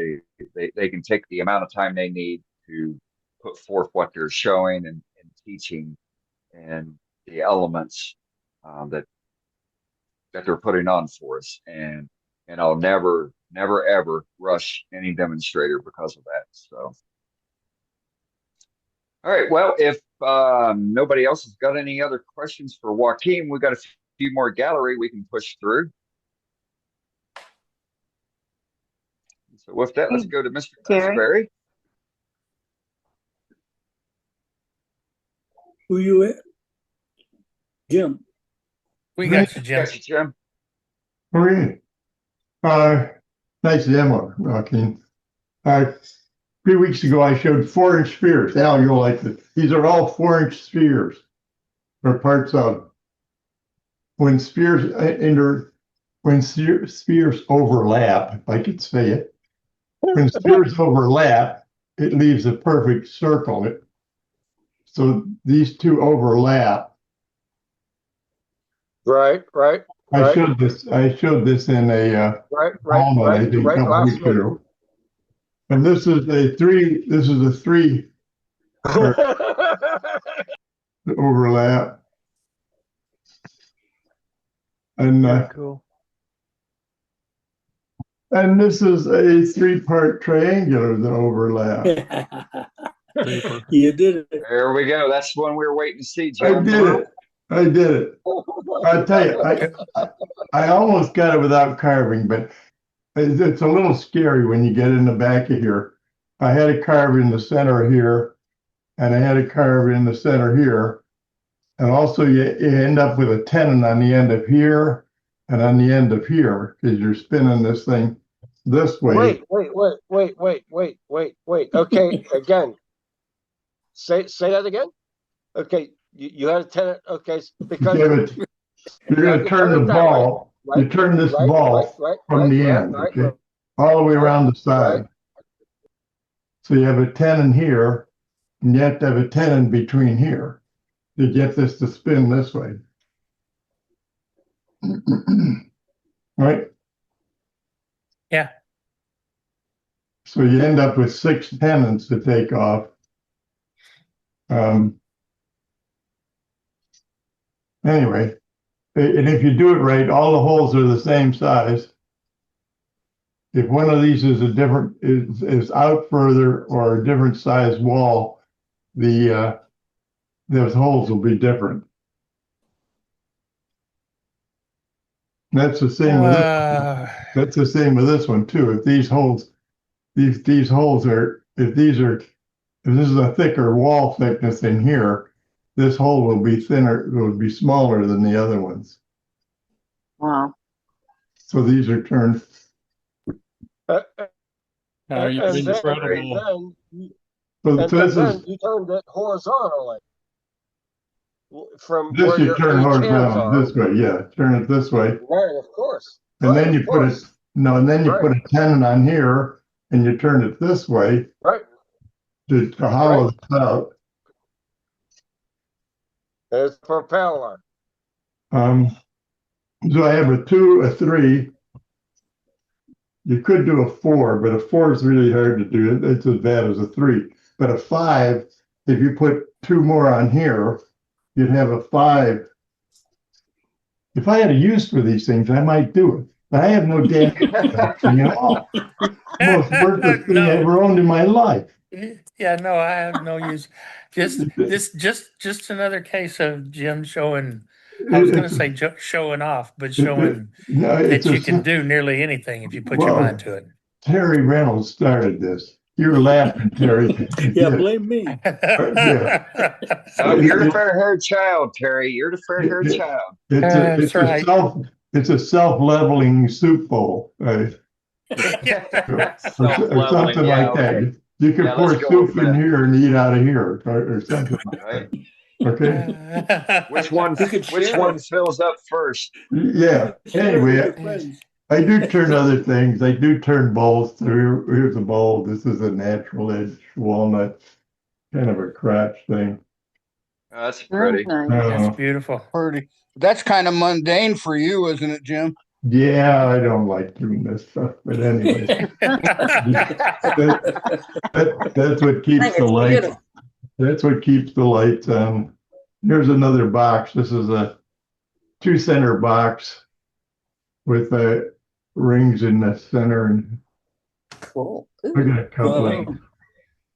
They can take the amount of time they need to put forth what they're showing and teaching and the elements that they're putting on for us. And I'll never ever rush any demonstrator because of that. So, all right. Well, if nobody else has got any other questions for Joaquin, we got a few more gallery we can push through. So with that, let's go to Mr. Jerry? Cusberry. Who you at? Jim. We got you, Jim. Got you, Jim. Okay. Nice demo, Joaquin. 3 weeks ago, I showed 4-inch spheres. Al, you'll like this. These are all 4-inch spheres, or parts of. When spheres spheres overlap, if I could say it, when spheres overlap, it leaves a perfect circle. So these two overlap. Right. I showed this in a Alma, I think, a couple weeks ago. And this is a three overlap. And cool. And this is a 3-part triangular that overlap. You did it. There we go. That's one we were waiting to see, Jim. I did it. I'll tell you, I almost got it without carving, but it's a little scary when you get in the back of here. I had a carve in the center here, and I had a carve in the center here. And also you end up with a tenon on the end of here and on the end of here, because you're spinning this thing this way. Wait. Okay, again. Say that again. Okay, you had a tenon. Okay, because you're going to turn the ball. You turn this ball from the end, okay, all the way around the side. So you have a tenon here, and you have to have a tenon between here to get this to spin this way. Right? Yeah. So you end up with 6 tenons to take off. Anyway, and if you do it right, all the holes are the same size. If one of these is a different is out further or a different size wall, those holes will be different. That's the same with this. That's the same with this one too. If these holes, these holes are, if this is a thicker wall thickness in here, this hole will be thinner, will be smaller than the other ones. Wow. So these are turned. And incredible. then you turned it horizontally. From This where you your turn H horizontal hands this way, yeah. Turn it this way. Right, of course. And Right, then you of put it, course. no, and then you put a tenon on here and you turn it this way Right. to hollow this out. It's propeller. So I have a 2, a 3. You could do a 4, but a 4 is really hard to do. It's as bad as a 3. But a 5, if you put 2 more on here, you'd have a 5. If I had a use for these things, I might do it. But I have no damn thing at all. Most worthless thing I ever owned in my life. Yeah, no, I have no use. Just another case of Jim showing. I was going to say showing off, but showing that you can do nearly anything if you put your mind to it. Terry Reynolds started this. You're laughing, Terry. Yeah, blame me. Yeah. You're the fair-haired child, Terry. You're the fair-haired child. It's a self-leveling soup bowl, right? or something like that. You can pour soup in here and eat out of here, or something like that. Okay. Which one fills up first? Yeah. Anyway, I do turn other things. I do turn bowls through. Here's a bowl. This is a natural edge walnut, kind of a crotch thing. Oh, that's pretty. That's beautiful. Pretty. That's kind of mundane for you, isn't it, Jim? Yeah, I don't like doing this stuff, but anyway, that's what keeps the light. That's what keeps the lights on. Here's another box. This is a 2-center box with rings in the center. And cool. I got a couple of them.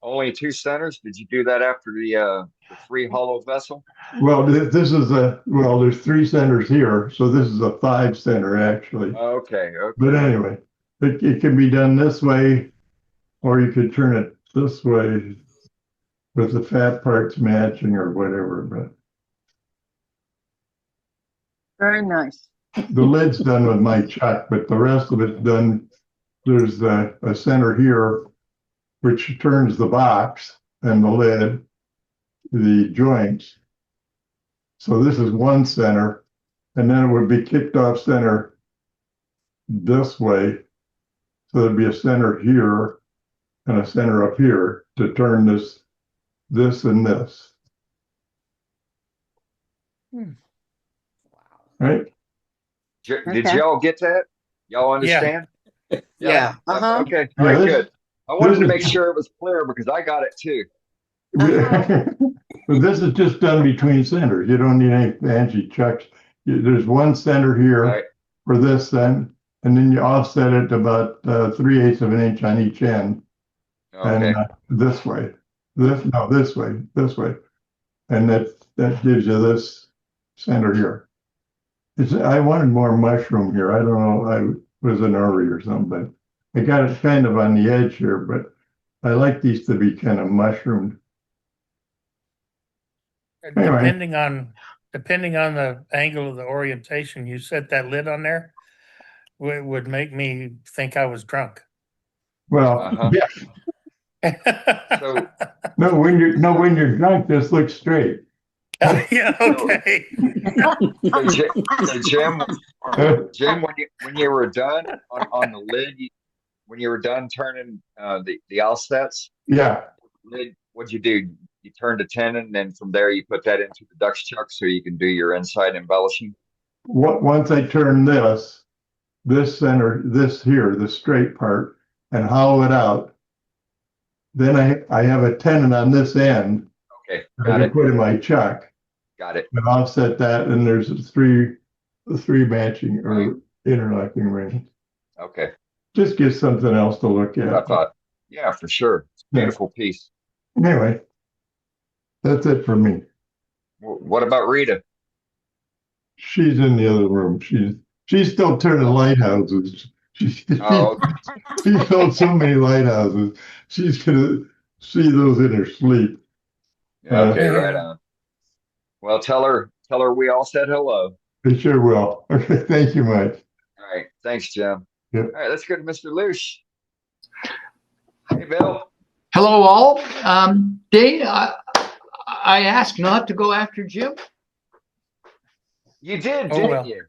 Only 2 centers? Did you do that after the 3 hollow vessel? Well, this is there's 3 centers here, so this is a 5-center actually. Okay. But anyway, it can be done this way, or you could turn it this way with the fat parts matching or whatever. But very nice. The lid's done with my chuck, but the rest of it's done. There's a center here, which turns the box and the lid, the joints. So this is 1 center, and then it would be kicked off center this way. So there'd be a center here and a center up here to turn this and this. Right? Did y'all get that? Y'all understand? Yeah. Okay. Very good. I wanted to make sure it was clear because I got it too. But this is just done between centers. You don't need any fancy chucks. There's 1 center here for this then, and then you offset it about 3/8 of an inch on each end. Okay. And this way. This way. And that gives you this center here. I wanted more mushroom here. I don't know. I was an early or something. I got it kind of on the edge here, but I like these to be kind of mushroomed. Anyway. Depending on the angle of the orientation, you set that lid on there, would make me think I was drunk. Well, yeah. So No, when you're drunk, this looks straight. Yeah, okay. So Jim, when you were done on the lid, when you were done turning the offsets, lid, what'd you do? You turned a tenon, and then from there you put that into the Dutch chuck so you can do your inside embellishing. once I turn this center, this here, the straight part, and hollow it out, then I have a tenon on this end Okay, that I got can it. put in my chuck Got it. and offset that, and there's three matching or interlocking rings. Okay. Just gives something else to look That's what I at. thought. Yeah, for sure. It's a beautiful piece. Anyway, that's it for me. What about Rita? She's in the other room. She's still turning lighthouses. She Oh, sold so many lighthouses. She's gonna see those in her sleep. okay, right on. Well, tell her we all said hello. I sure will. Okay, thank you much. All right, thanks, Jim. Yep. All right, let's go to Mr. Luce. Hey, Bill. Hello, all. Dane, I asked not to go after Jim. You did, Oh, didn't well. you?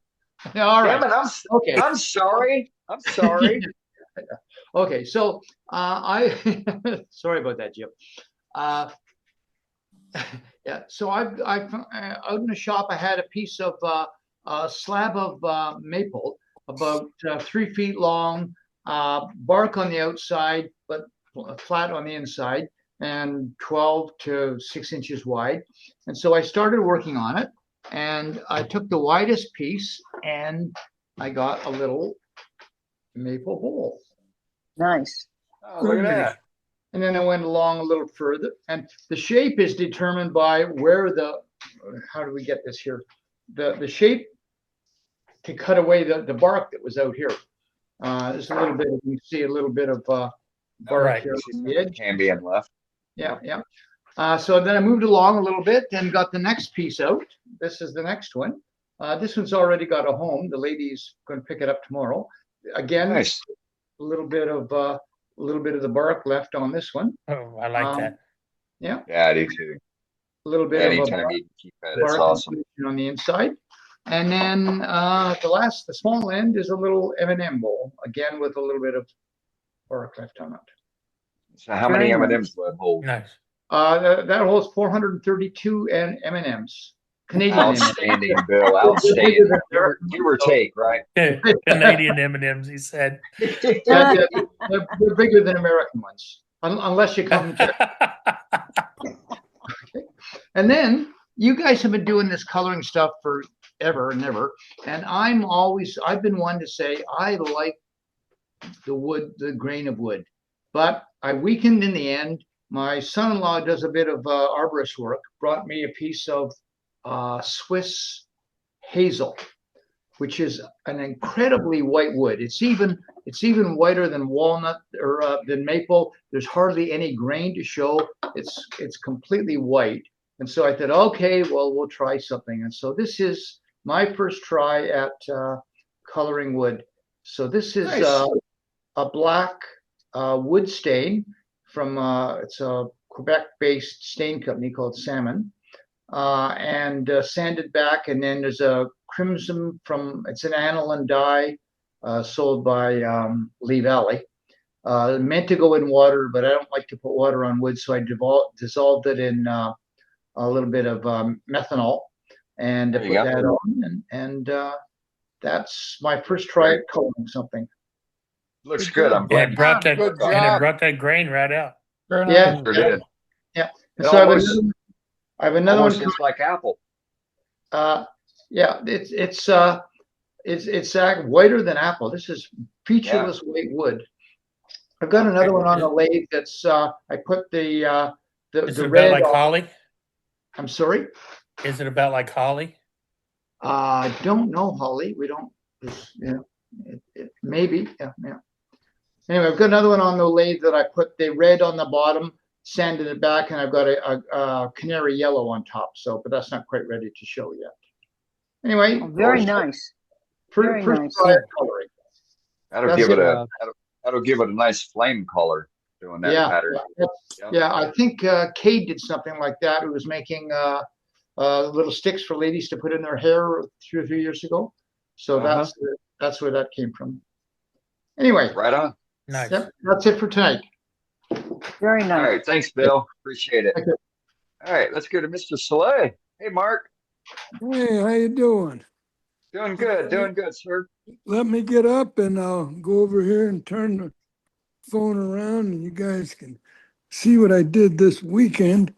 Yeah, all right. Damn it, Okay. I'm sorry. I'm sorry. Okay, so I sorry about that, Jim. Yeah, so I out in the shop I had a piece of a slab of maple about 3 feet long, bark on the outside but flat on the inside, and 12 to 6 inches wide. And so I started working on it, and I took the widest piece and I got a little maple bowl. Nice. Oh, look at that. And then I went along a little further, and the shape is determined by where how do we get this here? The shape to cut away the bark that was out here. There's a little bit, you see a little bit of bark Right. here on the edge. Cambium left. Yeah, yeah. So then I moved along a little bit and got the next piece out. This is the next one. This one's already got a home. The lady's going to pick it up tomorrow. Again, Nice. a little bit of the bark left on this one. Oh, I like that. Yeah, Yeah, I do too. a little bit of Anytime a you can keep that, it's bark awesome. inclusion on the inside. And then the small end is a little M&M bowl, again with a little bit of bark left on it. So how many Very nice. M&Ms will it hold? Nice. That holds 432 M&Ms. Canadian M&Ms. Outstanding, Bill. Outstanding. Give or take, right? Canadian M&Ms, he said. Yeah, they're bigger than American ones, unless you come to. Okay. And then you guys have been doing this coloring stuff forever and ever, and I've been one to say I like the wood, the grain of wood, but I weakened in the end. My son-in-law does a bit of arborist work, brought me a piece of Swiss hazel, which is an incredibly white wood. It's even whiter than walnut or than maple. There's hardly any grain to show. It's completely white. And so I thought, okay, well, we'll try something. And so this is my first try at coloring wood. So this is Nice. a black wood stain from it's a Quebec-based stain company called Salmon, and sanded back. And then there's a crimson it's an aniline dye sold by Lee Valley. Meant to go in water, but I don't like to put water on wood, so I dissolved it in a little bit of methanol and There put you go. that on. And that's my first try at coloring something. Looks good. I'm And glad. it brought that, Good and it job. brought that grain right out. Very Yeah, nice. Sure did. yeah. And It so almost- I have another Almost one. just like apple. Yeah, it's whiter than apple. This is featureless white wood. I've got another one on the lathe that's I put the Is it red about like on- holly? I'm sorry. Is it about like holly? I don't know, Holly. We don't. Maybe. Yeah. Anyway, I've got another one on the lathe that I put the red on the bottom, sanded it back, and I've got a canary yellow on top. So, but that's not quite ready to show yet. Anyway, Very nice. Very first nice. try at coloring. That'll That's give it it. that'll give it a nice flame color doing that Yeah, pattern. yeah. I think Cade did something like that. It was making little sticks for ladies to put in their hair 2 or 3 years ago. So that's where that came from. Anyway, Right on. Nice. yep, that's it for tonight. Very All nice. right. Thanks, Bill. Appreciate it. Thank you. All right. Let's go to Mr. Soleil. Hey, Mark. Hey, how you doing? Doing good, sir. Let me get up and I'll go over here and turn the phone around and you guys can see what I did this weekend.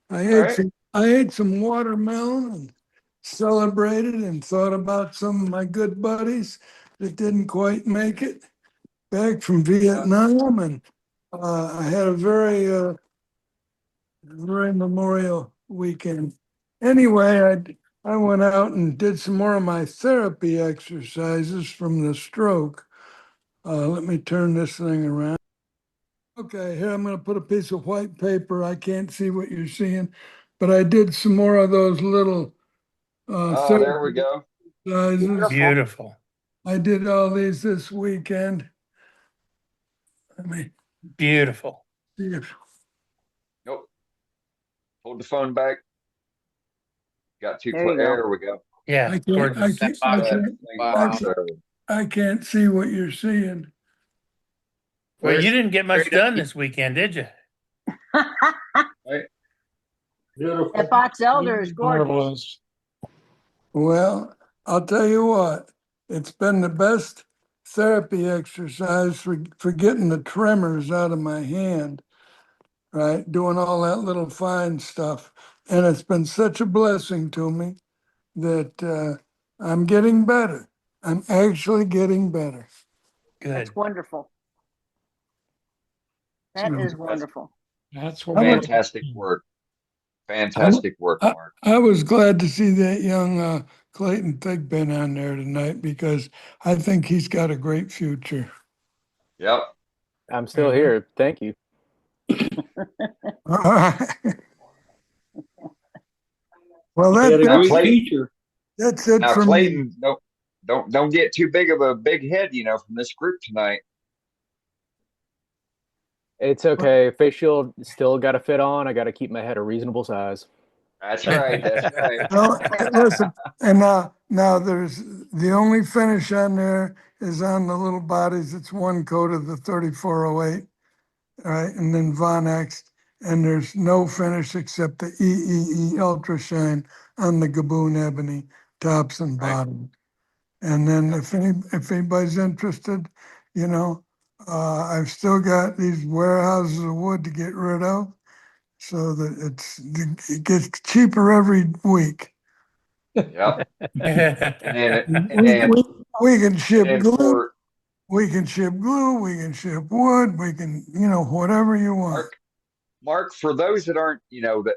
right. I ate some watermelon and celebrated and thought about some of my good buddies that didn't quite make it back from Vietnam, and I had a very memorial weekend. Anyway, I went out and did some more of my therapy exercises from the stroke. Let me turn this thing around. Okay, here I'm going to put a piece of white paper. I can't see what you're seeing, but I did some more of those little Oh, there we go. exercises. Beautiful. I did all these this weekend. Let me Beautiful. see if Nope. Hold the phone back. Got too There close. you go. There we go. Yeah. I can't, gorgeous. what you're seeing. Well, you didn't get much done this weekend, did you? Right. Beautiful. That box elder is gorgeous. Marvelous. Well, I'll tell you what, it's been the best therapy exercise for getting the tremors out of my hand, right? Doing all that little fine stuff. And it's been such a blessing to me that I'm getting better. I'm actually getting better. Good. That's wonderful. That is wonderful. That's what Fantastic work. Fantastic work, Mark. I was glad to see that young Clayton Thigpen on there tonight because I think he's got a great future. Yep. I'm still here. Thank you. Well, He had a Now, great Clayton, teacher. that's it now for me. Clayton, don't get too big of a big head, from this group tonight. It's okay. Face shield still got to fit on. I got to keep my head a reasonable size. That's right. That's right. Well, listen, and now there's the only finish on there is on the little bodies. It's one coat of the 3408, all right, and then Von X, and there's no finish except the EEE Ultra Shine on the Gaboon Ebony tops and bottom. And then if anybody's interested, I've still got these warehouses of wood to get rid of, so that it gets cheaper every week. Yep. We can ship and glue. for We can ship glue. We can ship wood. We can, whatever you want. Mark, for those that aren't,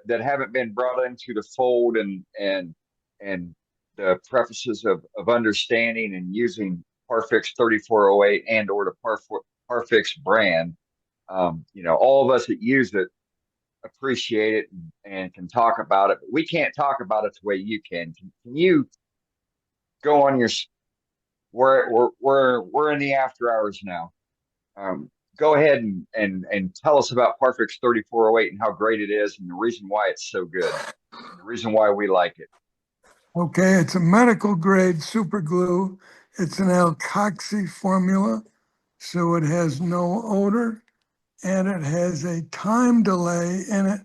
that haven't been brought into the fold and the prefaces of understanding and using Parfix 3408 and or the Parfix brand, all of us that use it appreciate it and can talk about it, but we can't talk about it the way you can. Can you go on your? We're in the after hours now. Go ahead and tell us about Parfix 3408 and how great it is and the reason why it's so good, the reason why we like it. Okay, it's a medical grade super glue. It's an alkoxy formula, so it has no odor and it has a time delay in it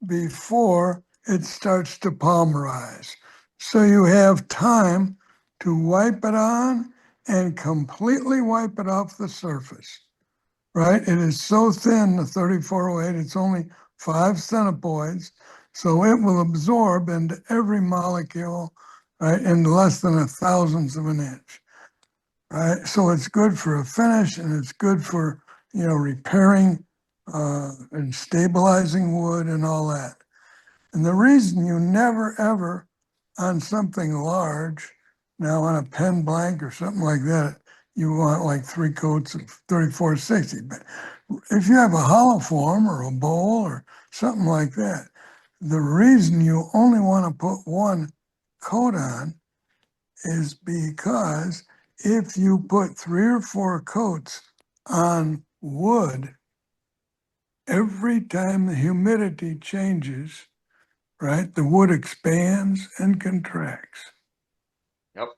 before it starts to polymerize. So you have time to wipe it on and completely wipe it off the surface, right? It is so thin, the 3408, it's only 5 centipoids, so it will absorb into every molecule, right, in less than 1,000th of an inch, right? So it's good for a finish and it's good for, repairing and stabilizing wood and all that. And the reason you never ever on something large, now on a pen blank or something like that, you want like 3 coats of 3460. But if you have a hollow form or a bowl or something like that, the reason you only want to put 1 coat on is because if you put 3 or 4 coats on wood, every time the humidity changes, right, the wood expands and contracts. Yep.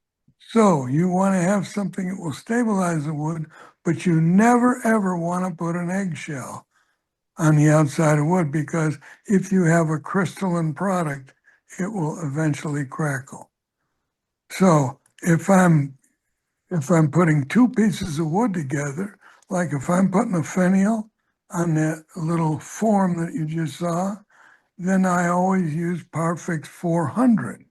So you want to have something that will stabilize the wood, but you never ever want to put an eggshell on the outside of wood, because if you have a crystalline product, it will eventually crackle. So if I'm putting two pieces of wood together, like if I'm putting a finial on that little form that you just saw, then I always use Parfix 400.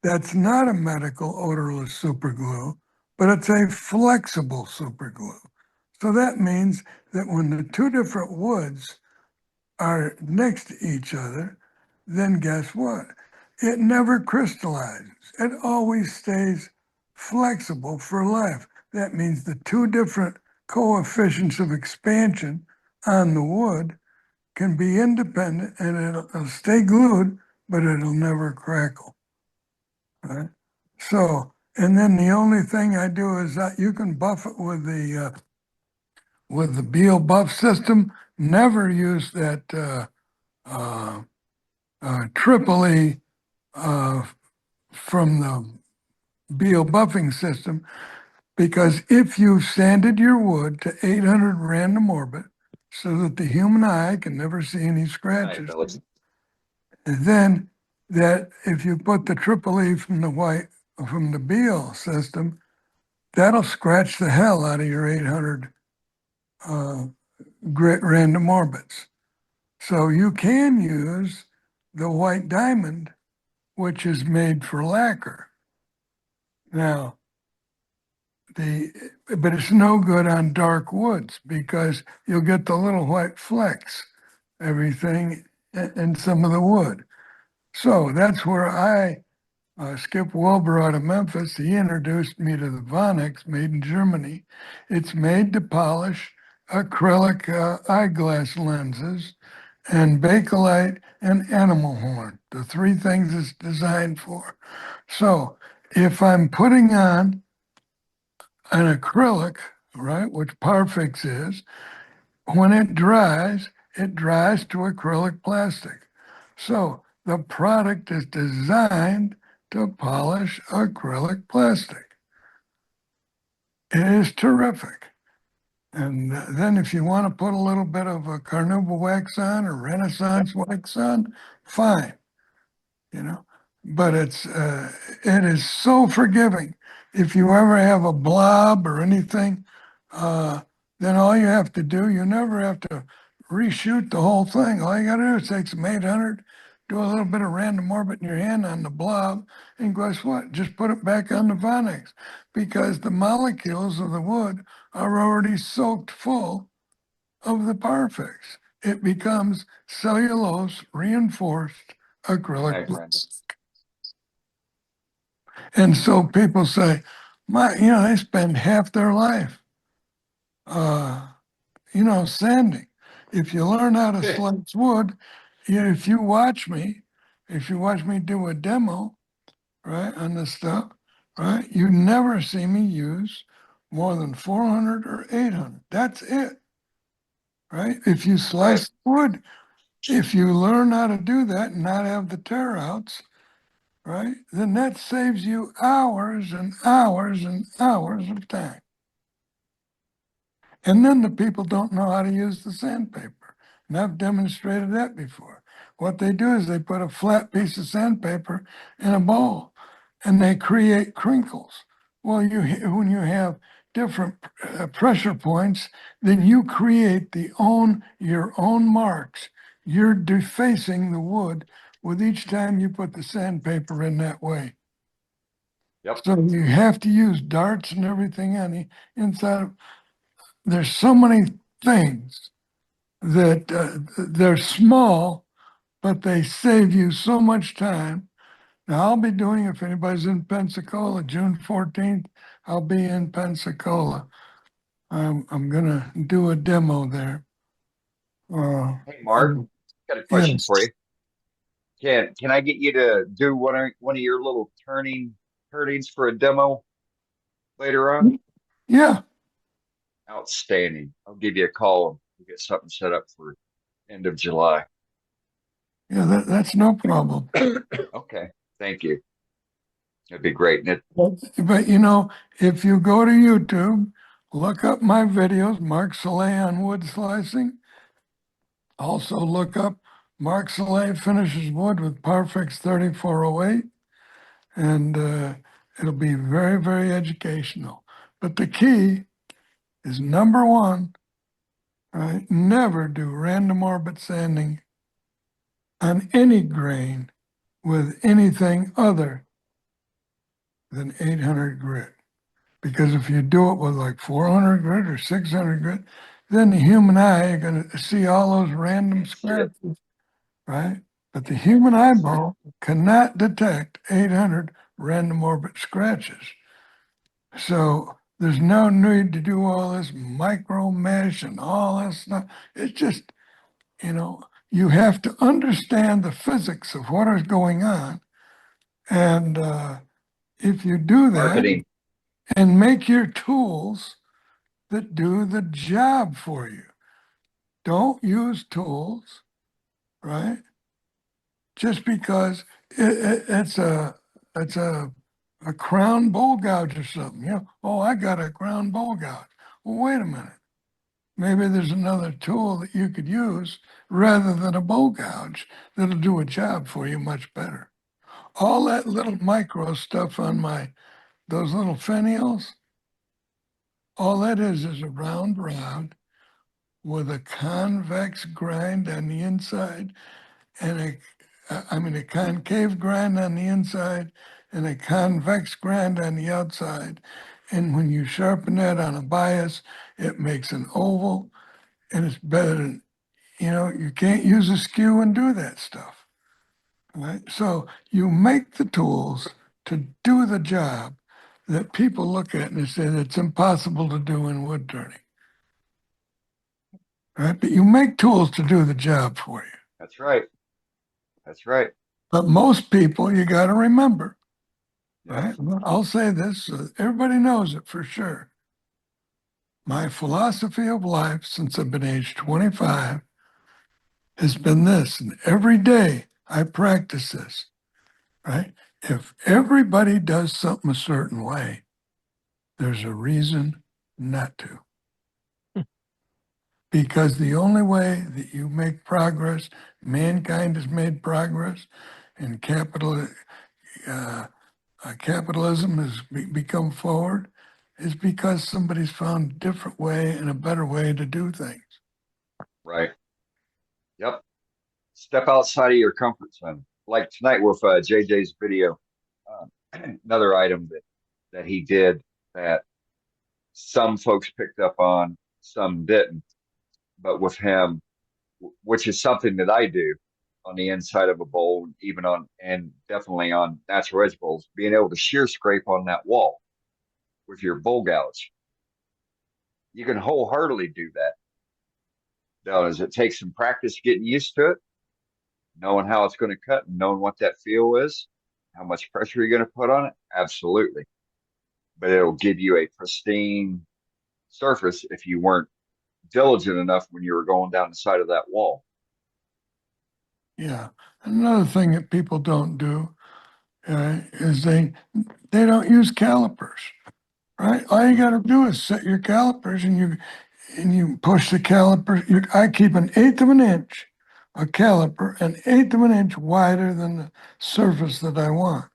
That's not a medical odorless super glue, but it's a flexible super glue. So that means that when the two different woods are next to each other, then guess what? It never crystallizes. It always stays flexible for life. That means the two different coefficients of expansion on the wood can be independent and it'll stay glued, but it'll never crackle. Right? So, and then the only thing I do is that you can buff it with the Beal buff system. Never use that Tripoli from the Beal buffing system, because if you sanded your wood to 800 random orbit so that the human eye can never see any scratches, and then that if you put the Tripoli from the Beal system, that'll scratch the hell out of your 800 grit random orbits. So you can use the white diamond, which is made for lacquer. Now, but it's no good on dark woods because you'll get the little white flecks, everything in some of the wood. So that's where Skip Wilbur out of Memphis, he introduced me to the Vonix made in Germany. It's made to polish acrylic eyeglass lenses and Bakelite and animal horn, the three things it's designed for. So if I'm putting on an acrylic, right, which Parfix is, when it dries to acrylic plastic. So the product is designed to polish acrylic plastic. It is terrific. And then if you want to put a little bit of a carnauba wax on or Renaissance wax on, fine, you know. But it is so forgiving. If you ever have a blob or anything, then all you have to do, you never have to reshoot the whole thing. All you got to do is take some 800, do a little bit of random orbit in your hand on the blob, and guess what? Just put it back on the Vonix because the molecules of the wood are already soaked full of the Parfix. It becomes cellulose reinforced acrylic plastic. And so people say, they spend half their life, sanding. If you learn how to slice wood, if you watch me do a demo, right, on this stuff, right, you never see me use more than 400 or 800. That's it, right? If you slice wood, if you learn how to do that and not have the tear outs, right, then that saves you hours and hours and hours of time. And then the people don't know how to use the sandpaper. And I've demonstrated that before. What they do is they put a flat piece of sandpaper in a bowl and they create crinkles. Well, when you have different pressure points, then you create your own marks. You're defacing the wood with each time you put the sandpaper in that way. Yep. So you have to use darts and everything on the inside of. There's so many things that they're small, but they save you so much time. Now, I'll be doing, if anybody's in Pensacola, June 14th, I'll be in Pensacola. I'm going to do a demo there. Hey, Mark, got a question for you. Can I get you to do one of your little turnings for a demo later on? Yeah. Outstanding. I'll give you a call and we'll get something set up for end of July. Yeah, that's no problem. Okay, thank you. That'd be great. But if you go to YouTube, look up my videos, Mark Saleh on wood slicing. Also look up Mark Saleh finishes wood with Parfix 3408. And It'll be very, very educational. But the key is number one, right? Never do random orbit sanding on any grain with anything other than 800 grit. Because if you do it with like 400 grit or 600 grit, then the human eye are going to see all those random scratches, right? But the human eyeball cannot detect 800 random orbit scratches. So there's no need to do all this micro mesh and all that stuff. It's just, you have to understand the physics of what is going on. And if you do that Marketing. and make your tools that do the job for you, don't use tools, right? Just because it's a crown bowl gouge or something, oh, I got a crown bowl gouge. Well, wait a minute. Maybe there's another tool that you could use rather than a bowl gouge that'll do a job for you much better. All that little micro stuff on those little finials, all that is a round rod with a convex grind on the inside and a concave grind on the inside and a convex grind on the outside. And when you sharpen that on a bias, it makes an oval, and it's better than, you can't use a skew and do that stuff, right? So you make the tools to do the job that people look at and they say it's impossible to do in wood turning, right? But you make tools to do the job for you. That's right. That's right. But most people, you got to remember, right? I'll say this, so everybody knows it for sure. My philosophy of life since I've been age 25 has been this, and every day I practice this, right? If everybody does something a certain way, there's a reason not to. Because the only way that you make progress, mankind has made progress, and capitalism has become forward, is because somebody's found a different way and a better way to do things. Right. Yep. Step outside of your comfort zone. Like tonight with JJ's video, another item that he did that some folks picked up on, some didn't. But with him, which is something that I do on the inside of a bowl, even and definitely on natural edge bowls, being able to shear scrape on that wall with your bowl gouge. You can wholeheartedly do that. Now, does it take some practice getting used to it, knowing how it's going to cut, and knowing what that feel is, how much pressure you're going to put on it? Absolutely. But it'll give you a pristine surface if you weren't diligent enough when you were going down the side of that wall. Yeah. Another thing that people don't do is they don't use calipers, right? All you got to do is set your calipers and you push the caliper. I keep 1/8 of an inch, a caliper, 1/8 of an inch wider than the surface that I want.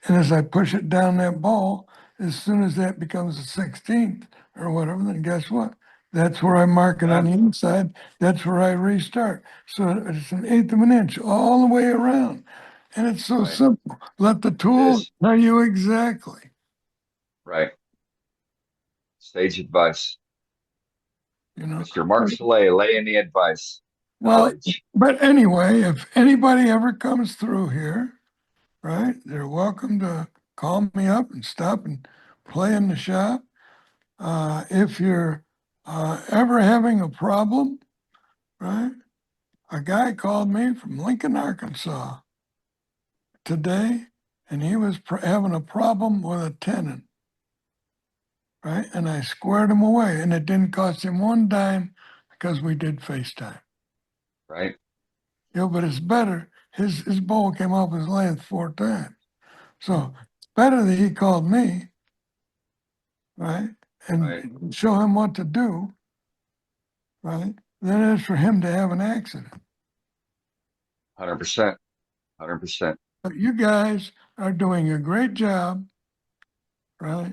And as I push it down that bowl, as soon as that becomes a 16th or whatever, then guess what? That's where I mark it on the inside. That's where I restart. So it's 1/8 of an inch all the way around. And it's so simple. Let the tool tell you exactly. Right. Sage advice. Mr. Mark Soleil laying the advice. Well, but anyway, if anybody ever comes through here, right, they're welcome to call me up and stop and play in the shop. If you're ever having a problem, right, a guy called me from Lincoln, Arkansas today, and he was having a problem with a tenon, right? And I squared him away, and it didn't cost him one dime because we did FaceTime. Right. But it's better. His bowl came off his lathe 4 times. So it's better that he called me, right? And show him what to do, right? Than it is for him to have an accident. 100%. 100%. But you guys are doing a great job, right?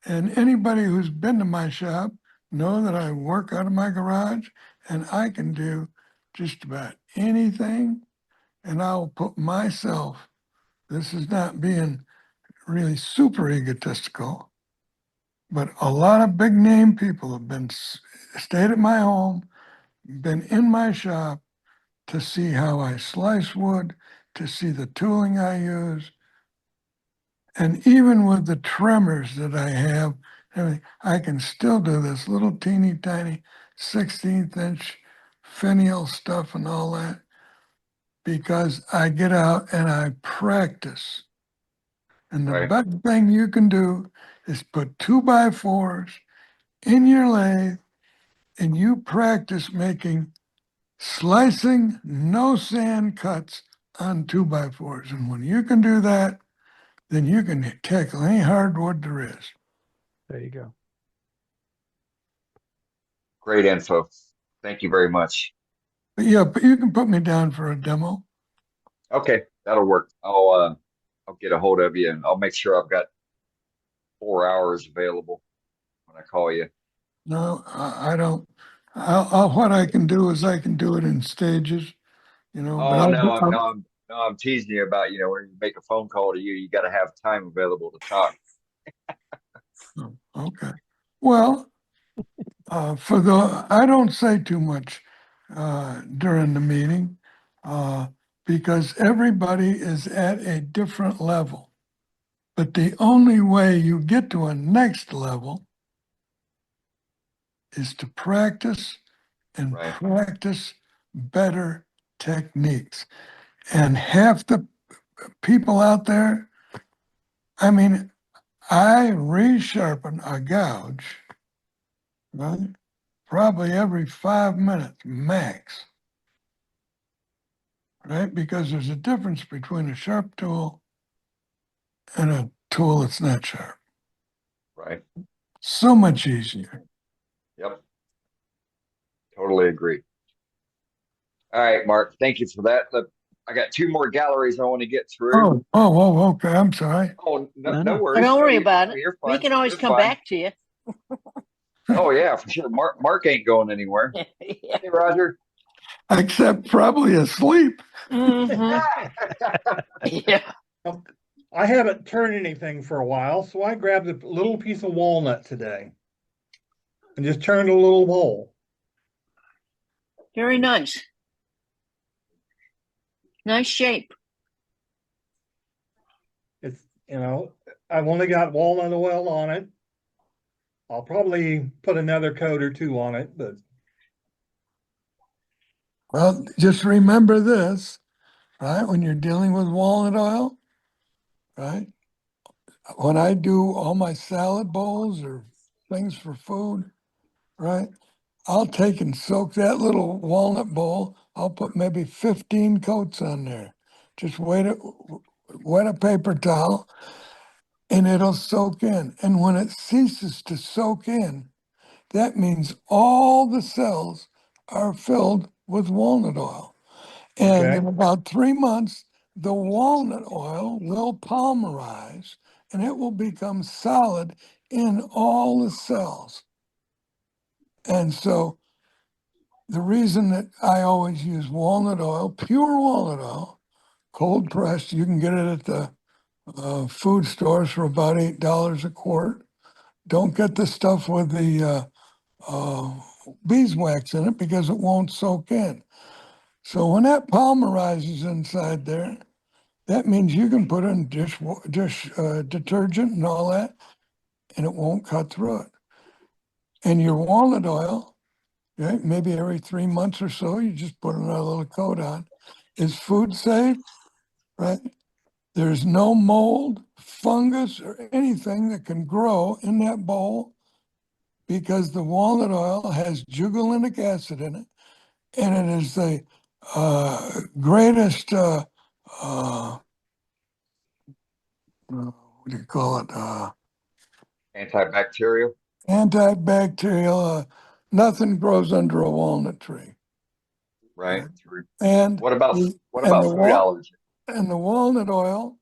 And anybody who's been to my shop know that I work out of my garage and I can do just about anything. And I'll put myself, this is not being really super egotistical, but a lot of big name people have been stayed at my home, been in my shop to see how I slice wood, to see the tooling I use. And even with the tremors that I have, I can still do this little teeny tiny 16th inch finial stuff and all that because I get out and I practice. And the best thing you can do is put 2x4s in your lathe and you practice making slicing, no sand cuts on 2x4s. And when you can do that, then you can tackle any hardwood there is. There you go. Great info. Thank you very much. But yeah, but you can put me down for a demo. Okay, that'll work. I'll get a hold of you and I'll make sure I've got 4 hours available when I call you. No, I don't. What I can do is I can do it in stages, you know. But Oh I'm teasing you about, when you make a phone call to you, you got to have time available to talk. Okay. Well, I don't say too much during the meeting because everybody is at a different level. But the only way you get to a next level is to practice and practice better techniques. And half the people out there, I mean, I resharpen a gouge, right? Probably every 5 minutes max, right? Because there's a difference between a sharp tool and a tool that's not sharp. Right. So much easier. Yep. Totally agree. All right, Mark, thank you for that. Look, I got 2 more galleries I want to get through. Okay. I'm sorry. Oh, no worries. Don't worry about it. You're We fine. can always You're come fine. back to you. Oh yeah, for sure. Mark ain't going anywhere. Yeah. Hey, Roger. Except probably asleep. Yeah. I haven't turned anything for a while, so I grabbed a little piece of walnut today and just turned a little bowl. Very nice. Nice shape. It's, I've only got walnut oil on it. I'll probably put another coat or 2 on it, but. Well, just remember this, right? When you're dealing with walnut oil, right? When I do all my salad bowls or things for food, right? I'll take and soak that little walnut bowl. I'll put maybe 15 coats on there. Just wet a paper towel and it'll soak in. And when it ceases to soak in, that means all the cells are filled with walnut oil. And in about 3 months, the walnut oil will polymerize and it will become solid in all the cells. And so the reason that I always use walnut oil, pure walnut oil, cold pressed, you can get it at the food stores for about $8 a quart. Don't get the stuff with the beeswax in it because it won't soak in. So when that polymerizes inside there, that means you can put in dish detergent and all that, and it won't cut through it. And your walnut oil, right, maybe every 3 months or so, you just put another little coat on, is food safe, right? There's no mold, fungus, or anything that can grow in that bowl because the walnut oil has jugulinic acid in it, and it is the greatest, what do you call it? Antibacterial. Antibacterial. Nothing grows under a walnut tree. Right. And what about the food allergy? And the walnut oil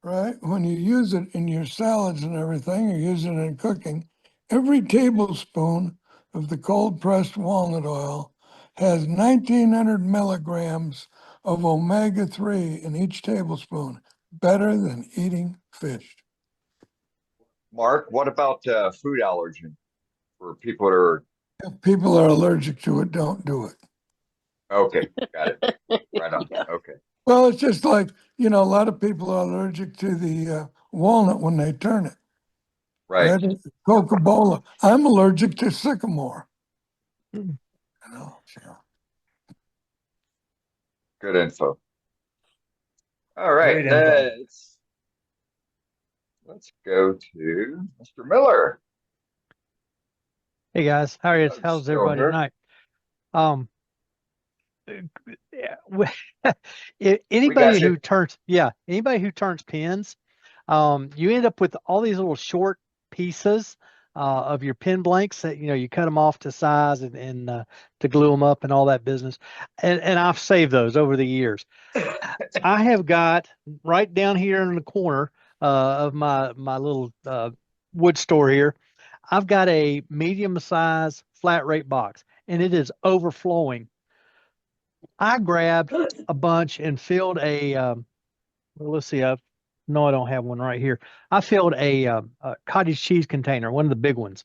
right? When you use it in your salads and everything, or use it in cooking, every tablespoon of the cold pressed walnut oil has 1,900 milligrams of omega-3 in each tablespoon, better than eating fish. Mark, what about food allergen for people that are If people are allergic to it, don't do it. okay? Got it. Right on. Okay. Well, it's just like, a lot of people are allergic to the walnut when they turn it. Right. Coca-Cola. I'm allergic to sycamore. Good info. All right. Great info. Let's go to Mr. Miller. Hey guys, how are you? How's Still everybody here. tonight? We Anybody got you. anybody who turns pins, you end up with all these little short pieces of your pin blanks that you cut them off to size and to glue them up and all that business. And I've saved those over the years. I have got right down here in the corner of my little wood store here. I've got a medium size flat rate box, and it is overflowing. I grabbed a bunch and filled a. Well, let's see. No, I don't have one right here. I filled a cottage cheese container, one of the big ones,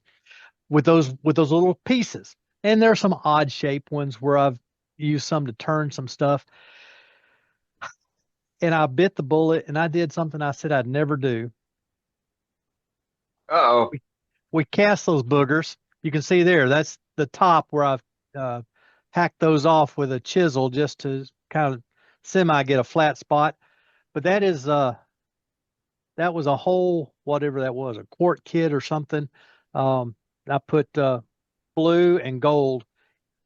with those little pieces. And there are some odd shaped ones where I've used some to turn some stuff. And I bit the bullet, and I did something I said I'd never do. Uh-oh. We cast those boogers. You can see there. That's the top where I've hacked those off with a chisel just to kind of semi get a flat spot. But that is that was a whole whatever that was, a quart kit or something. I put blue and gold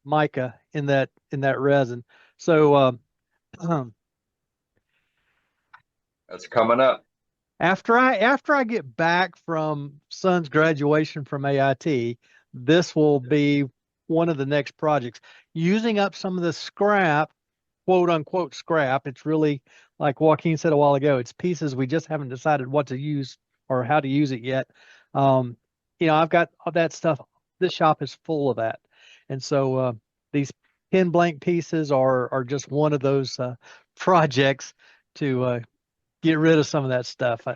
mica in that resin. So That's coming up. after I get back from son's graduation from AIT, this will be one of the next projects. Using up some of the scrap, quote unquote scrap. It's really like Joaquin said a while ago. It's pieces we just haven't decided what to use or how to use it yet. I've got all that stuff. This shop is full of that, and so these pin blank pieces are just one of those projects to get rid of some of that stuff.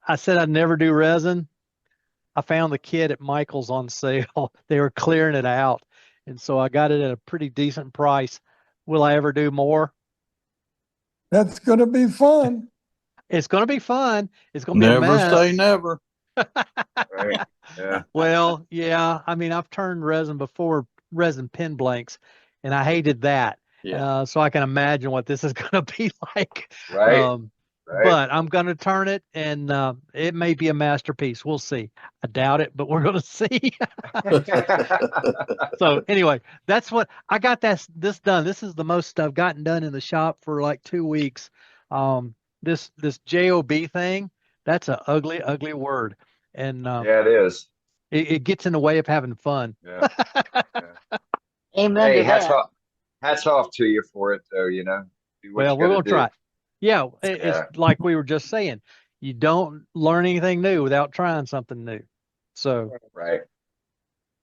I said I'd never do resin. I found the kit at Michael's on sale. They were clearing it out. And so I got it at a pretty decent price. Will I ever do more? That's going to be fun. It's going to be fun. It's going to be a Never mess. say never. Right. Yeah. Well, yeah. I mean, I've turned resin before, resin pin blanks, and I hated that. Yeah. So I can imagine what this is going to be like. Right. Right. But I'm going to turn it, and it may be a masterpiece. We'll see. I doubt it, but we're going to see. So anyway, that's what I got. This done. This is the most I've gotten done in the shop for like 2 weeks. This JOB thing, that's an ugly, ugly word, and Yeah, it is. it gets in the way of having fun. Yeah. Amen Hey, to that. hats off to you for it, though. Do what Well, you we're gotta going to do. try. Yeah, Yeah. it's like we were just saying. You don't learn anything new without trying something new. So Right.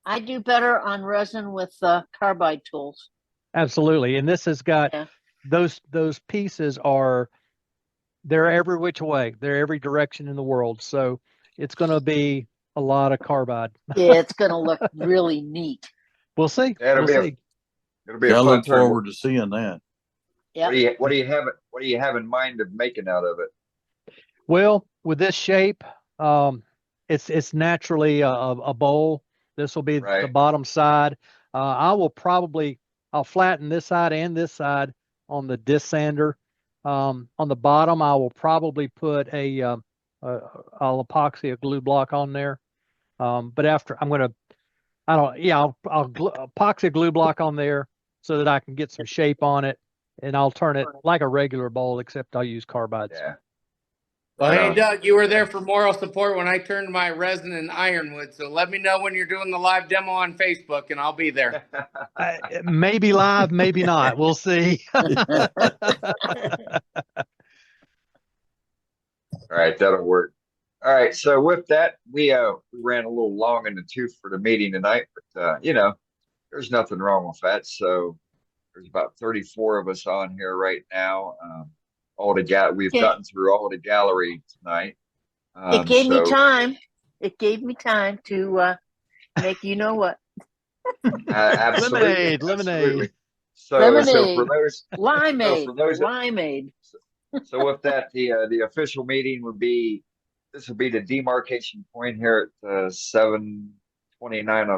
I do better on resin with carbide tools. absolutely, and this has got Yeah. those pieces they're every which way. They're every direction in the world. So it's going to be a lot of carbide. Yeah, it's going to look really neat. We'll see. Yeah, it'll We'll be see. it'll be a I fun look turn. forward to seeing that. Yep. What do you have in mind of making out of it? Well, with this shape, it's naturally a bowl. This will be the Right. bottom side. I'll flatten this side and this side on the disc sander. On the bottom, I will probably put I'll epoxy a glue block on there. But after I'll epoxy a glue block on there so that I can get some shape on it, and I'll turn it like a regular bowl, except I'll use carbides. Yeah. Well, Right hey, on. Doug, you were there for moral support when I turned my resin in ironwood. So let me know when you're doing the live demo on Facebook, and I'll be there. Maybe live, maybe not. We'll see. right, that'll work. All right, so with that, we ran a little long in the tooth for the meeting tonight, but there's nothing wrong with that. So there's about 34 of us on here right now. We've Okay. gotten through all the gallery tonight. It gave me So time. It gave me time to make you know what. absolutely, Lemonade. absolutely. So for Lemonade. those, Limeade. so with that, the official meeting would be, this would be the demarcation point here at 7:29 on